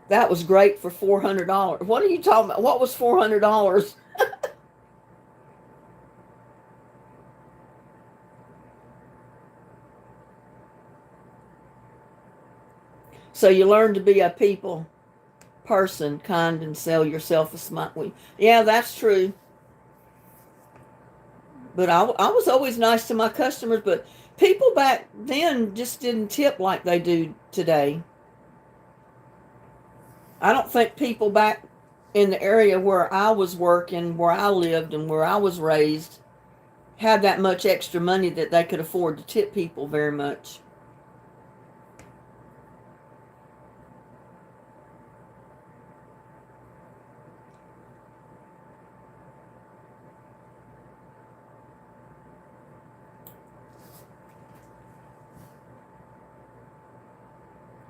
[SPEAKER 1] That was great for $400. What are you talking about? What was $400? So you learn to be a people person, kind, and sell yourself a smart way. Yeah, that's true. But I was always nice to my customers, but people back then just didn't tip like they do today. I don't think people back in the area where I was working, where I lived, and where I was raised had that much extra money that they could afford to tip people very much.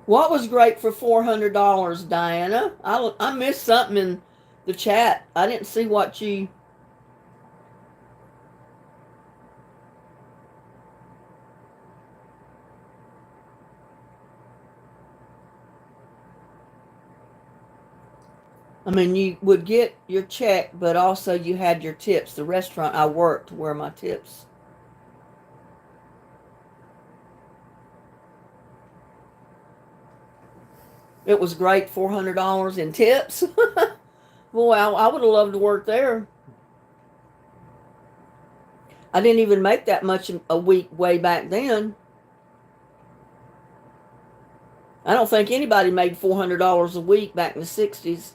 [SPEAKER 1] What was great for $400, Diana? I missed something in the chat. I didn't see what you... I mean, you would get your check, but also you had your tips. The restaurant I worked were my tips. It was great, $400 in tips. Boy, I would have loved to work there. I didn't even make that much a week way back then. I don't think anybody made $400 a week back in the 60s.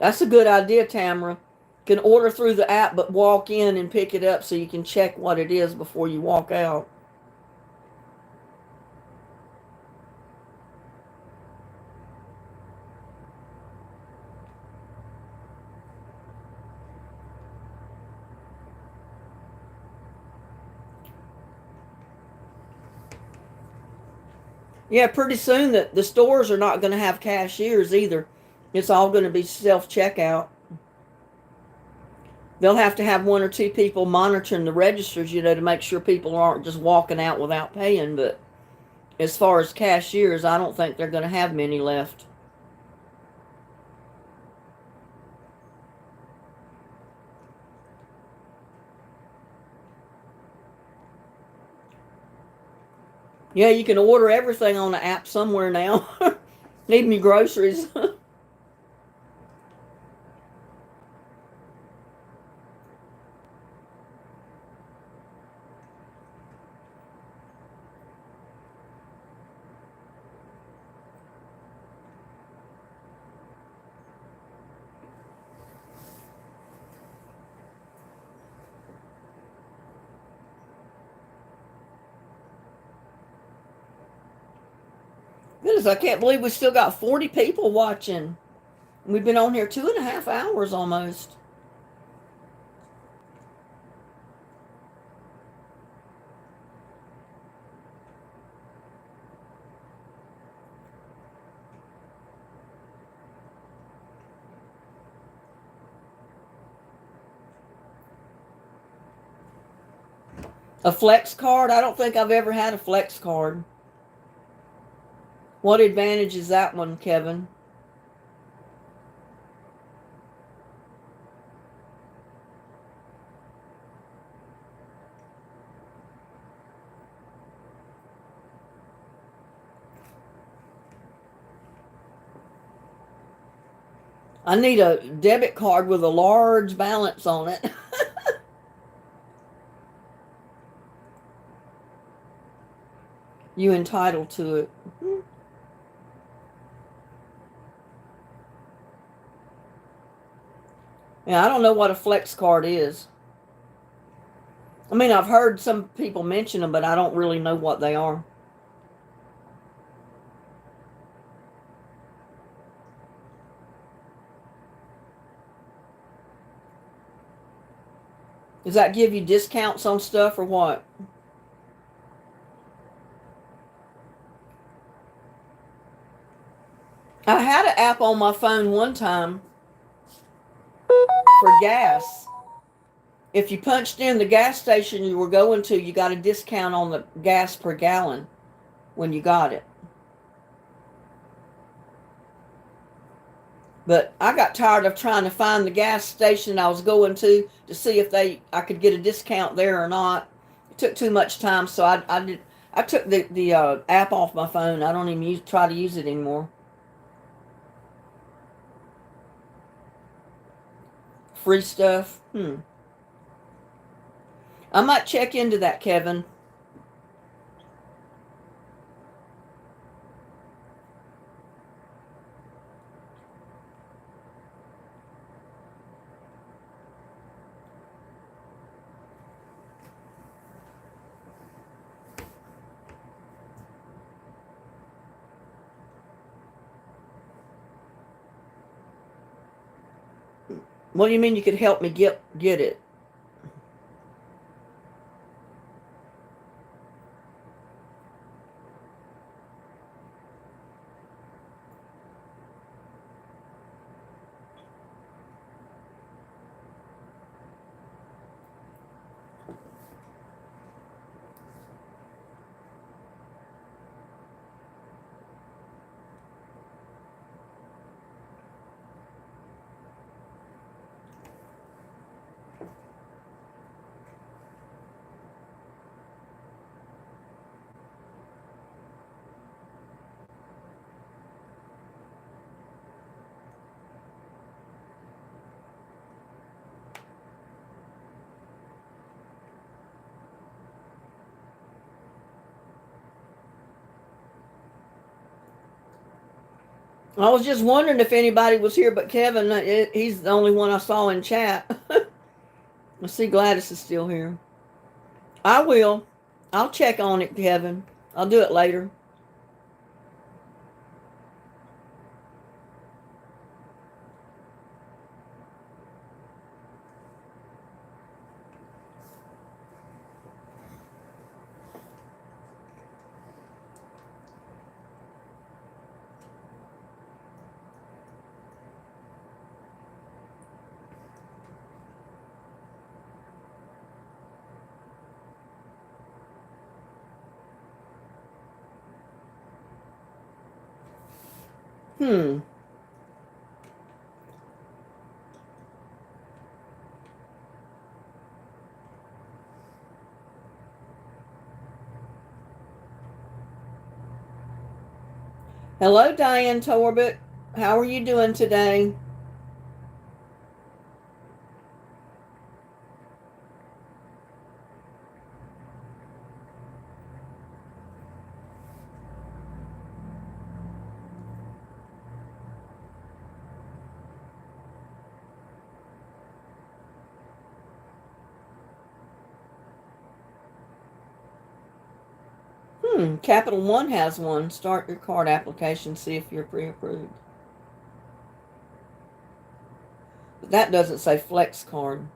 [SPEAKER 1] That's a good idea, Tamara. You can order through the app, but walk in and pick it up so you can check what it is before you walk out. Yeah, pretty soon the stores are not going to have cashiers either. It's all going to be self-checkout. They'll have to have one or two people monitoring the registers, to make sure people aren't just walking out without paying. But as far as cashiers, I don't think they're going to have many left. Yeah, you can order everything on the app somewhere now. Need me groceries. Goodness, I can't believe we still got 40 people watching. We've been on here 2.5 hours almost. A flex card? I don't think I've ever had a flex card. What advantage is that one, Kevin? I need a debit card with a large balance on it. You entitled to it. Yeah, I don't know what a flex card is. I mean, I've heard some people mention them, but I don't really know what they are. Does that give you discounts on stuff or what? I had an app on my phone one time for gas. If you punched in the gas station you were going to, you got a discount on the gas per gallon when you got it. But I got tired of trying to find the gas station I was going to see if I could get a discount there or not. It took too much time, so I took the app off my phone. I don't even try to use it anymore. Free stuff. I might check into that, Kevin. What do you mean you could help me get it? I was just wondering if anybody was here, but Kevin, he's the only one I saw in chat. I see Gladys is still here. I will. I'll check on it, Kevin. I'll do it later. Hmm. Hello, Diane Torbett. How are you doing today? Capital One has one. Start your card application, see if you're pre-approved. But that doesn't say Flex Card.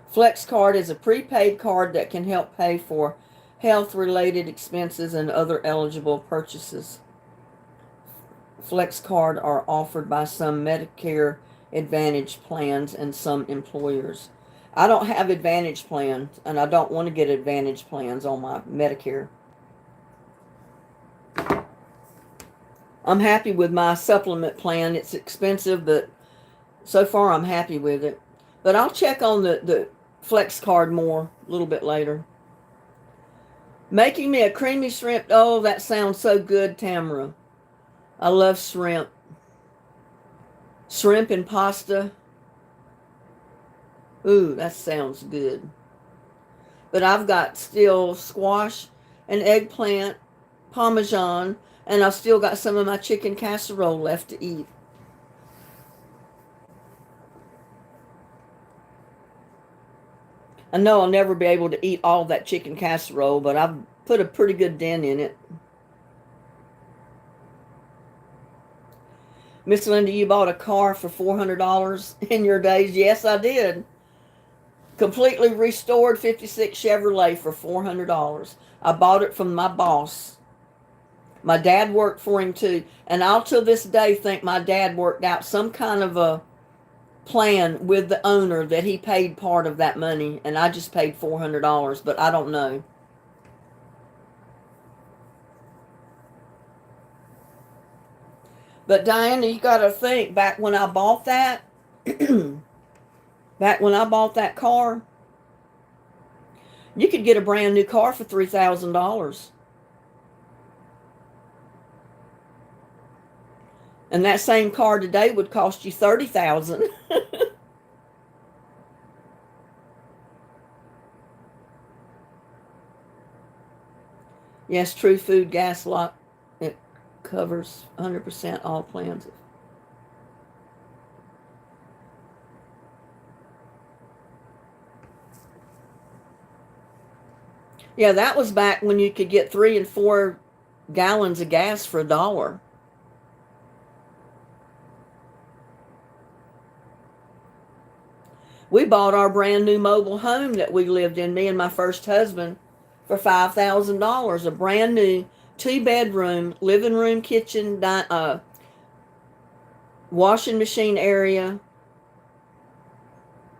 [SPEAKER 1] Flex Card is a prepaid card that can help pay for health-related expenses and other eligible purchases. Flex Card are offered by some Medicare Advantage plans and some employers. I don't have Advantage plans, and I don't want to get Advantage plans on my Medicare. I'm happy with my supplement plan. It's expensive, but so far I'm happy with it. But I'll check on the Flex Card more a little bit later. Making me a creamy shrimp. Oh, that sounds so good, Tamara. I love shrimp. Shrimp and pasta. Ooh, that sounds good. But I've got still squash and eggplant, Parmesan, and I've still got some of my chicken casserole left to eat. I know I'll never be able to eat all that chicken casserole, but I've put a pretty good dent in it. Miss Linda, you bought a car for $400 in your days? Yes, I did. Completely restored 56 Chevrolet for $400. I bought it from my boss. My dad worked for him too. And I'll till this day think my dad worked out some kind of a plan with the owner that he paid part of that money. And I just paid $400, but I don't know. But Diana, you got to think, back when I bought that, back when I bought that car, you could get a brand new car for $3,000. And that same car today would cost you $30,000. Yes, True Food Gas Lot. It covers 100% all plans. Yeah, that was back when you could get 3 and 4 gallons of gas for $1. We bought our brand new mobile home that we lived in, me and my first husband, for $5,000. A brand new 2-bedroom, living room, kitchen, washing machine area.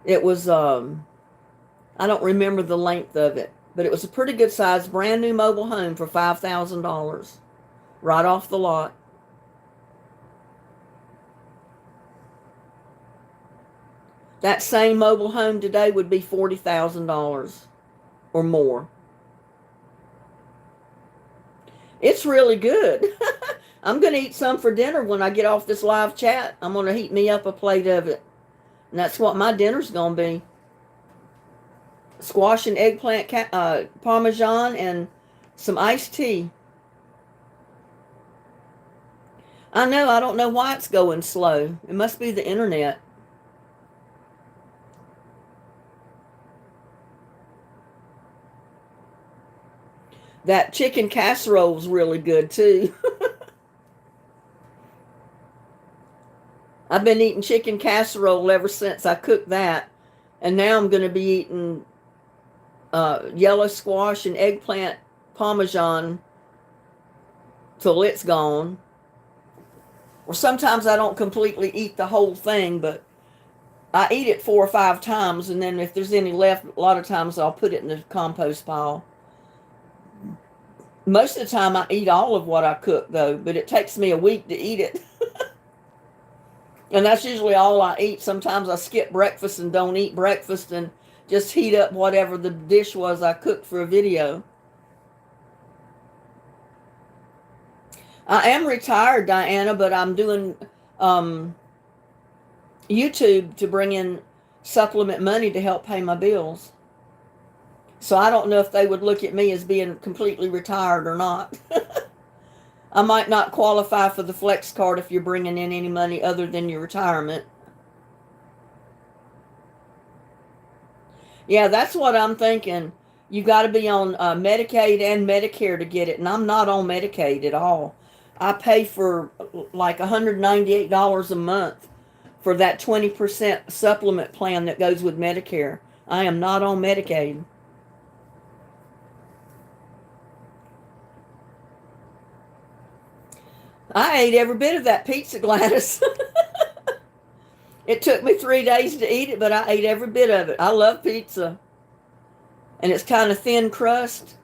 [SPEAKER 1] It was, I don't remember the length of it, but it was a pretty good size, brand new mobile home for $5,000, right off the lot. That same mobile home today would be $40,000 or more. It's really good. I'm going to eat some for dinner when I get off this live chat. I'm going to heat me up a plate of it. And that's what my dinner's going to be. Squash and eggplant Parmesan and some iced tea. I know, I don't know why it's going slow. It must be the internet. That chicken casserole is really good too. I've been eating chicken casserole ever since I cooked that. And now I'm going to be eating yellow squash and eggplant Parmesan till it's gone. Or sometimes I don't completely eat the whole thing, but I eat it 4 or 5 times, and then if there's any left, a lot of times I'll put it in the compost pile. Most of the time I eat all of what I cook, though, but it takes me a week to eat it. And that's usually all I eat. Sometimes I skip breakfast and don't eat breakfast and just heat up whatever the dish was I cooked for a video. I am retired, Diana, but I'm doing YouTube to bring in supplement money to help pay my bills. So I don't know if they would look at me as being completely retired or not. I might not qualify for the flex card if you're bringing in any money other than your retirement. Yeah, that's what I'm thinking. You got to be on Medicaid and Medicare to get it, and I'm not on Medicaid at all. I pay for like $198 a month for that 20% supplement plan that goes with Medicare. I am not on Medicaid. I ate every bit of that pizza, Gladys. It took me 3 days to eat it, but I ate every bit of it. I love pizza. And it's kind of thin crust,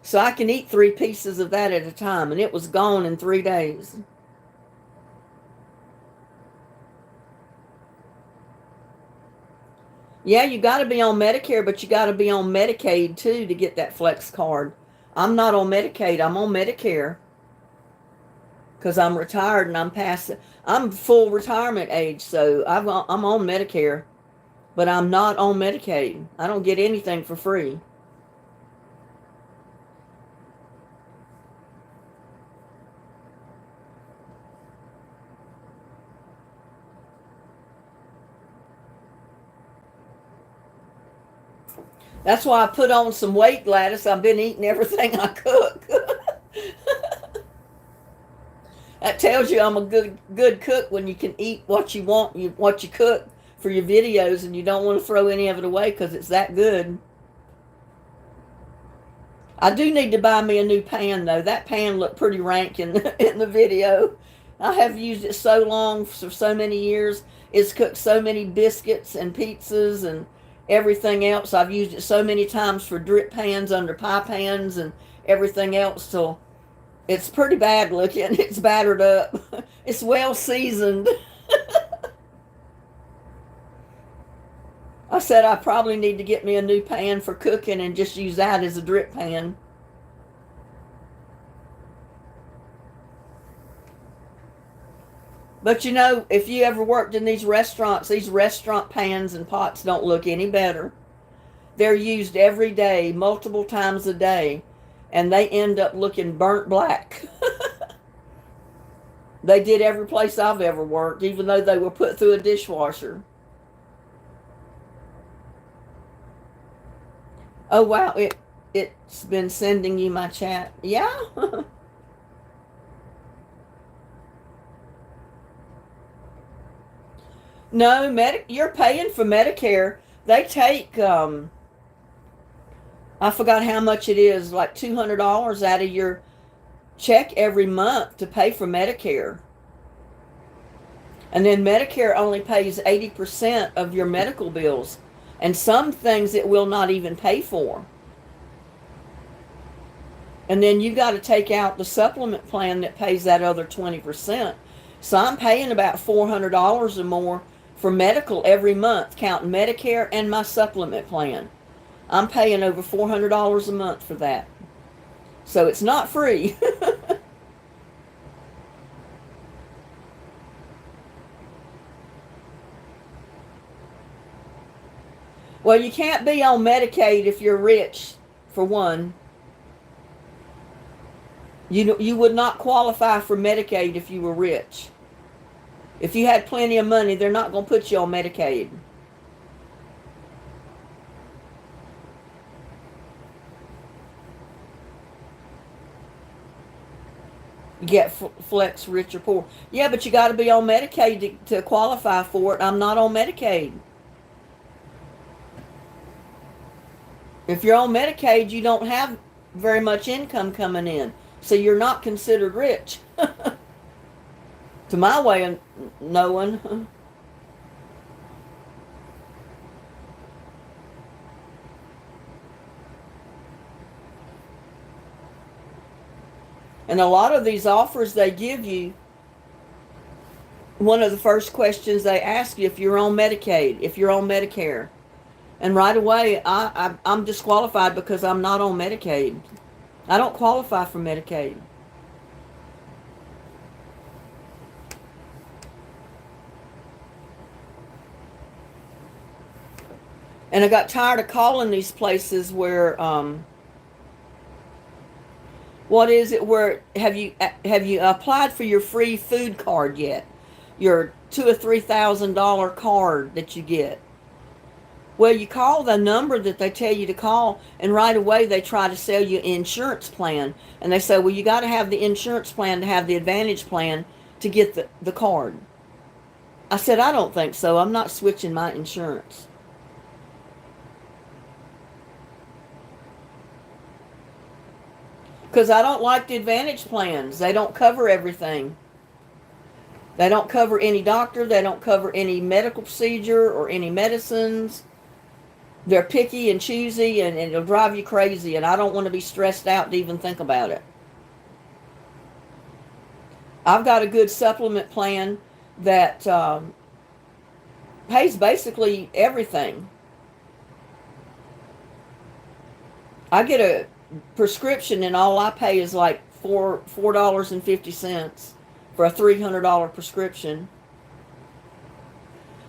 [SPEAKER 1] so I can eat 3 pieces of that at a time, and it was gone in 3 days. Yeah, you got to be on Medicare, but you got to be on Medicaid too to get that flex card. I'm not on Medicaid. I'm on Medicare because I'm retired and I'm full retirement age, so I'm on Medicare, but I'm not on Medicaid. I don't get anything for free. That's why I put on some weight, Gladys. I've been eating everything I cook. That tells you I'm a good cook when you can eat what you want, what you cook for your videos, and you don't want to throw any of it away because it's that good. I do need to buy me a new pan, though. That pan looked pretty rank in the video. I have used it so long, for so many years. It's cooked so many biscuits and pizzas and everything else. I've used it so many times for drip pans under pie pans and everything else. So it's pretty bad looking. It's battered up. It's well seasoned. I said I probably need to get me a new pan for cooking and just use that as a drip pan. But you know, if you ever worked in these restaurant pans and pots don't look any better. They're used every day, multiple times a day, and they end up looking burnt black. They did every place I've ever worked, even though they were put through a dishwasher. Oh wow, it's been sending you my chat. Yeah. No, you're paying for Medicare. They take I forgot how much it is, like $200 out of your check every month to pay for Medicare. And then Medicare only pays 80% of your medical bills. And some things it will not even pay for. And then you got to take out the supplement plan that pays that other 20%. So I'm paying about $400 or more for medical every month, counting Medicare and my supplement plan. I'm paying over $400 a month for that. So it's not free. Well, you can't be on Medicaid if you're rich, for one. You would not qualify for Medicaid if you were rich. If you had plenty of money, they're not going to put you on Medicaid. You get flex, rich or poor. Yeah, but you got to be on Medicaid to qualify for it. I'm not on Medicaid. If you're on Medicaid, you don't have very much income coming in. So you're not considered rich. To my way of knowing. And a lot of these offers they give you, one of the first questions they ask you if you're on Medicaid, if you're on Medicare. And right away, I'm disqualified because I'm not on Medicaid. I don't qualify for Medicaid. And I got tired of calling these places where, what is it? Where have you applied for your free food card yet? Your $2,000 or $3,000 card that you get. Well, you call the number that they tell you to call, and right away they try to sell you an insurance plan. And they say, well, you got to have the insurance plan to have the Advantage plan to get the card. I said, I don't think so. I'm not switching my insurance. Because I don't like the Advantage plans. They don't cover everything. They don't cover any doctor. They don't cover any medical procedure or any medicines. They're picky and choosy, and it'll drive you crazy, and I don't want to be stressed out to even think about it. I've got a good supplement plan that pays basically everything. I get a prescription, and all I pay is like $4.50 for a $300 prescription.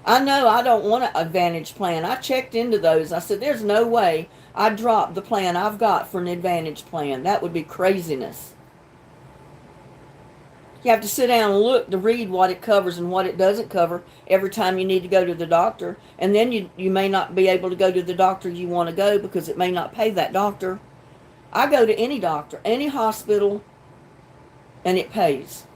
[SPEAKER 1] I know I don't want an Advantage plan. I checked into those. I said, there's no way I'd drop the plan I've got for an Advantage plan. That would be craziness. You have to sit down and look to read what it covers and what it doesn't cover every time you need to go to the doctor. And then you may not be able to go to the doctor you want to go because it may not pay that doctor. I go to any doctor, any hospital, and it pays.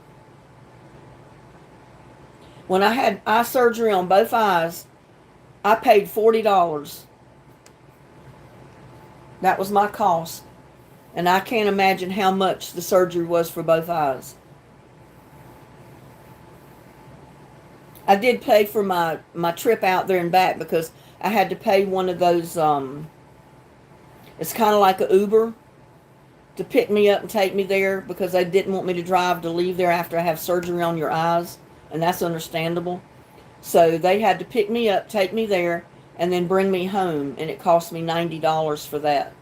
[SPEAKER 1] When I had eye surgery on both eyes, I paid $40. That was my cost. And I can't imagine how much the surgery was for both eyes. I did pay for my trip out there and back because I had to pay one of those, it's kind of like an Uber to pick me up and take me there because they didn't want me to drive to leave there after I have surgery on your eyes. And that's understandable. So they had to pick me up, take me there, and then bring me home. And it cost me $90 for that.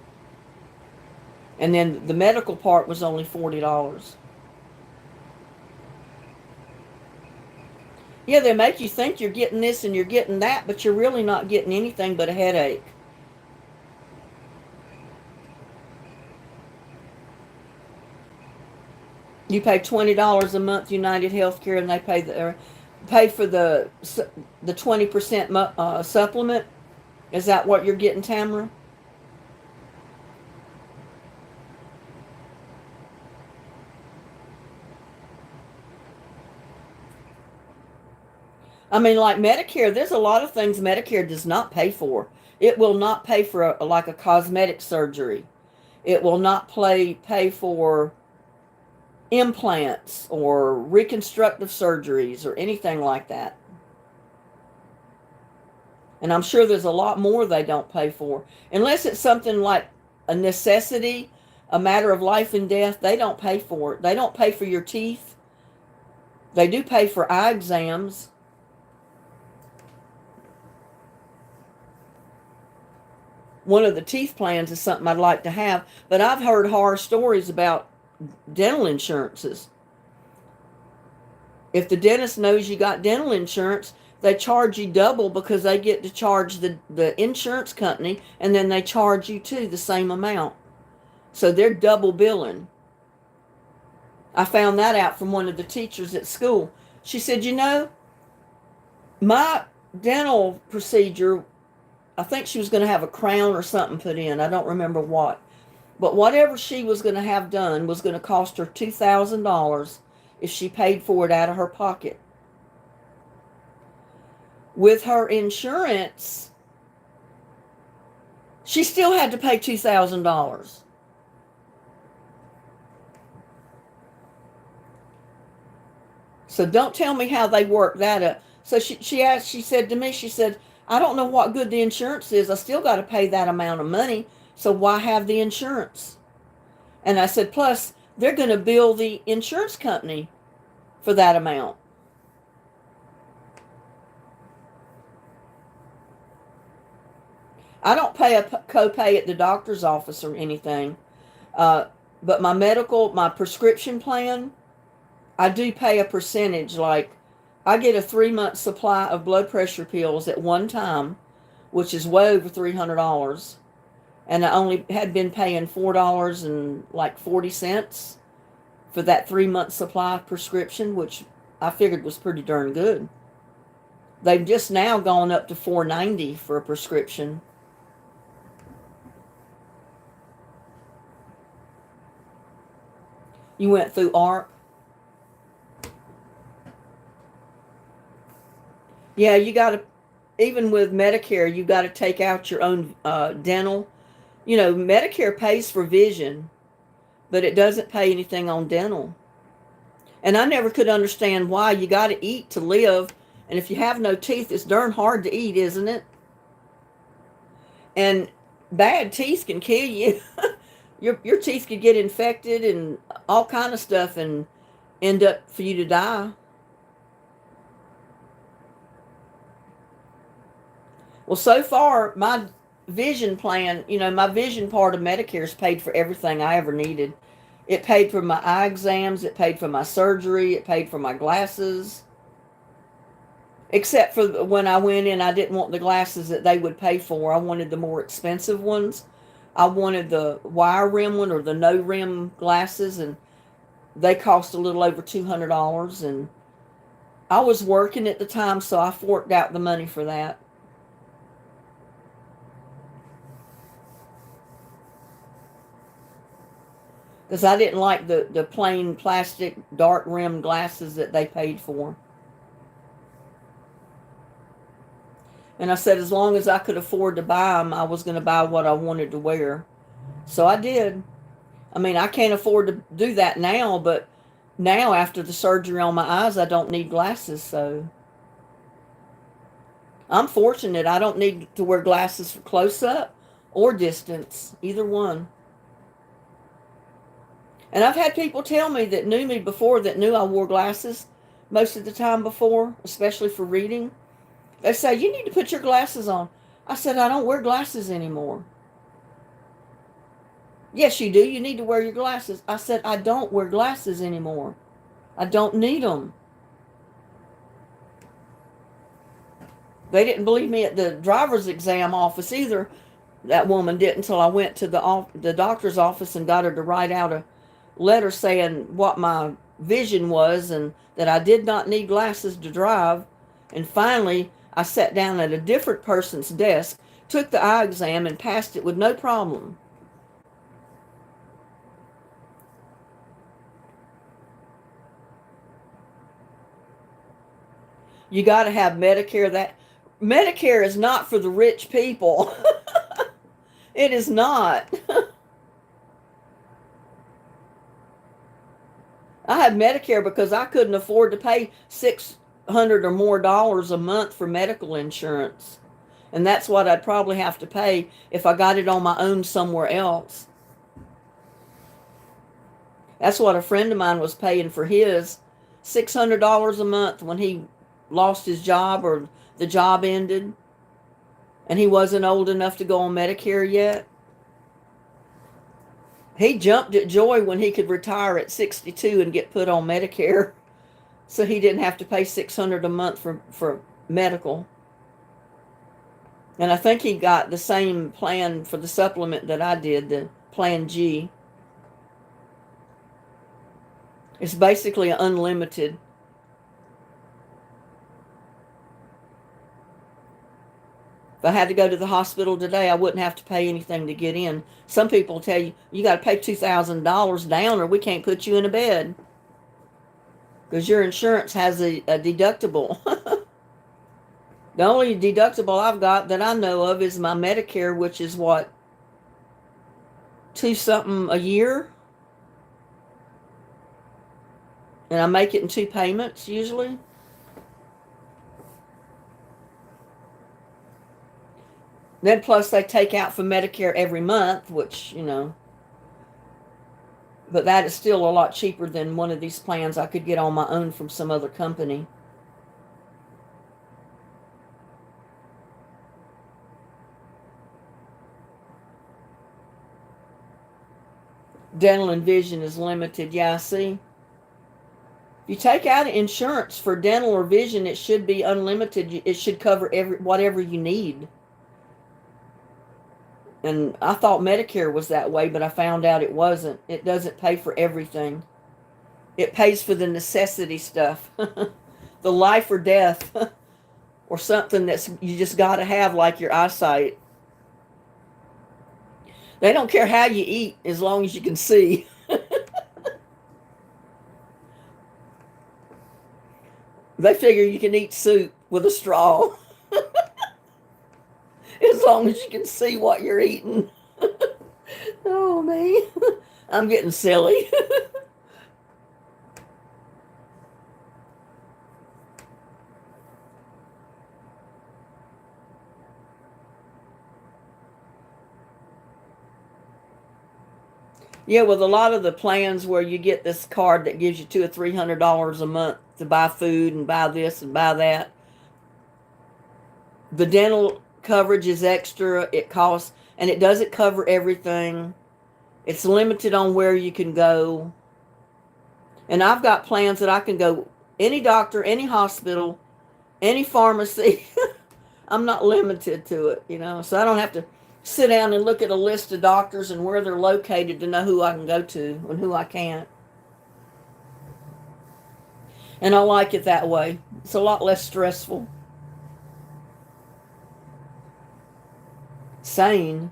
[SPEAKER 1] And then the medical part was only $40. Yeah, they make you think you're getting this and you're getting that, but you're really not getting anything but a headache. You pay $20 a month, United Healthcare, and they pay for the 20% supplement. Is that what you're getting, Tamara? I mean, like Medicare, there's a lot of things Medicare does not pay for. It will not pay for like a cosmetic surgery. It will not pay for implants or reconstructive surgeries or anything like that. And I'm sure there's a lot more they don't pay for. Unless it's something like a necessity, a matter of life and death, they don't pay for it. They don't pay for your teeth. They do pay for eye exams. One of the teeth plans is something I'd like to have, but I've heard horror stories about dental insurances. If the dentist knows you got dental insurance, they charge you double because they get to charge the insurance company, and then they charge you too the same amount. So they're double billing. I found that out from one of the teachers at school. She said, my dental procedure, I think she was going to have a crown or something put in. I don't remember what. But whatever she was going to have done was going to cost her $2,000 if she paid for it out of her pocket. With her insurance, she still had to pay $2,000. So don't tell me how they work that up. So she said to me, she said, I don't know what good the insurance is. I still got to pay that amount of money. So why have the insurance? And I said, plus, they're going to bill the insurance company for that amount. I don't pay a copay at the doctor's office or anything. But my prescription plan, I do pay a percentage. Like, I get a 3-month supply of blood pressure pills at one time, which is way over $300. And I only had been paying $4.40 for that 3-month supply prescription, which I figured was pretty darn good. They've just now gone up to $4.90 for a prescription. You went through ARC? Yeah, you got to, even with Medicare, you got to take out your own dental. You know, Medicare pays for vision, but it doesn't pay anything on dental. And I never could understand why. You got to eat to live. And if you have no teeth, it's darn hard to eat, isn't it? And bad teeth can kill you. Your teeth could get infected and all kind of stuff and end up for you to die. Well, so far, my vision plan, my vision part of Medicare has paid for everything I ever needed. It paid for my eye exams. It paid for my surgery. It paid for my glasses. Except for when I went in, I didn't want the glasses that they would pay for. I wanted the more expensive ones. I wanted the wire rim one or the no rim glasses, and they cost a little over $200. And I was working at the time, so I forked out the money for that. Because I didn't like the plain plastic dark rim glasses that they paid for. And I said as long as I could afford to buy them, I was going to buy what I wanted to wear. So I did. I mean, I can't afford to do that now, but now after the surgery on my eyes, I don't need glasses. So I'm fortunate. I don't need to wear glasses for close-up or distance, either one. And I've had people tell me that knew me before that knew I wore glasses most of the time before, especially for reading. They say, you need to put your glasses on. I said, I don't wear glasses anymore. Yes, you do. You need to wear your glasses. I said, I don't wear glasses anymore. I don't need them. They didn't believe me at the driver's exam office either. That woman didn't until I went to the doctor's office and got her to write out a letter saying what my vision was and that I did not need glasses to drive. And finally, I sat down at a different person's desk, took the eye exam, and passed it with no problem. You got to have Medicare. That Medicare is not for the rich people. It is not. I had Medicare because I couldn't afford to pay $600 or more a month for medical insurance. And that's what I'd probably have to pay if I got it on my own somewhere else. That's what a friend of mine was paying for his, $600 a month when he lost his job or the job ended. And he wasn't old enough to go on Medicare yet. He jumped at joy when he could retire at 62 and get put on Medicare, so he didn't have to pay $600 a month for medical. And I think he got the same plan for the supplement that I did, the Plan G. It's basically unlimited. If I had to go to the hospital today, I wouldn't have to pay anything to get in. Some people tell you, you got to pay $2,000 down or we can't put you in a bed. Because your insurance has a deductible. The only deductible I've got that I know of is my Medicare, which is what, $2 something a year? And I make it in 2 payments usually. Then plus they take out for Medicare every month, which, But that is still a lot cheaper than one of these plans I could get on my own from some other company. Dental and vision is limited. Yeah, see? If you take out insurance for dental or vision, it should be unlimited. It should cover whatever you need. And I thought Medicare was that way, but I found out it wasn't. It doesn't pay for everything. It pays for the necessity stuff. The life or death. Or something that's you just got to have, like your eyesight. They don't care how you eat as long as you can see. They figure you can eat soup with a straw. As long as you can see what you're eating. Oh, man. I'm getting silly. Yeah, with a lot of the plans where you get this card that gives you $200 or $300 a month to buy food and buy this and buy that. The dental coverage is extra. It costs, and it doesn't cover everything. It's limited on where you can go. And I've got plans that I can go any doctor, any hospital, any pharmacy. I'm not limited to it, you know. So I don't have to sit down and look at a list of doctors and where they're located to know who I can go to and who I can't. And I like it that way. It's a lot less stressful. Sane.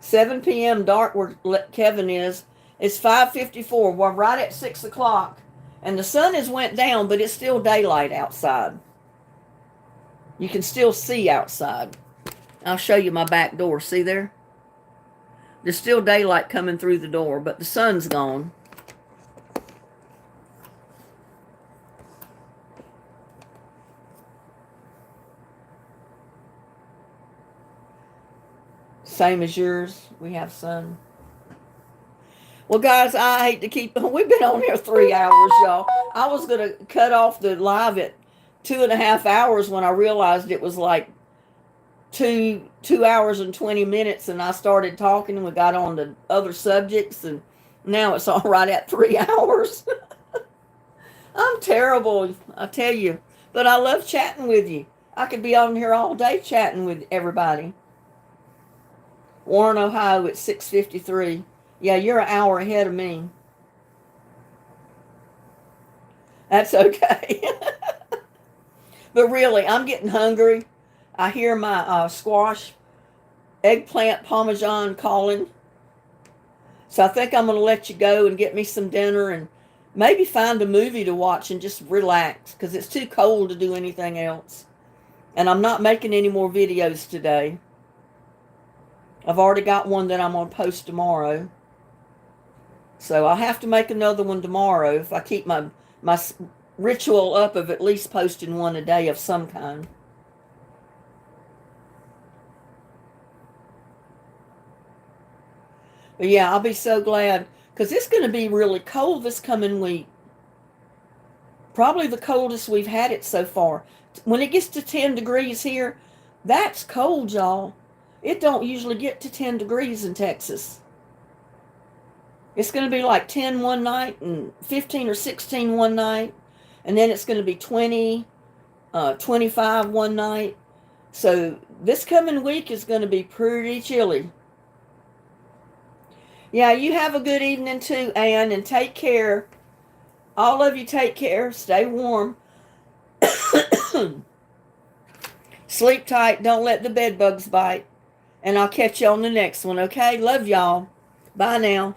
[SPEAKER 1] 7 p.m. dark where Kevin is. It's 5:54. We're right at 6 o'clock. And the sun has went down, but it's still daylight outside. You can still see outside. I'll show you my back door. See there? There's still daylight coming through the door, but the sun's gone. Same as yours. We have sun. Well, guys, I hate to keep... We've been on here 3 hours, y'all. I was going to cut off the live at 2.5 hours when I realized it was like 2 hours and 20 minutes, and I started talking and we got on to other subjects, and now it's all right at 3 hours. I'm terrible, I tell you, but I love chatting with you. I could be on here all day chatting with everybody. Warren, Ohio at 6:53. Yeah, you're an hour ahead of me. That's okay. But really, I'm getting hungry. I hear my squash, eggplant, parmesan calling. So I think I'm going to let you go and get me some dinner and maybe find a movie to watch and just relax because it's too cold to do anything else. And I'm not making any more videos today. I've already got one that I'm going to post tomorrow. So I'll have to make another one tomorrow if I keep my ritual up of at least posting one a day of some kind. But yeah, I'll be so glad because it's going to be really cold this coming week. Probably the coldest we've had it so far. When it gets to 10 degrees here, that's cold, y'all. It don't usually get to 10 degrees in Texas. It's going to be like 10 one night and 15 or 16 one night. And then it's going to be 20, 25 one night. So this coming week is going to be pretty chilly. Yeah, you have a good evening too, Ann, and take care. All of you take care. Stay warm. Sleep tight. Don't let the bed bugs bite. And I'll catch you on the next one, okay? Love y'all. Bye now.